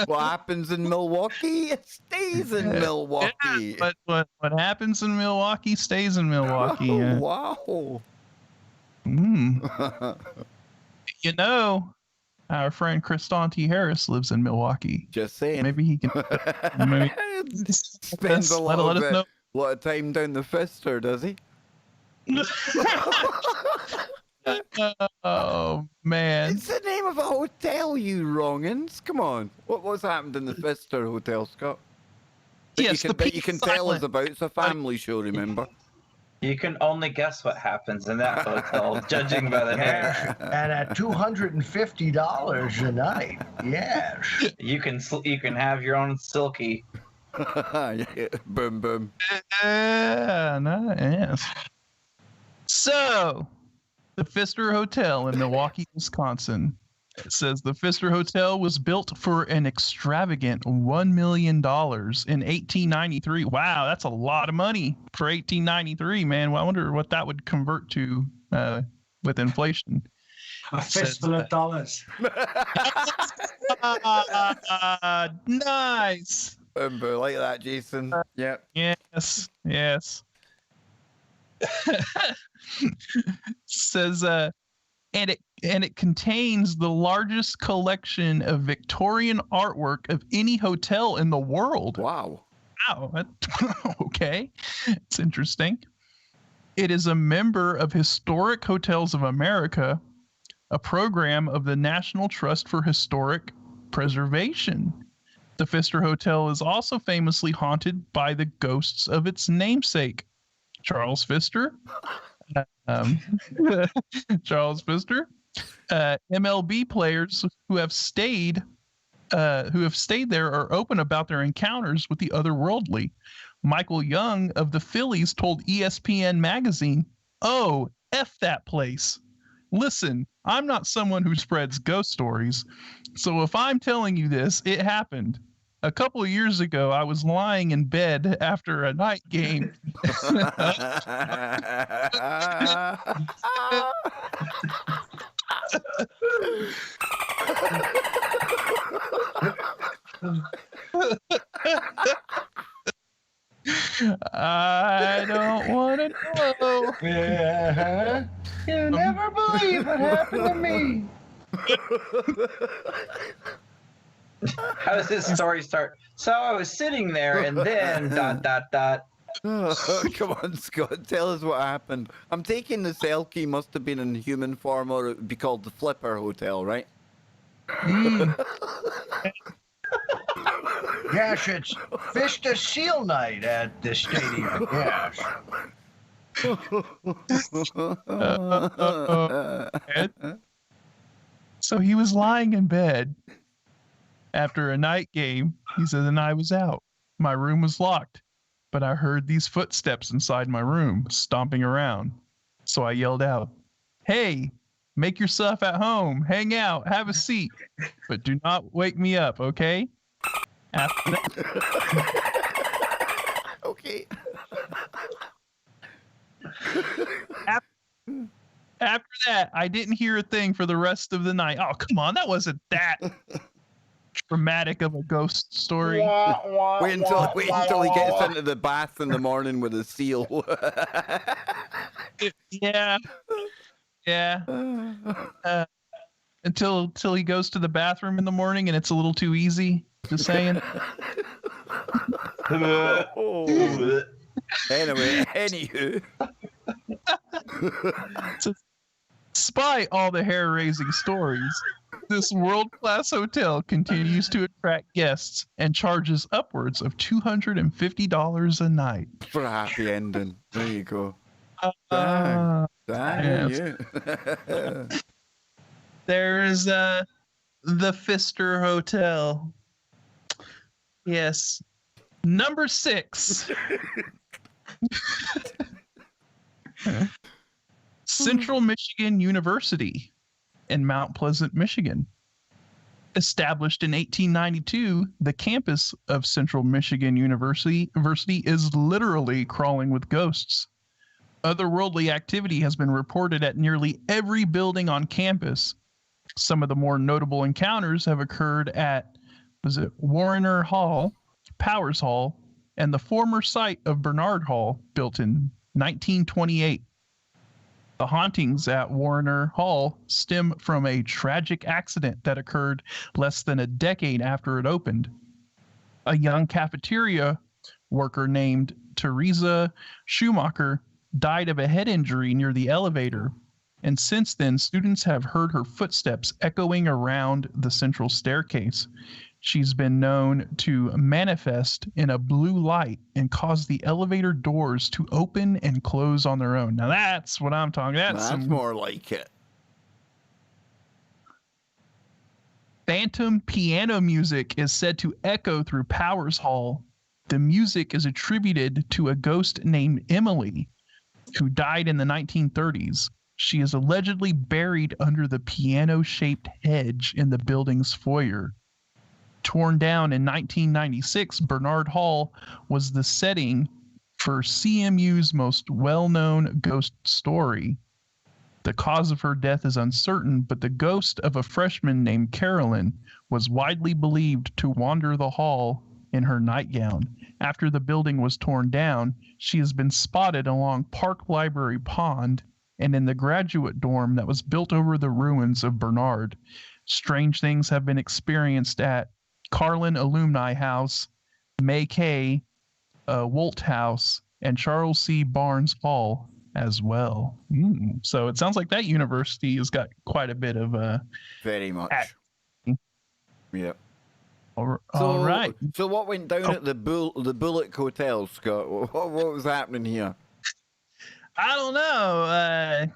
What happens in Milwaukee, it stays in Milwaukee. Yeah, but what happens in Milwaukee stays in Milwaukee. Oh, wow. You know, our friend Christanti Harris lives in Milwaukee. Just saying. Maybe he can spends a let us know. lot of time down the Pfister, does he? Oh man! It's the name of a hotel, you wrongins. Come on. What's happened in the Pfister Hotel, Scott? Yes, that you can tell us about. It's a family show, remember? You can only guess what happens in that hotel, judging by the name. And at $250 a night, yes. You can have your own Selkie. Yeah. Boom, boom. Nice. So, the Pfister Hotel in Milwaukee, Wisconsin. It says the Pfister Hotel was built for an extravagant $1 million in 1893. Wow, that's a lot of money for 1893, man. Well, I wonder what that would convert to with inflation. A fistful of dollars. Nice. Like that, Jason. Yep. Yes. Says and it contains the largest collection of Victorian artwork of any hotel in the world. Wow. Okay. It's interesting. It is a member of Historic Hotels of America, a program of the National Trust for Historic Preservation. The Pfister Hotel is also famously haunted by the ghosts of its namesake, Charles Pfister. Charles Pfister. MLB players who have stayed there are open about their encounters with the otherworldly. Michael Young of the Phillies told ESPN magazine, "Oh, F that place. Listen, I'm not someone who spreads ghost stories. So if I'm telling you this, it happened. A couple of years ago, I was lying in bed after a night game." I don't want to know. Yeah. You'll never believe what happened to me. How does this story start? So I was sitting there, and then ... Come on, Scott. Tell us what happened. I'm taking the Selkie must have been in human form, or it would be called the Flipper Hotel, right? Gosh, it's fish to seal night at the stadium. Yes. So he was lying in bed after a night game. He said, and I was out. My room was locked, but I heard these footsteps inside my room stomping around. So I yelled out, "Hey, make yourself at home. Hang out. Have a seat. But do not wake me up, okay?" After that, Okay. after that, I didn't hear a thing for the rest of the night. Oh, come on. That wasn't that dramatic of a ghost story. Wait until he gets into the bath in the morning with a seal. Yeah. Until he goes to the bathroom in the morning and it's a little too easy. Just saying. Anywho. So, despite all the hair-raising stories, this world-class hotel continues to attract guests and charges upwards of $250 a night. For a happy ending. There you go. Yes. There is the Pfister Hotel. Yes. Number 6. Central Michigan University in Mount Pleasant, Michigan. Established in 1892, the campus of Central Michigan University is literally crawling with ghosts. Otherworldly activity has been reported at nearly every building on campus. Some of the more notable encounters have occurred at Warner Hall, Powers Hall, and the former site of Bernard Hall, built in 1928. The hauntings at Warner Hall stem from a tragic accident that occurred less than a decade after it opened. A young cafeteria worker named Teresa Schumacher died of a head injury near the elevator, and since then, students have heard her footsteps echoing around the central staircase. She's been known to manifest in a blue light and cause the elevator doors to open and close on their own. Now that's what I'm talking about. That's more like it. Phantom piano music is said to echo through Powers Hall. The music is attributed to a ghost named Emily, who died in the 1930s. She is allegedly buried under the piano-shaped hedge in the building's foyer. Torn down in 1996, Bernard Hall was the setting for CMU's most well-known ghost story. The cause of her death is uncertain, but the ghost of a freshman named Carolyn was widely believed to wander the hall in her nightgown. After the building was torn down, she has been spotted along Park Library Pond and in the graduate dorm that was built over the ruins of Bernard. Strange things have been experienced at Carlin Alumni House, May K. Wolt House, and Charles C. Barnes Hall as well. So it sounds like that university has got quite a bit of very much. Yeah. All So, right. So what went down at the Bullock Hotel, Scott? What was happening here? I don't know.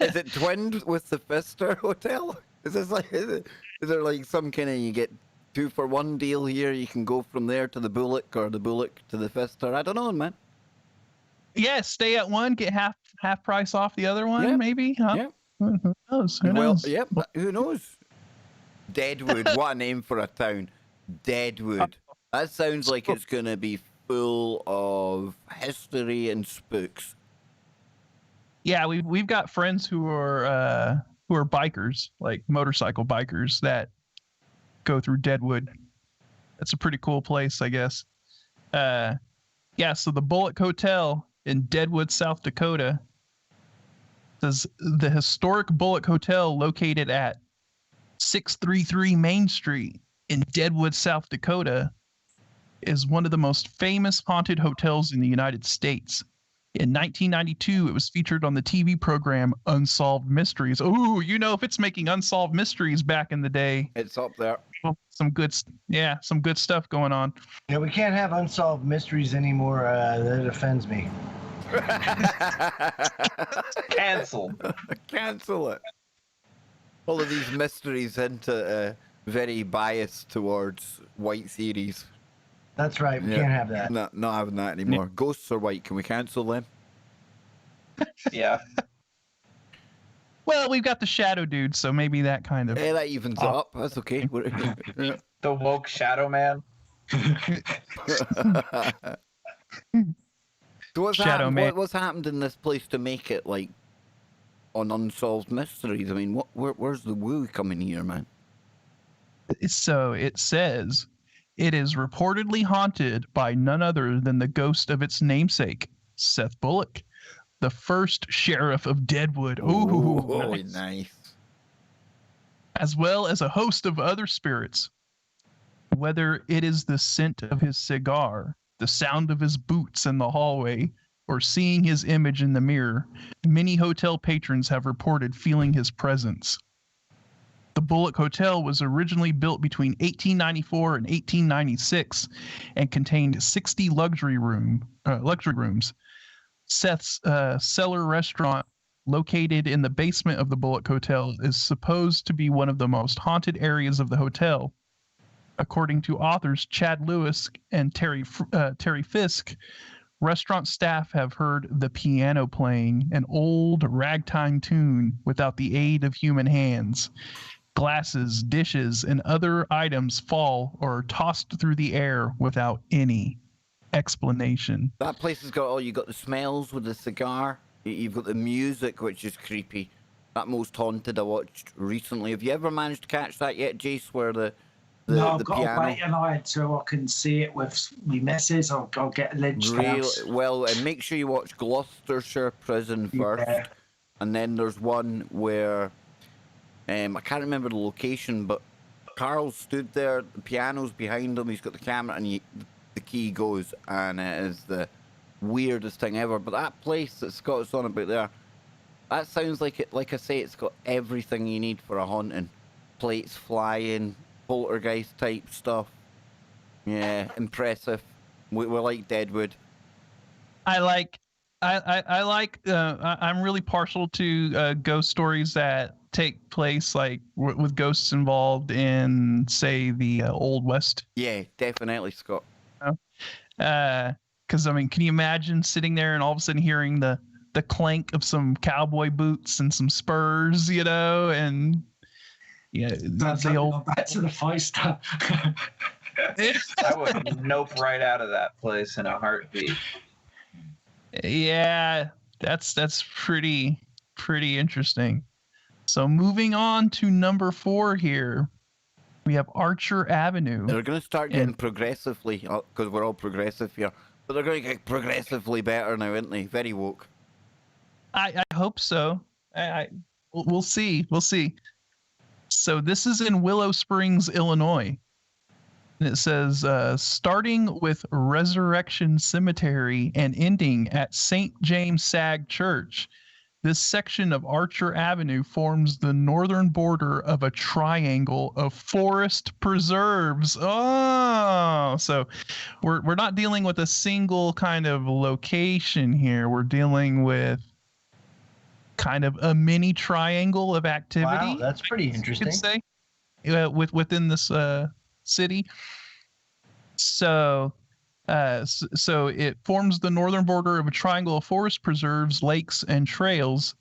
Is it twinned with the Pfister Hotel? Is this like? Is there like some kind of you get 2-for-1 deal here? You can go from there to the Bullock or the Bullock to the Pfister. I don't know, man. Yeah, stay at one, get half price off the other one, maybe. Huh? Yeah. Who knows? Who knows? Well, yeah. Who knows? Deadwood. What a name for a town. Deadwood. That sounds like it's going to be full of history and spooks. Yeah, we've got friends who are bikers, like motorcycle bikers, that go through Deadwood. That's a pretty cool place, I guess. Yeah, so the Bullock Hotel in Deadwood, South Dakota, says the historic Bullock Hotel located at 633 Main Street in Deadwood, South Dakota, is one of the most famous haunted hotels in the United States. In 1992, it was featured on the TV program Unsolved Mysteries. Oh, you know, if it's making Unsolved Mysteries back in the day, It's up there. some good stuff going on. Yeah, we can't have unsolved mysteries anymore. That offends me. Cancel. Cancel it. All of these mysteries into very biased towards white theories. That's right. We can't have that. No, not having that anymore. Ghosts are white. Can we cancel them? Yeah. Well, we've got the Shadow Dude, so maybe that kind of. That evens it up. That's okay. Yeah. The woke shadow man. So what's Shadow happened? Man. What's happened in this place to make it like on Unsolved Mysteries? I mean, where's the woo coming here, man? So it says it is reportedly haunted by none other than the ghost of its namesake, Seth Bullock, the first sheriff of Deadwood. Ooh, nice. As well as a host of other spirits. Whether it is the scent of his cigar, the sound of his boots in the hallway, or seeing his image in the mirror, many hotel patrons have reported feeling his presence. The Bullock Hotel was originally built between 1894 and 1896 and contained 60 luxury rooms. Seth's cellar restaurant, located in the basement of the Bullock Hotel, is supposed to be one of the most haunted areas of the hotel. According to authors Chad Lewis and Terry Fisk, restaurant staff have heard the piano playing an old ragtime tune without the aid of human hands. Glasses, dishes, and other items fall or are tossed through the air without any explanation. That place has got all. You got the smells with the cigar. You've got the music, which is creepy. That Most Haunted I watched recently. Have you ever managed to catch that yet, Jace? Where the no, I've got piano? to wait an eye until I can see it with me missus. I'll get lynched out. Well, and make sure you watch Gloucestershire Prison first, and then there's one where I can't remember the location, but Carl stood there. The piano's behind him. He's got the camera, and the key goes, and it is the weirdest thing ever. But that place that Scott's on about there, that sounds like it. Like I say, it's got everything you need for a haunting. Plates flying, poltergeist type stuff. Yeah, impressive. We like Deadwood. I'm really partial to ghost stories that take place like with ghosts involved in, say, the Old West. Yeah, definitely, Scott. Because I mean, can you imagine sitting there and all of a sudden hearing the clank of some cowboy boots and some spurs, you know, and That's the old back to the 5-star. I would nope right out of that place in a heartbeat. Yeah, that's pretty interesting. So moving on to number 4 here, we have Archer Avenue. They're going to start getting progressively, because we're all progressive here, but they're going to get progressively better now, aren't they? Very woke. I hope so. We'll see. We'll see. So this is in Willow Springs, Illinois. And it says, starting with Resurrection Cemetery and ending at St. James Sag Church, this section of Archer Avenue forms the northern border of a triangle of forest preserves. Oh, so we're not dealing with a single kind of location here. We're dealing with kind of a mini triangle of activity. Wow, that's pretty interesting. You could say, within this city. So it forms the northern border of a triangle of forest preserves, lakes, and trails,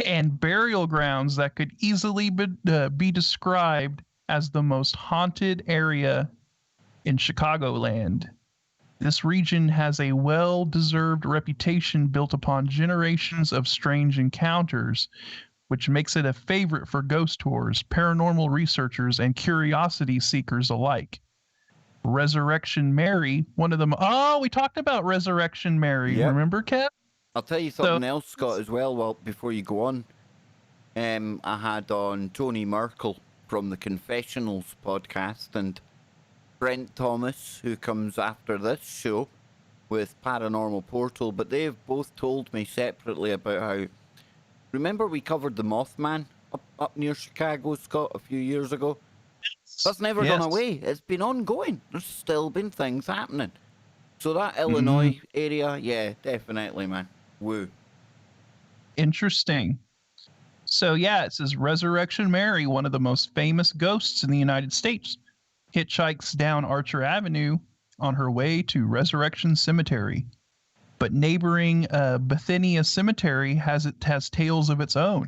and burial grounds that could easily be described as the most haunted area in Chicagoland. This region has a well-deserved reputation built upon generations of strange encounters, which makes it a favorite for ghost tours, paranormal researchers, and curiosity seekers alike. Resurrection Mary, one of them. Oh, we talked about Resurrection Mary. Yep. Remember, Kev? I'll tell you something else, Scott, as well. Well, before you go on, I had on Tony Merkel from the Confessionals podcast, and Brent Thomas, who comes after this show with Paranormal Portal, but they've both told me separately about how... Remember we covered the Mothman up near Chicago, Scott, a few years ago? That's never gone away. It's been ongoing. There's still been things happening. So that Illinois area, yeah, definitely, man. Woo. Interesting. So yeah, it says Resurrection Mary, one of the most famous ghosts in the United States, hitchhikes down Archer Avenue on her way to Resurrection Cemetery. But neighboring Bethania Cemetery has tales of its own.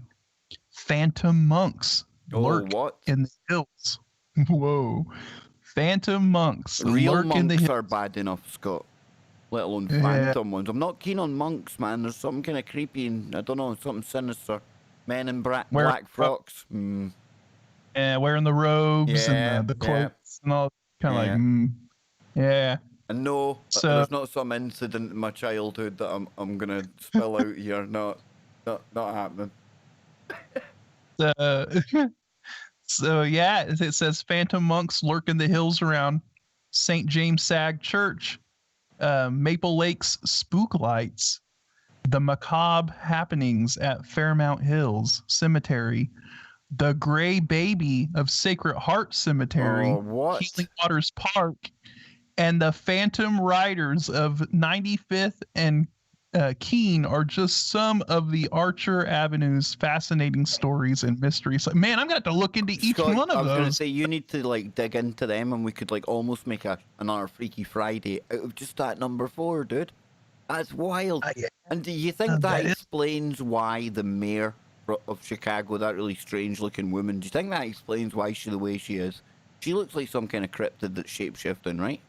Phantom monks lurk in the hills. Whoa. Phantom monks Real lurk in the monks hills. are bad enough, Scott. Let alone phantom ones. I'm not keen on monks, man. There's something kind of creepy and, I don't know, something sinister. Men in black frocks. Yeah, wearing the robes and the cloaks and all. Kind of yeah. And no, there's not some incident in my childhood that I'm gonna spill out here. Not happening. So yeah, it says phantom monks lurk in the hills around St. James Sag Church, Maple Lake's spook lights, the macabre happenings at Fairmount Hills Cemetery, the Gray Baby of Sacred Heart Cemetery, Healing Waters Park, and the Phantom Riders of 95th and Keene are just some of the Archer Avenue's fascinating stories and mysteries. Like, man, I'm going to have to look into each one of those. I was going to say, you need to like dig into them, and we could like almost make another Freaky Friday out of just that number 4, dude. That's wild. And do you think that explains why the mayor of Chicago, that really strange-looking woman, do you think that explains why she's the way she is? She looks like some kind of cryptid that's shape-shifting, right?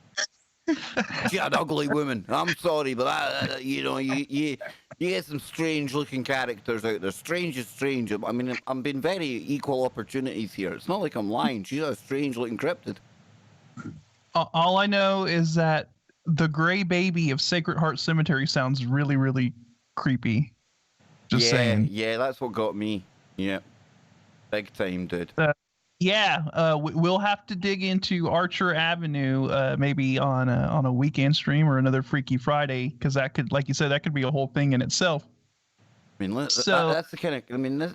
She's an ugly woman. I'm sorry, but that, you get some strange-looking characters out there. Strange is strange. I mean, I'm being very equal opportunities here. It's not like I'm lying. She's a strange-looking cryptid. All I know is that the Gray Baby of Sacred Heart Cemetery sounds really, really creepy. Just saying. Yeah, that's what got me. Yeah, big time, dude. We'll have to dig into Archer Avenue maybe on a weekend stream or another Freaky Friday, because that could, like you said, that could be a whole thing in itself. I mean, that's the kind of, I mean, this,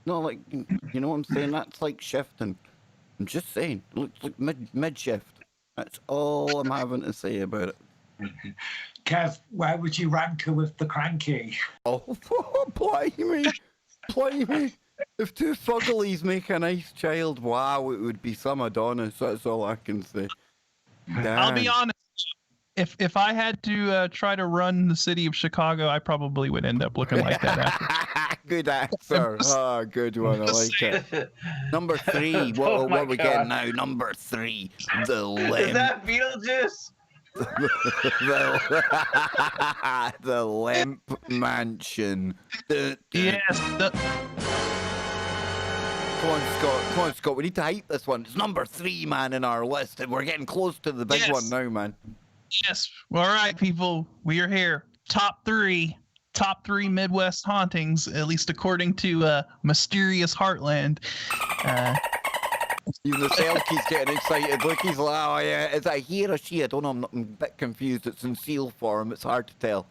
no, like, you know what I'm saying? That's like shifting. I'm just saying, it looks like mid shift. That's all I'm having to say about it. Kev, where would you rank her with the Cranky? Oh, blimey. If 2 fugglies make a nice child, wow, it would be some Adonis. That's all I can say. Damn. I'll be honest. If I had to try to run the city of Chicago, I probably would end up looking like that after. Good answer. Oh, good one. I like it. Number 3. What are we getting now? Number 3. The limp. Is that Beetlejuice? The Limp Mansion. Yes. Come on, Scott. We need to hype this one. It's number 3, man, in our list, and we're getting close to the big one now, man. Yes. All right, people. We are here. Top 3 Midwest hauntings, at least according to Mysterious Heartland. Even the Selkie's getting excited. Look, he's like, oh yeah, is that he or she? I don't know. I'm a bit confused. It's in seal form. It's hard to tell.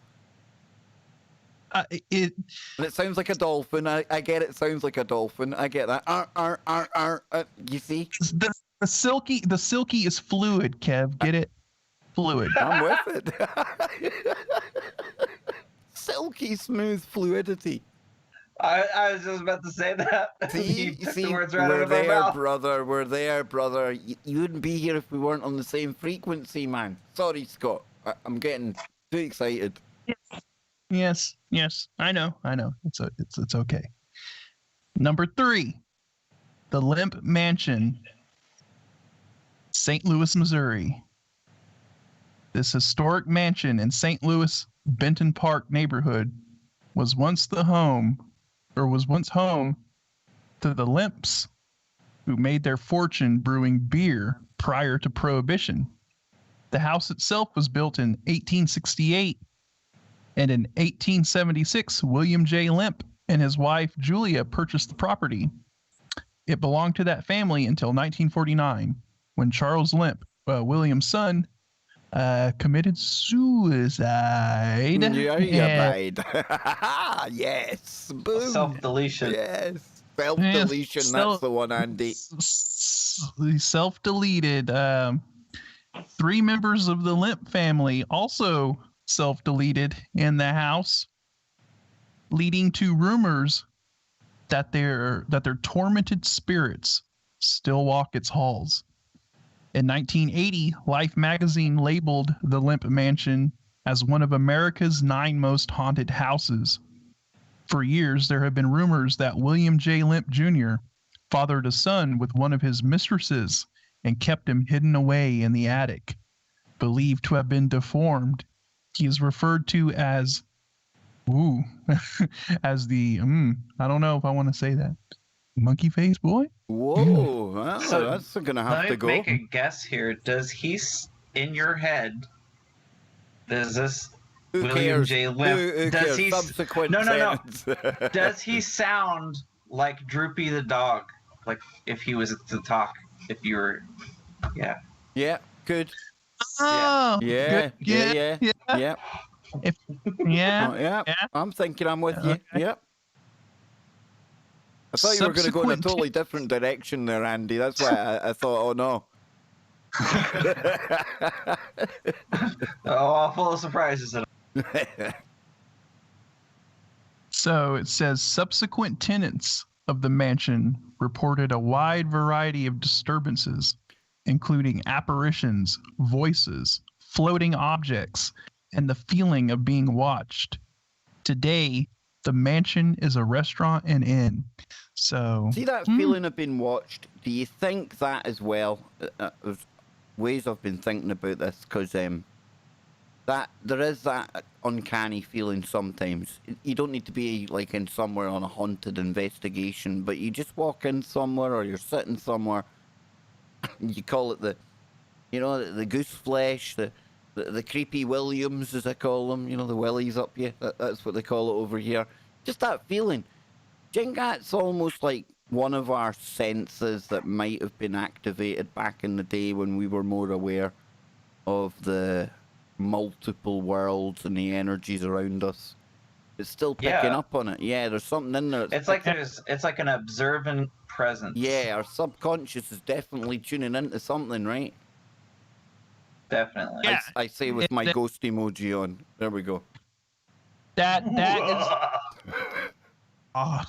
And it sounds like a dolphin. I get it. Sounds like a dolphin. I get that. You see? The Selkie is fluid, Kev. Get it? Fluid. I'm with it. Silky smooth fluidity. I was just about to say that. See, the words right we're out of my there, mouth. brother. We're there, brother. You wouldn't be here if we weren't on the same frequency, man. Sorry, Scott. I'm getting too excited. Yes. I know. It's okay. Number 3, the Limp Mansion, St. Louis, Missouri. This historic mansion in St. Louis Benton Park neighborhood was once home to the Limps, who made their fortune brewing beer prior to Prohibition. The house itself was built in 1868, and in 1876, William J. Limp and his wife Julia purchased the property. It belonged to that family until 1949, when Charles Limp, William's son, committed suicide. Yeah, you bide. Yes. Boom. Self-deletion. Yes. Self-deletion. That's the one, Andy. Self-deleted. 3 members of the Limp family also self-deleted in the house, leading to rumors that their tormented spirits still walk its halls. In 1980, Life magazine labeled the Limp Mansion as one of America's 9 most haunted houses. For years, there have been rumors that William J. Limp Jr. fathered a son with one of his mistresses and kept him hidden away in the attic. Believed to have been deformed, he is referred to as as the I don't know if I want to say that, monkey face boy. Whoa, well, So, that's gonna have to Let go. me make a guess here. Does he, in your head, does this Who William cares? J. Limp, Who does cares? he, Subsequent no, sentence. does he sound like Droopy the dog? Like if he was to talk, if you were, yeah. Yeah, good. Oh, Yeah, good. yeah. Yeah. Oh, Yeah. yeah. I'm thinking I'm with you. Okay. Yep. I thought you were going to go in a totally different direction there, Andy. That's why I thought, oh no. Oh, full of surprises. So it says subsequent tenants of the mansion reported a wide variety of disturbances, including apparitions, voices, floating objects, and the feeling of being watched. Today, the mansion is a restaurant and inn. So See that feeling of being watched? Do you think that as well? There's ways I've been thinking about this because that there is that uncanny feeling sometimes. You don't need to be like in somewhere on a haunted investigation, but you just walk in somewhere or you're sitting somewhere. You call it the goose flesh, the creepy Williams, as I call them. You know, the willies up you. That's what they call it over here. Just that feeling. Do you think that's almost like one of our senses that might have been activated back in the day when we were more aware of the multiple worlds and the energies around us? It's still picking up on it. Yeah, there's something in there. It's like it's like an observant presence. Yeah, our subconscious is definitely tuning into something, right? Definitely. Yeah. I say with my ghost emoji on. There we go. that is oh.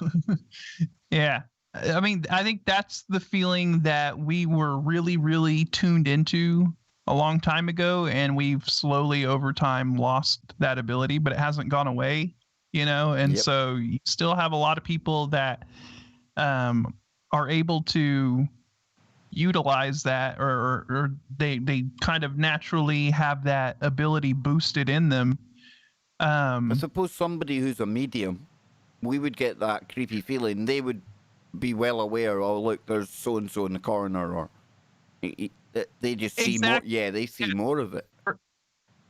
Yeah. I mean, I think that's the feeling that we were really, really tuned into a long time ago, and we've slowly over time lost that ability, but it hasn't gone away, you know? And so you still have a lot of people that are able to utilize that, or they kind of naturally have that ability boosted in them. I suppose somebody who's a medium, we would get that creepy feeling. They would be well aware, oh, look, there's so-and-so in the corner, or they just see more. Yeah, they see more of it.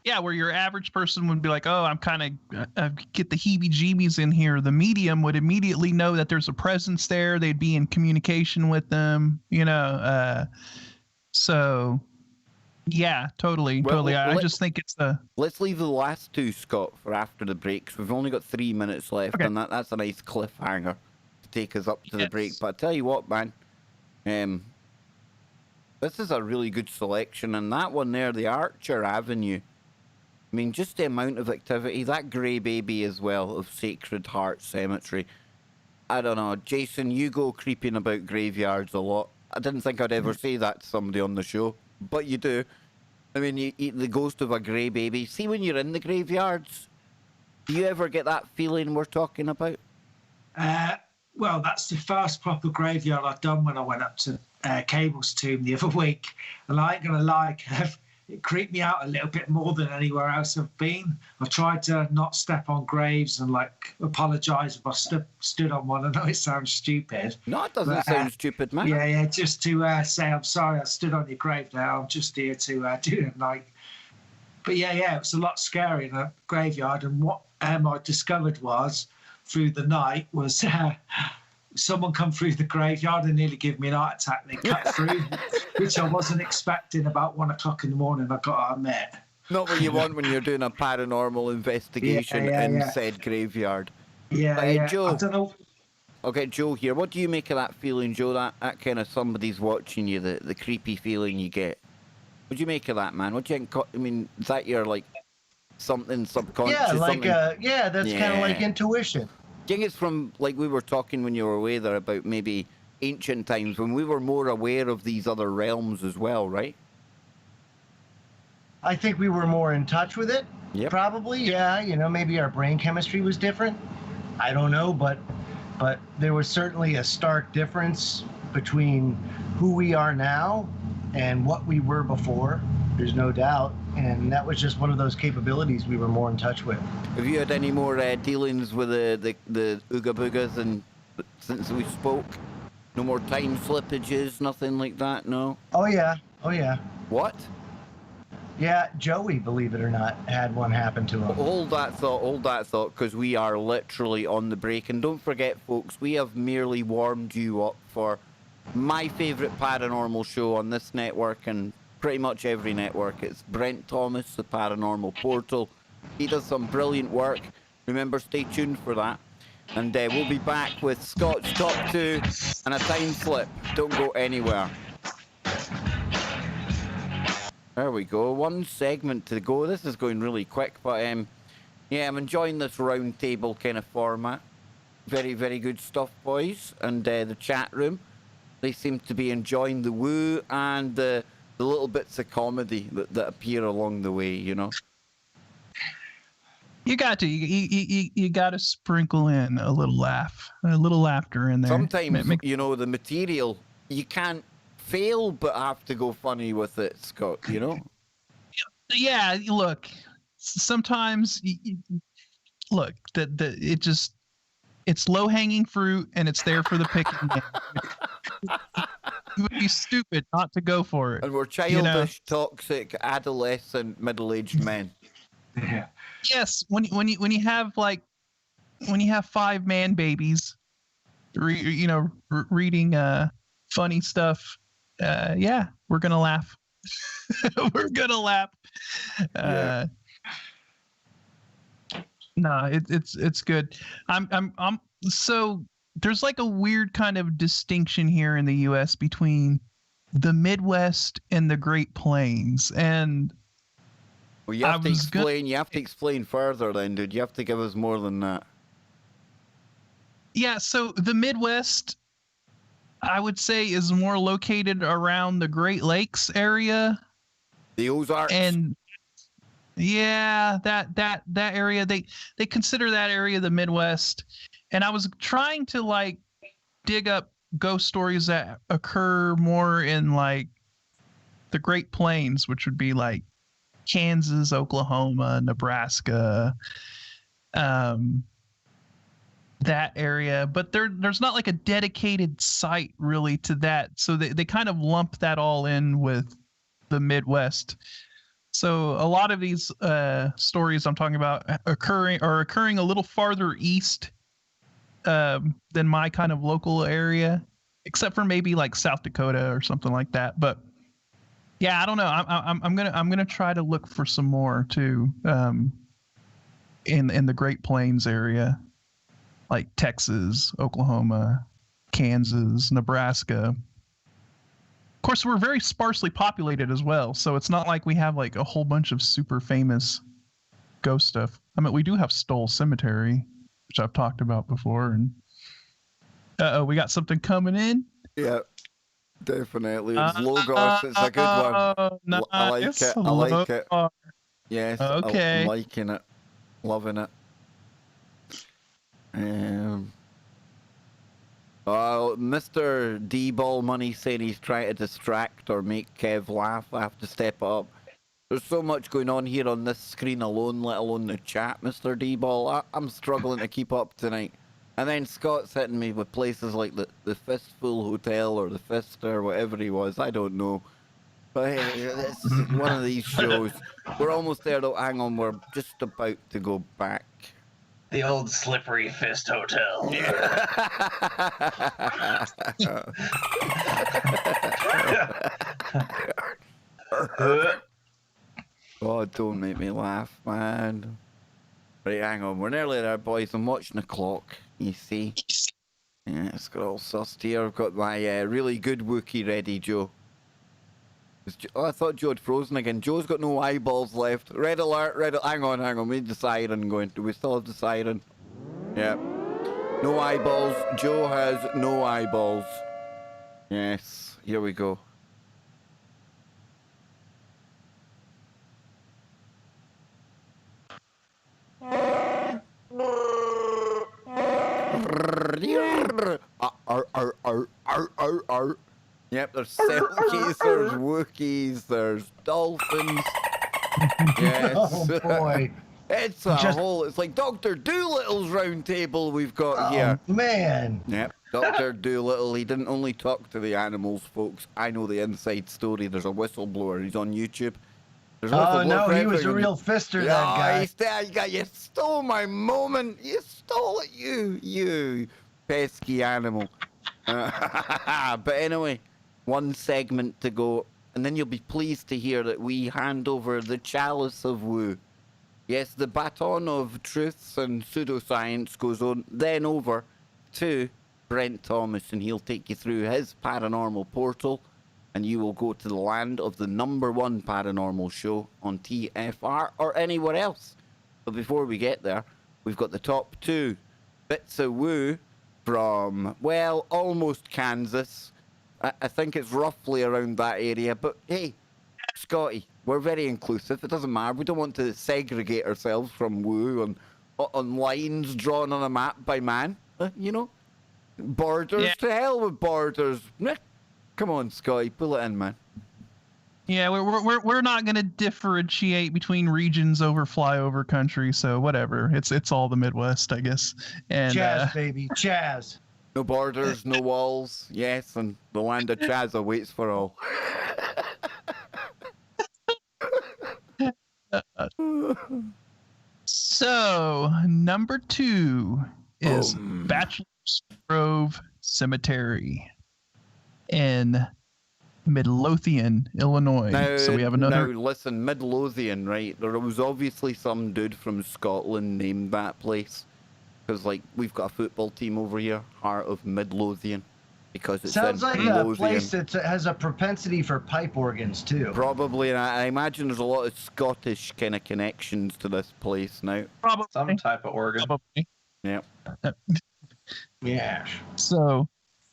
Yeah, where your average person would be like, oh, I'm kind of get the heebie-jeebies in here. The medium would immediately know that there's a presence there. They'd be in communication with them, you know. So, yeah, totally. I just think it's the... Let's leave the last two, Scott, for after the break, 'cause we've only got 3 minutes left, and that's a nice cliffhanger to take us up to the break. But I tell you what, man, this is a really good selection, and that one there, the Archer Avenue, I mean, just the amount of activity, that grey baby as well of Sacred Heart Cemetery. I don't know, Jason, you go creeping about graveyards a lot. I didn't think I'd ever say that to somebody on the show, but you do. I mean, you eat the ghost of a grey baby. See, when you're in the graveyards, do you ever get that feeling we're talking about? Well, that's the first proper graveyard I've done when I went up to Cable's tomb the other week. And I ain't going to lie, Kev, it creeped me out a little bit more than anywhere else I've been. I've tried to not step on graves and, like, apologise if I stood on one. I know it sounds stupid. No, it doesn't sound stupid, man. Yeah, just to say, I'm sorry I stood on your grave now. I'm just here to do it, like... But yeah, it was a lot scary in a graveyard. And what I discovered was, through the night, was someone come through the graveyard and nearly give me an heart attack. They cut through, which I wasn't expecting about 1 o'clock in the morning, I got to admit. Not what you want when you're doing a paranormal investigation in said graveyard. Yeah, Joe, I don't know. Okay, Joe here. What do you make of that feeling, Joe? That kind of somebody's watching you, the creepy feeling you get. What do you make of that, man? What do you think? I mean, is that your, like, something subconscious? Yeah, like, something... that's kind of like intuition. I think it's from, like we were talking when you were away there about maybe ancient times when we were more aware of these other realms as well, right? I think we were more in touch with it. Yep. Probably, yeah. You know, maybe our brain chemistry was different. I don't know, but there was certainly a stark difference between who we are now and what we were before. There's no doubt. And that was just one of those capabilities we were more in touch with. Have you had any more dealings with the Ooga Boogas and since we spoke? No more time slippages, nothing like that, no? Oh, yeah. Oh, yeah. What? Yeah, Joey, believe it or not, had one happen to him. Hold that thought, because we are literally on the break. And don't forget, folks, we have merely warmed you up for my favourite paranormal show on this network and pretty much every network. It's Brent Thomas, the Paranormal Portal. He does some brilliant work. Remember, stay tuned for that. And we'll be back with Scott's Top 2 and a time slip. Don't go anywhere. There we go. One segment to go. This is going really quick, but yeah, I'm enjoying this round table kind of format. Very, very good stuff, boys. And the chat room, they seem to be enjoying the woo and the little bits of comedy that appear along the way, you know. You got to you got to sprinkle in a little laughter in there. Sometimes, you know, the material, you can't fail but have to go funny with it, Scott, you know. Yeah, look, sometimes look, it's low hanging fruit and it's there for the picking. It would be stupid not to go for it. And we're childish, toxic, adolescent, middle-aged men. Yeah. Yes, when you have 5 man babies, reading funny stuff, yeah, we're gonna laugh. We're gonna laugh. Yeah. No, it's good. I'm so there's like a weird kind of distinction here in the U.S. between the Midwest and the Great Plains, and well, you have to explain. You have to explain further, then, dude. You have to give us more than that. Yeah, so the Midwest, I would say, is more located around the Great Lakes area. The Ozarks. And yeah, that area, they consider that area the Midwest. And I was trying to like dig up ghost stories that occur more in like the Great Plains, which would be like Kansas, Oklahoma, Nebraska, that area, but there's not like a dedicated site really to that, so they kind of lump that all in with the Midwest. So a lot of these stories I'm talking about are occurring a little farther east than my kind of local area, except for maybe like South Dakota or something like that. But yeah, I don't know. I'm gonna try to look for some more too in the Great Plains area, like Texas, Oklahoma, Kansas, Nebraska. Of course, we're very sparsely populated as well, so it's not like we have like a whole bunch of super famous ghost stuff. I mean, we do have Stoll Cemetery, which I've talked about before, and we got something coming in. Yeah. Definitely. It's Logos. It's a good one. Nice. I like it. I like it. Yes. Okay. I'm liking it. Loving it. Mr. D-Ball Money saying he's trying to distract or make Kev laugh. I have to step up. There's so much going on here on this screen alone, let alone the chat, Mr. D-Ball. I'm struggling to keep up tonight. And then Scott's hitting me with places like the Fistful Hotel or the Fist or whatever he was. I don't know. But hey, this is one of these shows. We're almost there though. Hang on, we're just about to go back. The old Slippery Fist Hotel. Oh, don't make me laugh, man. Right, hang on. We're nearly there, boys. I'm watching the clock, you see. Yeah, it's got all sussed here. I've got my really good Wookiee ready, Joe. Oh, I thought Joe had frozen again. Joe's got no eyeballs left. Red alert, red alert. Hang on. We need the siren going. Do we still have the siren? Yeah. No eyeballs. Joe has no eyeballs. Yes. Here we go. Yep, there's Selkies, there's Wookies, there's dolphins. Yes. Oh boy. It's it's like Dr. Doolittle's round table we've got here. Oh man. Yep, Dr. Doolittle, he didn't only talk to the animals, folks. I know the inside story. There's a whistleblower. He's on YouTube. Oh no, he was a real fister, that guy. You stole my moment. You stole it, you pesky animal. But anyway, one segment to go, and then you'll be pleased to hear that we hand over the chalice of woo. Yes, the baton of truths and pseudoscience goes on, then over to Brent Thomas, and he'll take you through his paranormal portal, and you will go to the land of the #1 paranormal show on TFR or anywhere else. But before we get there, we've got the top 2 bits of woo from, well, almost Kansas. I think it's roughly around that area, but hey, Scotty, we're very inclusive. It doesn't matter. We don't want to segregate ourselves from woo on lines drawn on a map by man. You know? Borders, yeah. To hell with borders. Come on, Scotty, pull it in, man. Yeah, we're not gonna differentiate between regions over flyover country, so whatever. It's all the Midwest, I guess. And Chaz, baby, Chaz. No borders, no walls. Yes, and the land of Chaz awaits for all. So, number 2 is Bachelor's Grove Cemetery in Midlothian, Illinois. Now, so we have another. Now, listen, Midlothian, right? There was obviously some dude from Scotland named that place. Because, like, we've got a football team over here, Heart of Midlothian. Because it sounds like Midlothian. A place that has a propensity for pipe organs, too. Probably, and I imagine there's a lot of Scottish kind of connections to this place now. Probably. Some type of organ. Probably. Yeah. Yeah. So,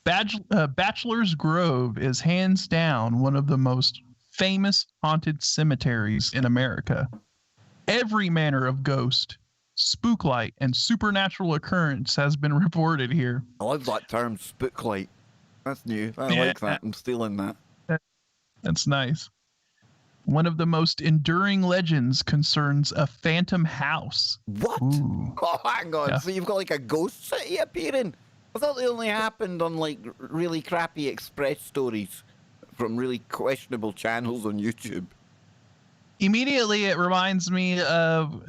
Bachelor's Grove is hands down one of the most famous haunted cemeteries in America. Every manner of ghost, spooklight, and supernatural occurrence has been reported here. I love that term, spooklight. That's new. I like that. I'm stealing that. That's nice. One of the most enduring legends concerns a phantom house. What? Ooh. Oh, hang on. Yeah. So you've got like a ghost city appearing? I thought they only happened on like really crappy express stories from really questionable channels on YouTube. Immediately, it reminds me of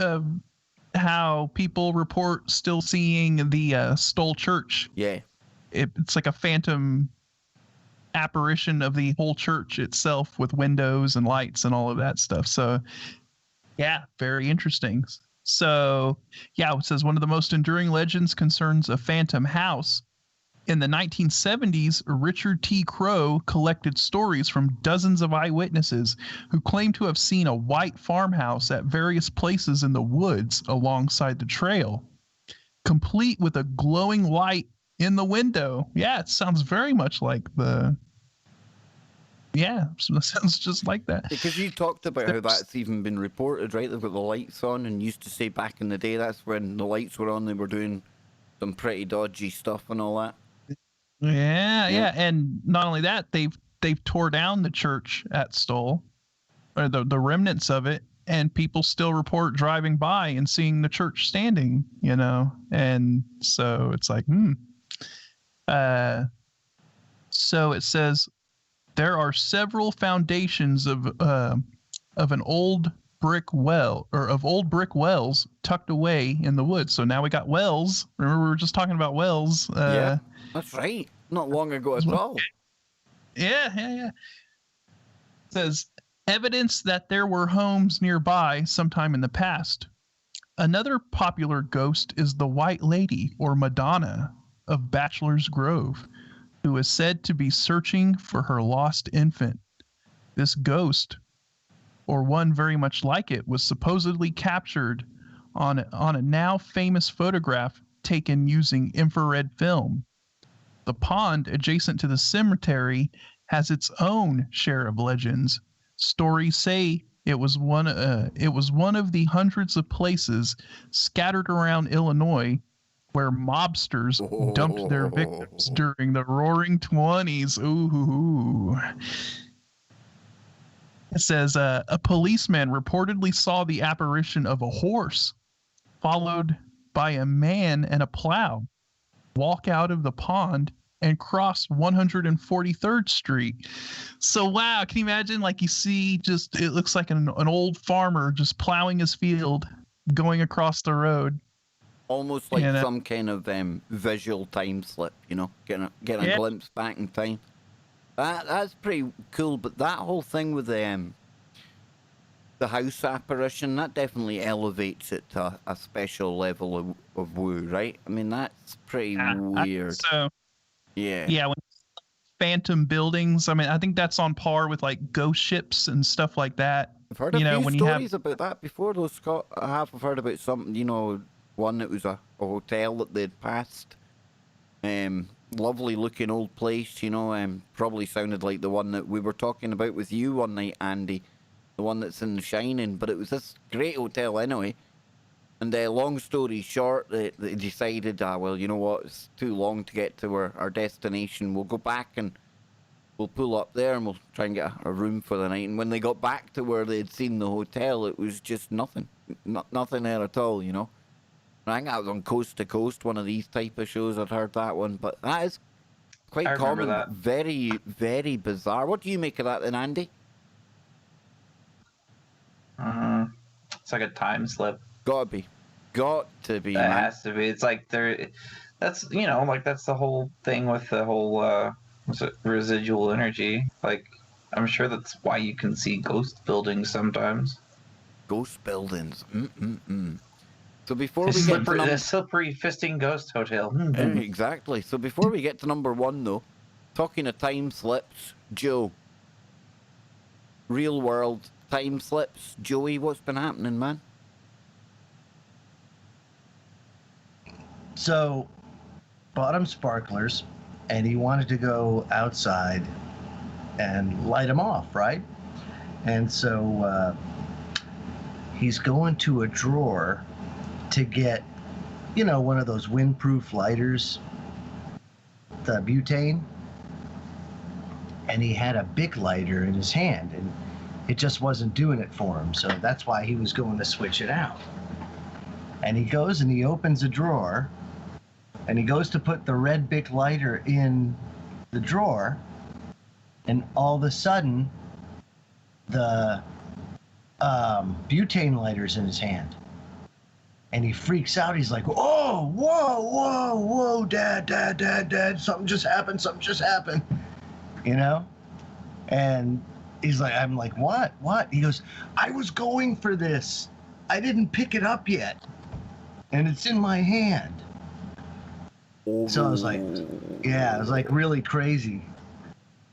how people report still seeing the Stoll Church. Yeah. It's like a phantom apparition of the whole church itself with windows and lights and all of that stuff. So, yeah, very interesting. So, yeah, it says one of the most enduring legends concerns a phantom house. In the 1970s, Richard T. Crowe collected stories from dozens of eyewitnesses who claimed to have seen a white farmhouse at various places in the woods alongside the trail, complete with a glowing light in the window. Yeah, it sounds very much like the... Yeah, it sounds just like that. Because you talked about how that's even been reported, right? They've got the lights on, and used to say back in the day that's when the lights were on, they were doing some pretty dodgy stuff and all that. Yeah. And not only that, they've tore down the church at Stoll, or the remnants of it, and people still report driving by and seeing the church standing, you know? And so it's like, So it says there are several foundations of an old old brick wells tucked away in the woods. So now we got wells. Remember, we were just talking about wells. Yeah, that's right. Not long ago at all. Yeah. It says evidence that there were homes nearby sometime in the past. Another popular ghost is the White Lady or Madonna of Bachelor's Grove, who is said to be searching for her lost infant. This ghost, or one very much like it, was supposedly captured on a now famous photograph taken using infrared film. The pond adjacent to the cemetery has its own share of legends. Stories say it was one of the hundreds of places scattered around Illinois where mobsters dumped their victims during the Roaring '20s. Ooh. It says a policeman reportedly saw the apparition of a horse, followed by a man and a plow, walk out of the pond and cross 143rd Street. So, wow, can you imagine? Like, you see it looks like an old farmer just plowing his field, going across the road. Almost like some kind of visual time slip, getting a glimpse back in time. That's pretty cool, but that whole thing with the house apparition, that definitely elevates it to a special level of woo, right? I mean, that's pretty weird. Yeah, when phantom buildings, I mean, I think that's on par with like ghost ships and stuff like that. I've heard a few stories about that before, though, Scott. I've heard about something, one that was a hotel that they'd passed. Lovely looking old place, probably sounded like the one that we were talking about with you one night, Andy, the one that's in The Shining, but it was this great hotel anyway. And long story short, they decided, well, you know what, it's too long to get to our destination. We'll go back and we'll pull up there and we'll try and get a room for the night. And when they got back to where they'd seen the hotel, it was just nothing. Nothing there at all, I think that was on Coast to Coast, one of these type of shows. I'd heard that one, but that is quite common. That. Very, very bizarre. What do you make of that then, Andy? It's like a time slip. Got to be. That has to be. It's like that's that's the whole thing with the whole residual energy. Like, I'm sure that's why you can see ghost buildings sometimes. Ghost buildings. So before we get to the slippery fisting ghost hotel. Exactly. So before we get to number one, though, talking of time slips, Joe. Real world time slips. Joey, what's been happening, man? So, bought him sparklers, and he wanted to go outside and light them off, right? And so he's going to a drawer to get, one of those windproof lighters, the butane, and he had a Bic lighter in his hand, and it just wasn't doing it for him, so that's why he was going to switch it out. And he goes and he opens a drawer, and he goes to put the red Bic lighter in the drawer, and all of a sudden, the butane lighter's in his hand. And he freaks out. He's like, oh, whoa, Dad, something just happened. And he's like, I'm like, what? He goes, I was going for this. I didn't pick it up yet. And it's in my hand. So I was like, it was like really crazy.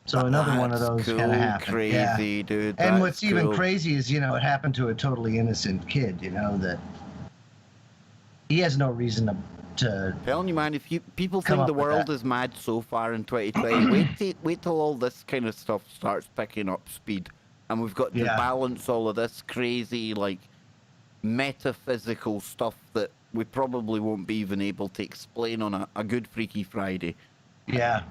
So another one of those kind of happened. Crazy, dude. And what's even crazy is, it happened to a totally innocent kid, that he has no reason to telling you, man, if people think the world is mad so far in 2020, wait till all this kind of stuff starts picking up speed, and we've got to balance all of this crazy, like, metaphysical stuff that we probably won't be even able to explain on a good Freaky Friday. Yeah.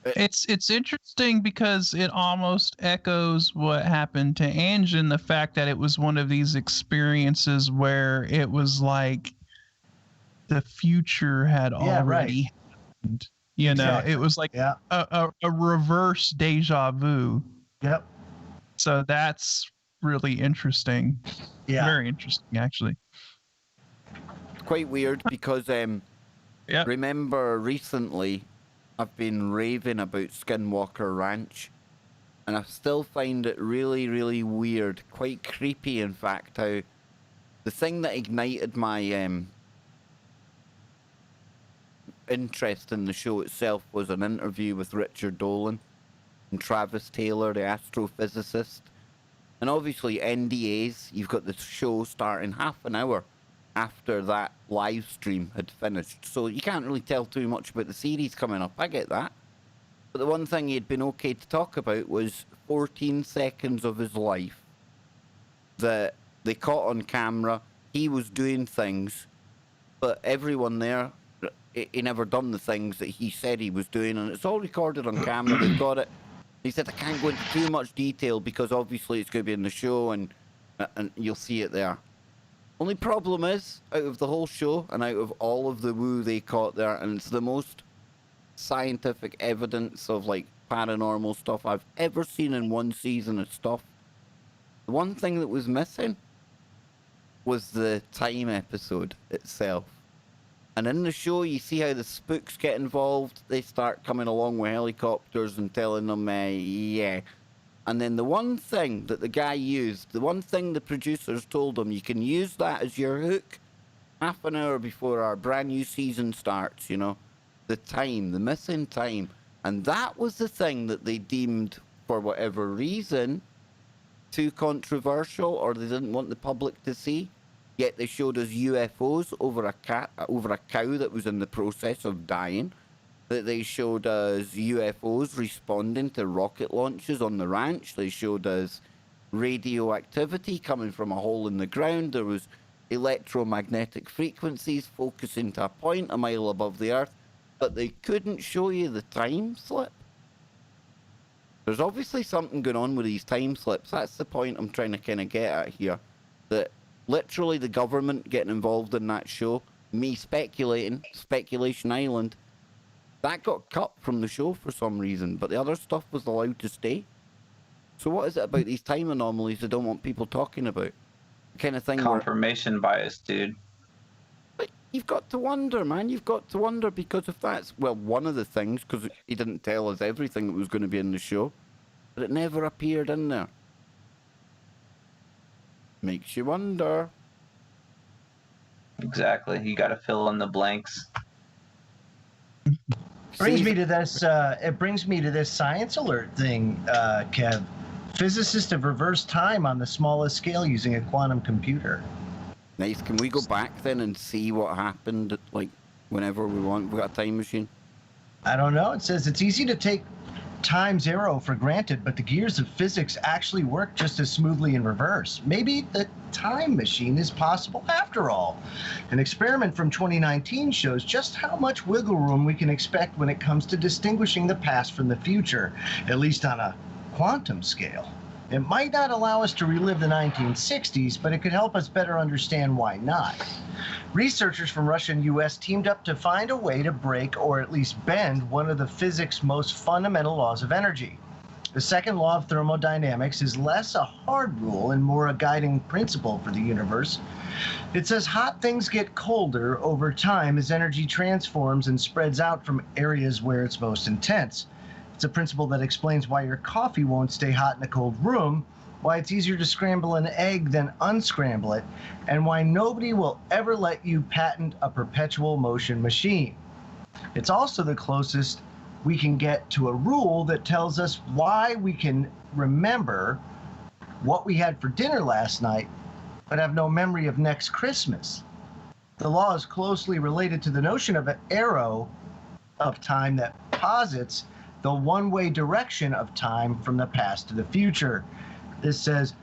It's interesting because it almost echoes what happened to Ange in the fact that it was one of these experiences where it was like the future had already happened. It was like a reverse deja vu. Yep. So that's really interesting. Yeah. Very interesting, actually. Quite weird because Yeah. remember recently I've been raving about Skinwalker Ranch, and I still find it really, really weird, quite creepy in fact, how the thing that ignited my interest in the show itself was an interview with Richard Dolan and Travis Taylor, the astrophysicist. And obviously NDAs, you've got the show starting half an hour after that live stream had finished. So you can't really tell too much about the series coming up, I get that. But the one thing he'd been okay to talk about was 14 seconds of his life that they caught on camera. He was doing things, but everyone there, he never done the things that he said he was doing, and it's all recorded on camera. They've got it. He said, I can't go into too much detail because obviously it's going to be in the show and you'll see it there. Only problem is, out of the whole show and out of all of the woo they caught there, and it's the most scientific evidence of like paranormal stuff I've ever seen in one season of stuff. The one thing that was missing was the time episode itself. And in the show, you see how the spooks get involved. They start coming along with helicopters and telling them, yeah. And then the one thing that the guy used, the one thing the producers told him, you can use that as your hook half an hour before our brand new season starts, you know. The time, the missing time. And that was the thing that they deemed, for whatever reason, too controversial, or they didn't want the public to see. Yet they showed us UFOs over a cow that was in the process of dying. That they showed us UFOs responding to rocket launches on the ranch. They showed us radioactivity coming from a hole in the ground. There was electromagnetic frequencies focusing to a point a mile above the earth. But they couldn't show you the time slip. There's obviously something going on with these time slips. That's the point I'm trying to kind of get at here. That literally the government getting involved in that show, me speculating, Speculation Island, that got cut from the show for some reason, but the other stuff was allowed to stay. So what is it about these time anomalies they don't want people talking about? The kind of thing Confirmation bias, dude. But you've got to wonder, man. You've got to wonder, because if that's, well, one of the things, because he didn't tell us everything that was going to be in the show, but it never appeared in there. Makes you wonder. Exactly. You got to fill in the blanks. Brings me to this. It brings me to this science alert thing, Kev. Physicists have reversed time on the smallest scale using a quantum computer. Nice. Can we go back then and see what happened, like, whenever we want? We got a time machine? I don't know. It says it's easy to take time zero for granted, but the gears of physics actually work just as smoothly in reverse. Maybe the time machine is possible after all. An experiment from 2019 shows just how much wiggle room we can expect when it comes to distinguishing the past from the future, at least on a quantum scale. It might not allow us to relive the 1960s, but it could help us better understand why not. Researchers from Russia and US teamed up to find a way to break, or at least bend, one of the physics' most fundamental laws of energy. The second law of thermodynamics is less a hard rule and more a guiding principle for the universe. It says hot things get colder over time as energy transforms and spreads out from areas where it's most intense. It's a principle that explains why your coffee won't stay hot in a cold room, why it's easier to scramble an egg than unscramble it, and why nobody will ever let you patent a perpetual motion machine. It's also the closest we can get to a rule that tells us why we can remember what we had for dinner last night, but have no memory of next Christmas. The law is closely related to the notion of an arrow of time that posits the one-way direction of time from the past to the future. This says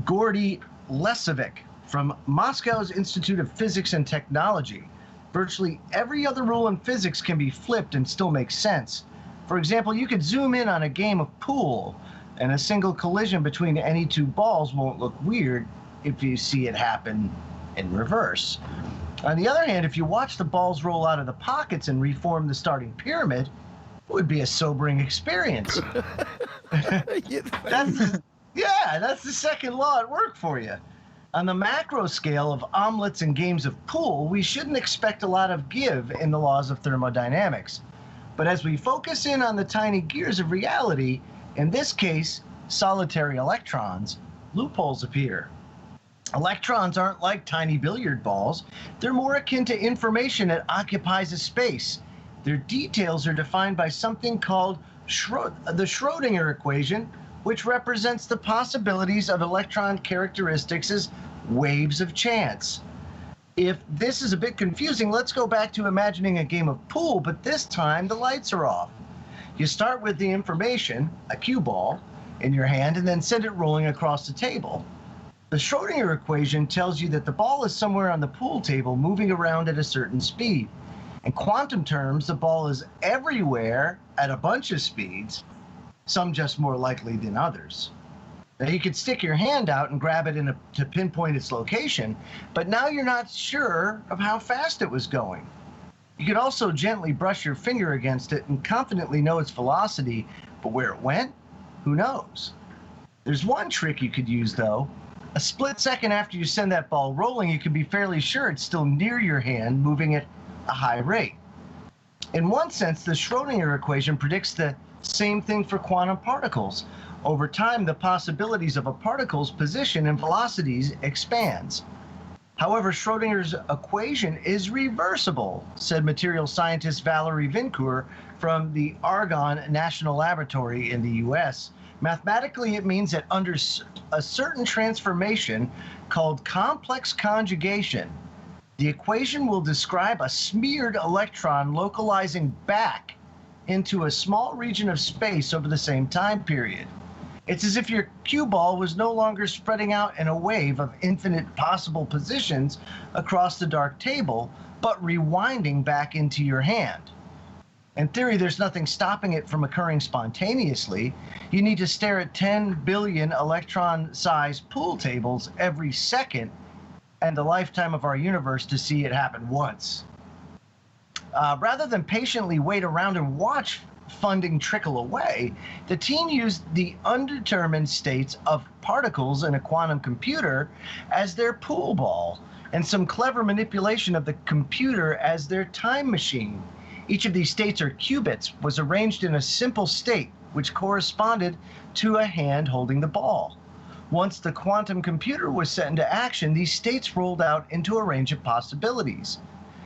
Gordy Lesovic from Moscow's Institute of Physics and Technology. Virtually every other rule in physics can be flipped and still make sense. For example, you could zoom in on a game of pool, and a single collision between any two balls won't look weird if you see it happen in reverse. On the other hand, if you watch the balls roll out of the pockets and reform the starting pyramid, it would be a sobering experience. Yeah, that's the second law at work for you. On the macro scale of omelets and games of pool, we shouldn't expect a lot of give in the laws of thermodynamics. But as we focus in on the tiny gears of reality, in this case, solitary electrons, loopholes appear. Electrons aren't like tiny billiard balls. They're more akin to information that occupies a space. Their details are defined by something called the Schrödinger equation, which represents the possibilities of electron characteristics as waves of chance. If this is a bit confusing, let's go back to imagining a game of pool, but this time the lights are off. You start with the information, a cue ball, in your hand and then send it rolling across the table. The Schrödinger equation tells you that the ball is somewhere on the pool table moving around at a certain speed. In quantum terms, the ball is everywhere at a bunch of speeds, some just more likely than others. Now you could stick your hand out and grab it to pinpoint its location, but now you're not sure of how fast it was going. You could also gently brush your finger against it and confidently know its velocity, but where it went, who knows? There's one trick you could use though. A split second after you send that ball rolling, you can be fairly sure it's still near your hand, moving at a high rate. In one sense, the Schrödinger equation predicts the same thing for quantum particles. Over time, the possibilities of a particle's position and velocities expands. However, Schrödinger's equation is reversible, said material scientist Valerie Vincourt from the Argonne National Laboratory in the US. Mathematically, it means that under a certain transformation called complex conjugation, the equation will describe a smeared electron localizing back into a small region of space over the same time period. It's as if your cue ball was no longer spreading out in a wave of infinite possible positions across the dark table, but rewinding back into your hand. In theory, there's nothing stopping it from occurring spontaneously. You need to stare at 10 billion electron-sized pool tables every second and the lifetime of our universe to see it happen once. Rather than patiently wait around and watch funding trickle away, the team used the undetermined states of particles in a quantum computer as their pool ball, and some clever manipulation of the computer as their time machine. Each of these states, or qubits, was arranged in a simple state, which corresponded to a hand holding the ball. Once the quantum computer was set into action, these states rolled out into a range of possibilities.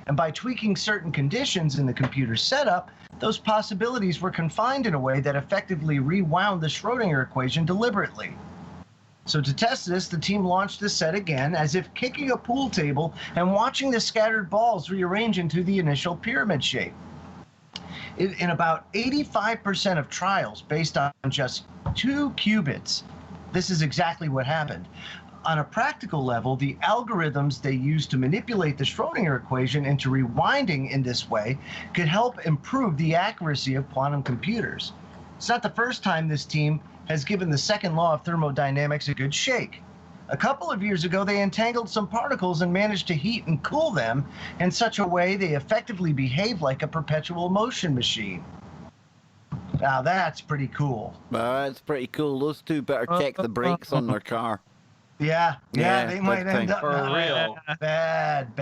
And by tweaking certain conditions in the computer setup, those possibilities were confined in a way that effectively rewound the Schrödinger equation deliberately. So to test this, the team launched the set again, as if kicking a pool table and watching the scattered balls rearrange into the initial pyramid shape. In about 85% of trials based on just 2 qubits, this is exactly what happened. On a practical level, the algorithms they used to manipulate the Schrödinger equation into rewinding in this way could help improve the accuracy of quantum computers. It's not the first time this team has given the second law of thermodynamics a good shake. A couple of years ago, they entangled some particles and managed to heat and cool them in such a way they effectively behave like a perpetual motion machine. Now that's pretty cool. That's pretty cool. Those two better check the brakes on their car. Yeah, they might end up For real. bad.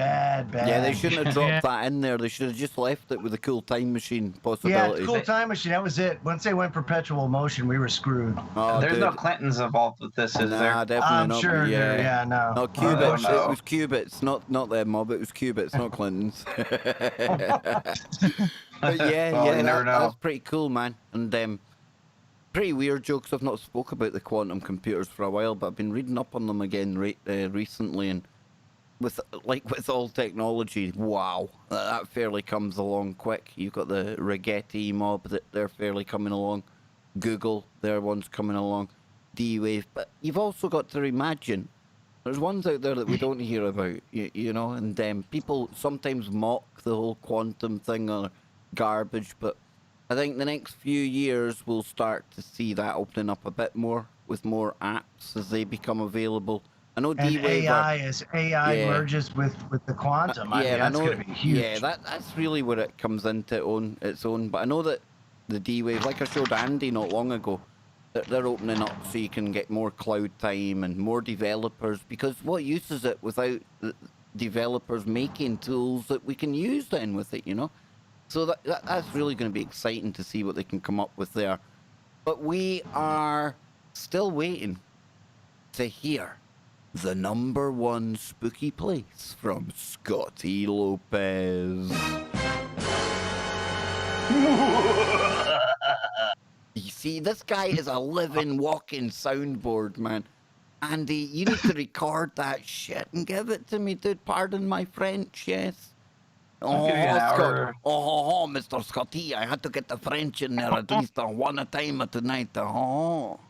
Yeah, they shouldn't have dropped that in there. They should have just left it with a cool time machine possibility. Yeah, cool time machine. That was it. Once they went perpetual motion, we were screwed. Oh, There's dude. no Clintons involved with this, is Nah, there? definitely I'm not. sure. Yeah. No. No, qubits. no. It was qubits, not their mob. It was qubits, not Clintons. But Well, you never know. that's pretty cool, man. And pretty weird jokes. I've not spoke about the quantum computers for a while, but I've been reading up on them again recently, and with all technology, wow, that fairly comes along quick. You've got the Rigetti mob that they're fairly coming along. Google, their one's coming along. D-Wave, but you've also got to imagine there's ones out there that we don't hear about, you know, and people sometimes mock the whole quantum thing or garbage, but I think the next few years we'll start to see that opening up a bit more with more apps as they become available. I know And D-Wave as AI merges with the quantum, I mean, that's going to be huge. Yeah, that's really where it comes into its own. But I know that the D-Wave, like I showed Andy not long ago, they're opening up so you can get more cloud time and more developers, because what use is it without the developers making tools that we can use then with it, you know? So that's really going to be exciting to see what they can come up with there. But we are still waiting to hear the #1 spooky place from Scotty Lopez. You see, this guy is a living, walking soundboard, man. Andy, you need to record that shit and give it to me, dude. Pardon my French, yes. I'll give you an hour. Mr. Scotty, I had to get the French in there at least one a time tonight. Tell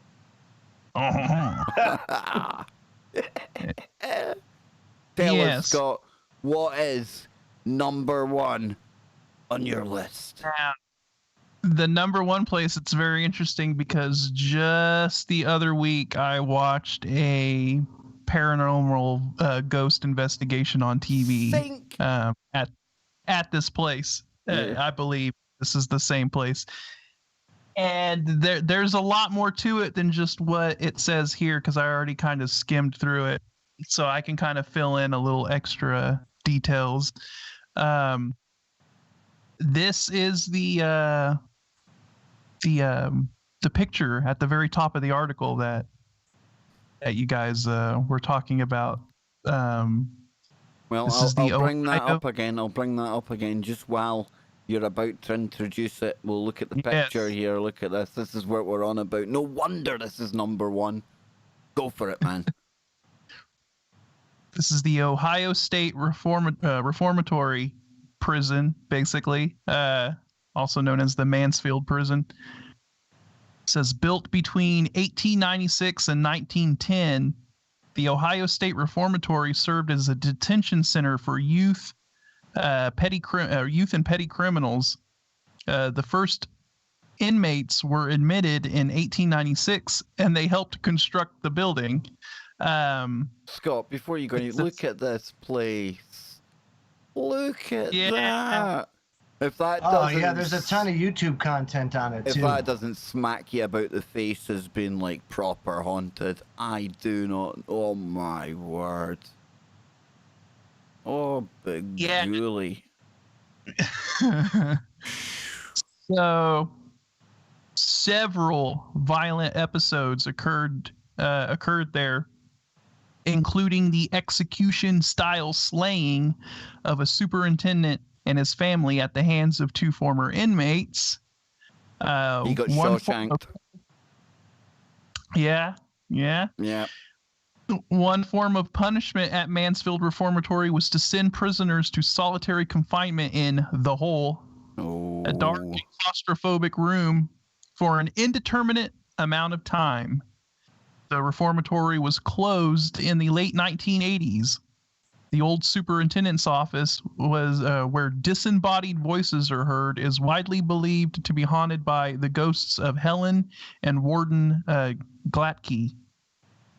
us, Scott, what is #1 on your list? The #1 place, it's very interesting because just the other week I watched a paranormal ghost investigation on TV at this place. I believe this is the same place. And there's a lot more to it than just what it says here, because I already kind of skimmed through it. So I can kind of fill in a little extra details. This is the picture at the very top of the article that you guys were talking about. Well, I'll bring that up again. I'll bring that up again just while you're about to introduce it. We'll look at the picture here. Look at this. This is what we're on about. No wonder this is #1. Go for it, man. This is the Ohio State Reformatory prison, basically, also known as the Mansfield prison. It says, built between 1896 and 1910, the Ohio State Reformatory served as a detention center for youth and petty criminals. The first inmates were admitted in 1896, and they helped construct the building. Scott, before you go, look at this place. Look at that. If that doesn't, there's a ton of YouTube content on it, too. If that doesn't smack you about the faces being like proper haunted, I do not. Oh my word. Oh, big Julie. So, several violent episodes occurred there, including the execution-style slaying of a superintendent and his family at the hands of 2 former inmates. He got Shawshanked. Yeah. One form of punishment at Mansfield Reformatory was to send prisoners to solitary confinement in the hole, a dark and claustrophobic room, for an indeterminate amount of time. The reformatory was closed in the late 1980s. The old superintendent's office was where disembodied voices are heard, is widely believed to be haunted by the ghosts of Helen and Warden Glatke.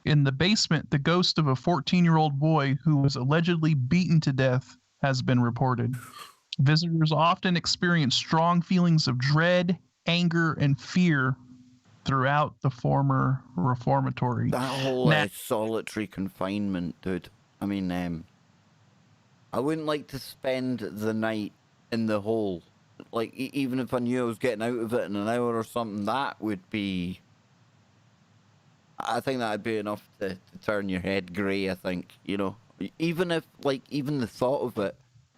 In the basement, the ghost of a 14-year-old boy who was allegedly beaten to death has been reported. Visitors often experience strong feelings of dread, anger, and fear throughout the former reformatory. That whole solitary confinement, dude. I mean, I wouldn't like to spend the night in the hole. Like, even if I knew I was getting out of it in an hour or something, that would be... I think that'd be enough to turn your head grey, I think, you know. Even if, like, even the thought of it,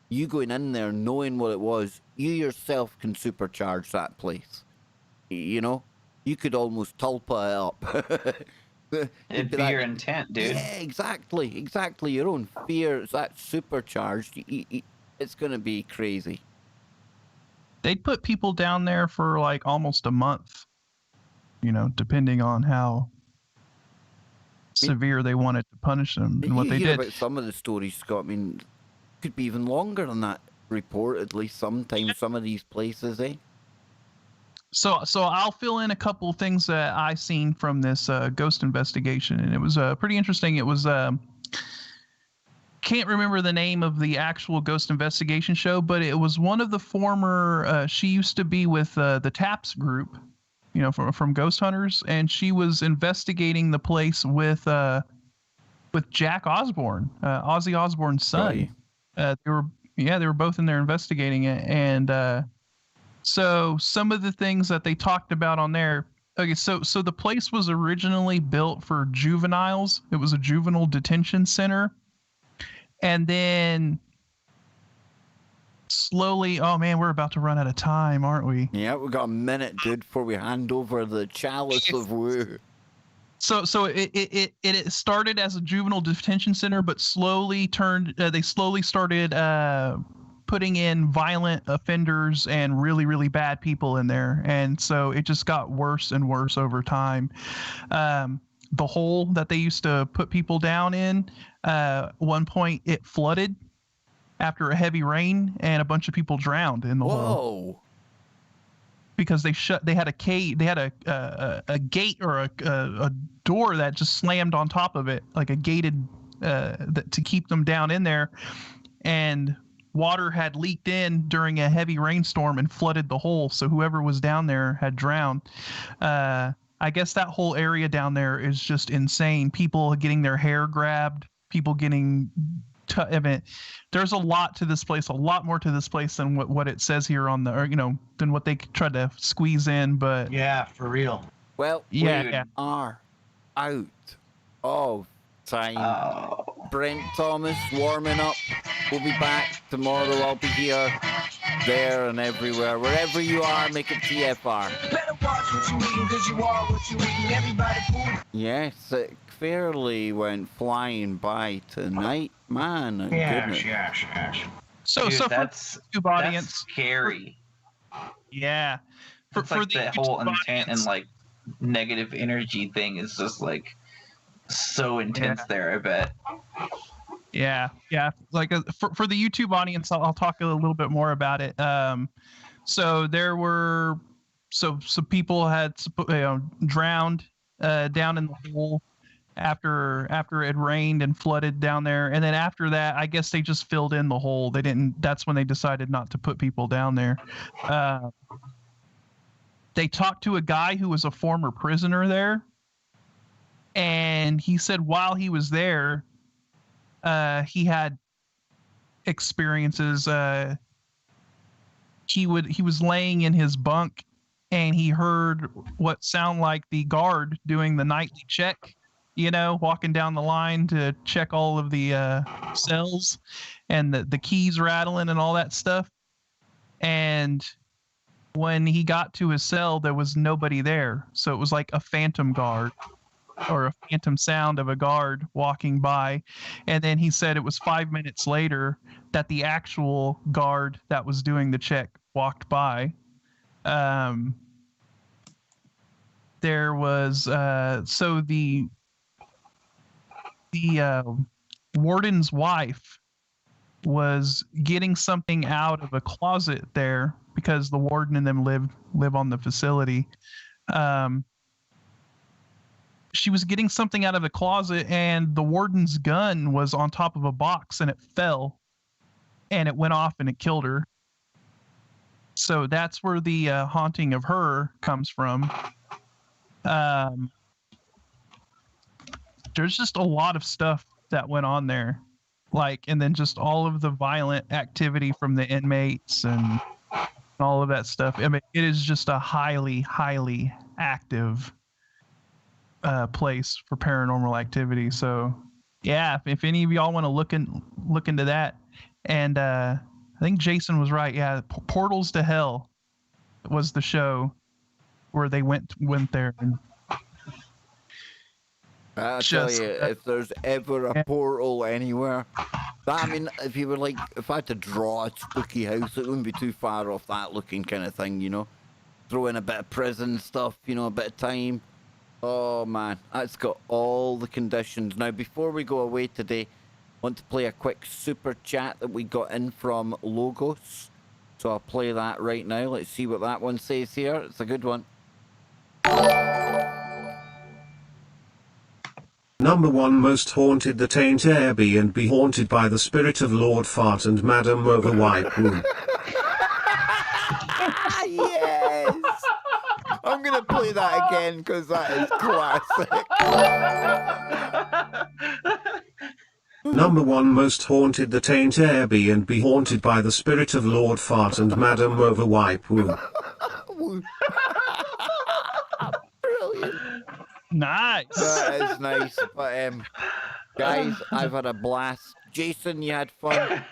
you going in there knowing what it was, you yourself can supercharge that place. You know? You could almost tulpa it up. It'd be your intent, dude. Yeah, exactly. Your own fear, that's supercharged. It's going to be crazy. They'd put people down there for like almost a month, you know, depending on how severe they wanted to punish them and what they did. About some of the stories, Scott, I mean, could be even longer than that, reportedly, sometimes, some of these places, eh? So I'll fill in a couple of things that I seen from this ghost investigation, and it was pretty interesting. It was can't remember the name of the actual ghost investigation show, but it was one of the former. She used to be with the TAPS group, from ghost hunters, and she was investigating the place with Jack Osborne, Ozzy Osbourne's son. They were both in there investigating it, and so some of the things that they talked about on there. Okay, so the place was originally built for juveniles. It was a juvenile detention center, and then slowly, oh man, we're about to run out of time, aren't we? Yeah, we got a minute, dude, before we hand over the chalice of woo. So it started as a juvenile detention center, but slowly they slowly started putting in violent offenders and really, really bad people in there. And so it just got worse and worse over time. The hole that they used to put people down in, one point it flooded after a heavy rain, and a bunch of people drowned in the hole. Because they had a cage, they had a gate or a door that just slammed on top of it, like a gated to keep them down in there, and water had leaked in during a heavy rainstorm and flooded the hole, so whoever was down there had drowned. I guess that whole area down there is just insane. People getting their hair grabbed, people getting there's a lot to this place, a lot more to this place than what it says here on the, than what they tried to squeeze in. But yeah, for real. Well, we are out of time. Brent Thomas warming up. We'll be back tomorrow. I'll be here, there, and everywhere. Wherever you are, make it TFR. Better watch what you eating, 'cause you are what you eating. Everybody food. Yes, it fairly went flying by tonight, man. Yes. So Dude, for that's the YouTube audience, that's scary. Yeah. It's like the whole intent and like negative energy thing is just like so intense there, I bet. Yeah. Like for the YouTube audience, I'll talk a little bit more about it. So there were some people had drowned down in the hole after it had rained and flooded down there, and then after that, I guess they just filled in the hole. They didn't. That's when they decided not to put people down there. They talked to a guy who was a former prisoner there, and he said while he was there, he had experiences. He was laying in his bunk, and he heard what sounded like the guard doing the nightly check, walking down the line to check all of the cells, and the keys rattling and all that stuff. And when he got to his cell, there was nobody there. So it was like a phantom guard, or a phantom sound of a guard walking by. And then he said it was 5 minutes later that the actual guard that was doing the check walked by. There was so the warden's wife was getting something out of a closet there, because the warden and them live on the facility. She was getting something out of the closet, and the warden's gun was on top of a box, and it fell, and it went off, and it killed her. So that's where the haunting of her comes from. There's just a lot of stuff that went on there, and then just all of the violent activity from the inmates and all of that stuff. I mean, it is just a highly, highly active place for paranormal activity. So yeah, if any of y'all want to look into that, and I think Jason was right. Yeah, Portals to Hell was the show where they went there. And I'll tell you, if there's ever a portal anywhere, if you were if I had to draw a spooky house, it wouldn't be too far off that looking kind of thing, Throw in a bit of prison stuff, a bit of time. Oh man, that's got all the conditions. Now, before we go away today, I want to play a quick super chat that we got in from Logos. So I'll play that right now. Let's see what that one says here. It's a good one. Number 1 most haunted. The taint Airbnb haunted by the spirit of Lord Fart and Madam Overwipe Room. Yes! I'm gonna play play that again because that is classic. Number 1 most haunted. The taint Airbnb haunted by the spirit of Lord Fart and Madam Overwipe Woo. Brilliant. Nice. That is nice. But guys, I've had a blast. Jason, you had fun?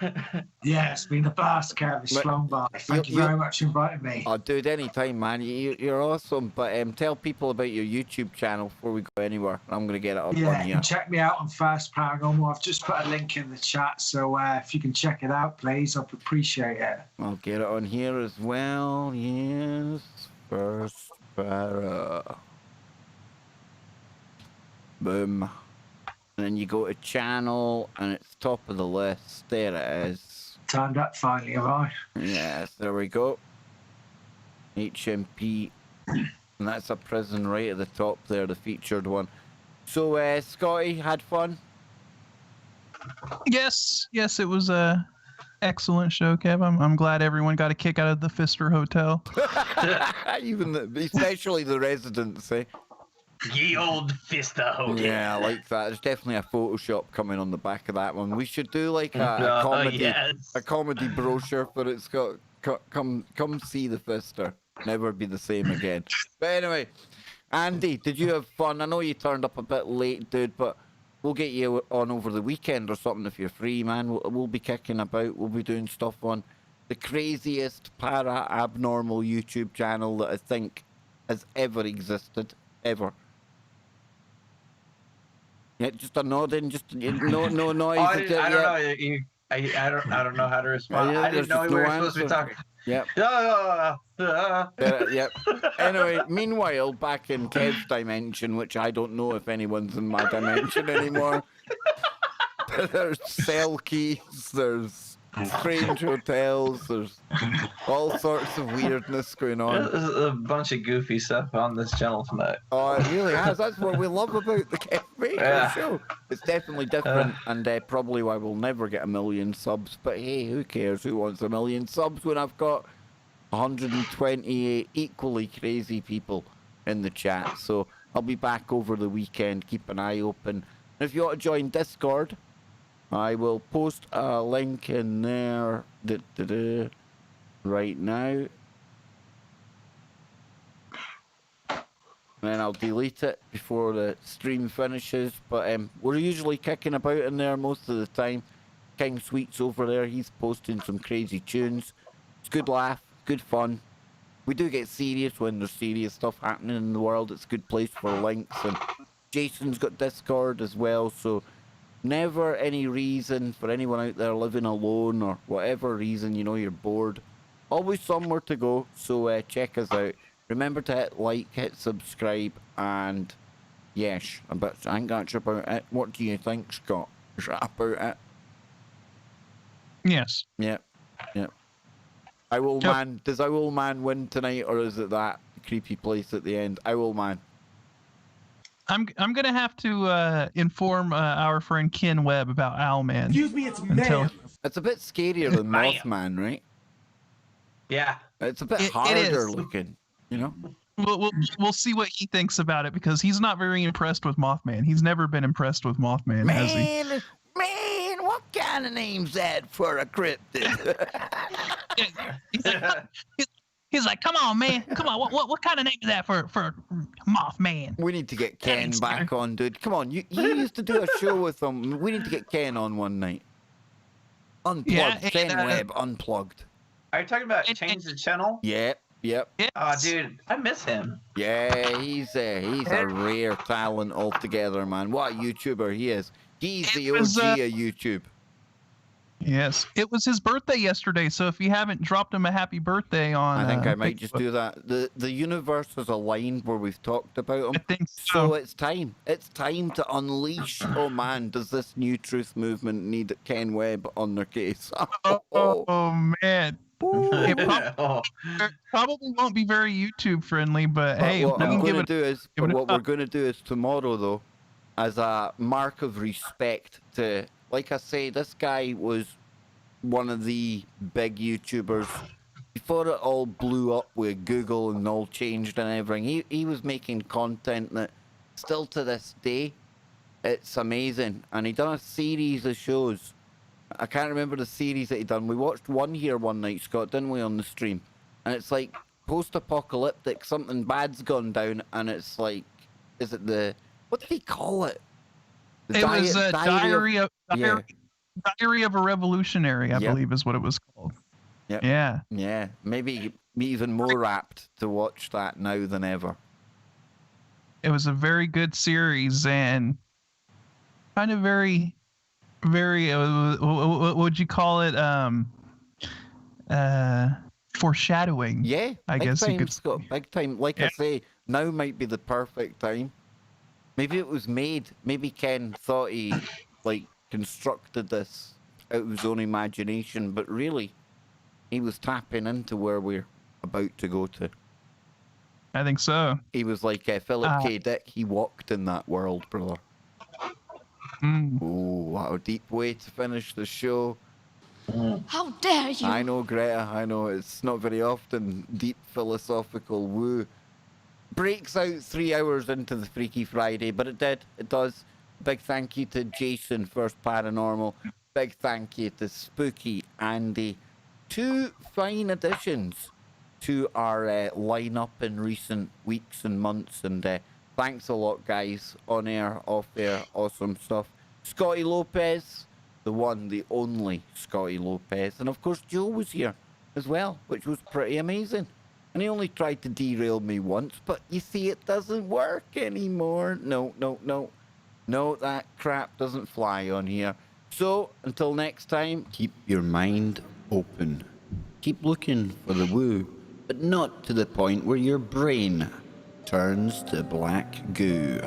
Yeah, it's been a blast, Kev. It's flown by. Thank you very much for inviting me. Oh, dude, anytime, man. You're awesome. But tell people about your YouTube channel before we go anywhere. I'm going to get it up on Yeah, you here. can check me out on Fast Paranormal. I've just put a link in the chat, so if you can check it out, please, I'd appreciate it. I'll get it on here as well. Yes. First para. Boom. And then you go to channel, and it's top of the list. There it is. Turned up finally, have I? Yes, there we go. HMP. And that's a prison right at the top there, the featured one. So, Scotty, had fun? Yes, it was a excellent show, Kev. I'm glad everyone got a kick out of the Pfister Hotel. Especially the residents, eh? Ye old Fister Hotel. Yeah, I like that. There's definitely a Photoshop coming on the back of that one. We should do like a comedy brochure, but it's got come see the Fister. Never be the same again. But anyway, Andy, did you have fun? I know you turned up a bit late, dude, but we'll get you on over the weekend or something if you're free, man. We'll be kicking about. We'll be doing stuff on the craziest para-abnormal YouTube channel that I think has ever existed. Ever. Yeah, just a nodding, just no noise. I don't know. I don't know how to respond. Yeah, I didn't know we were supposed to be talking. Yep. Yep. Anyway, meanwhile, back in Kev's dimension, which I don't know if anyone's in my dimension anymore. There's Selkies, there's strange hotels, there's all sorts of weirdness going on. There's a bunch of goofy stuff on this channel tonight. Oh, it really has. That's what we love about the Kev Baker show. It's definitely different, and probably why we'll never get 1 million subs. But hey, who cares? Who wants 1 million subs when I've got 128 equally crazy people in the chat? So I'll be back over the weekend. Keep an eye open. And if you want to join Discord, I will post a link in there right now. And then I'll delete it before the stream finishes. But we're usually kicking about in there most of the time. King Sweet's over there. He's posting some crazy tunes. It's good laugh, good fun. We do get serious when there's serious stuff happening in the world. It's a good place for links. And Jason's got Discord as well, so never any reason for anyone out there living alone or whatever reason, you know, you're bored. Always somewhere to go, so check us out. Remember to hit like, hit subscribe, and yes, I think that's about it. What do you think, Scott? Is that about it? Yes. Yep. Owlman, does Owlman win tonight, or is it that creepy place at the end? Owlman. I'm gonna have to inform our friend Ken Webb about Owlman. Excuse me, it's man. It's a bit scarier than Mothman, right? Yeah. It's a bit harder looking, you know? We'll see what he thinks about it, because he's not very impressed with Mothman. He's never been impressed with Mothman, has he? Man, what kind of name's that for a cryptid? He's like, come on, man. Come on. What kind of name is that for Mothman? We need to get Ken back on, dude. Come on. You used to do a show with him. We need to get Ken on one night. Unplugged. Yeah, Ken Webb, unplugged. Are you talking about change the channel? Yep. Oh, dude, I miss him. Yeah, he's a rare talent altogether, man. What a YouTuber he is. He's the OG of YouTube. Yes, it was his birthday yesterday, so if you haven't dropped him a happy birthday on... I think I might just do that. The universe is aligned where we've talked about him. I think so. It's time. It's time to unleash. Oh, man, does this new truth movement need Ken Webb on their case? Oh man. It probably won't be very YouTube friendly, but hey, what we can we're give it. going to do is tomorrow, though, as a mark of respect to... Like I say, this guy was one of the big YouTubers before it all blew up with Google and all changed and everything, he was making content that still to this day, it's amazing. And he done a series of shows. I can't remember the series that he done. We watched one here one night, Scott, didn't we, on the stream? And it's like post-apocalyptic, something bad's gone down, and it's like, is it the, what did he call it? It was a Diary of a Revolutionary, I Yep. believe is what it was called. Yep. Yeah. Yeah, maybe even more apt to watch that now than ever. It was a very good series and kind of very, what would you call it? Foreshadowing. Yeah, I big guess time, you could. Scott, big time. Like I say, now might be the perfect time. Maybe it was made. Maybe Ken thought he like constructed this out of his own imagination, but really, he was tapping into where we're about to go to. I think so. He was like Philip K. Dick. He walked in that world, brother. Mm. Oh, what a deep way to finish the show. How dare you? I know, Greta, I know. It's not very often deep philosophical woo breaks out 3 hours into the Freaky Friday, but it did. It does. Big thank you to Jason, First Paranormal. Big thank you to Spooky Andy. 2 fine additions to our lineup in recent weeks and months, and thanks a lot, guys. On air, off air, awesome stuff. Scotty Lopez, the one, the only Scotty Lopez, and of course Joe was here as well, which was pretty amazing. And he only tried to derail me once, but you see, it doesn't work anymore. No, that crap doesn't fly on here. So until next time, Keep your mind open. Keep looking for the woo, but not to the point where your brain turns to black goo.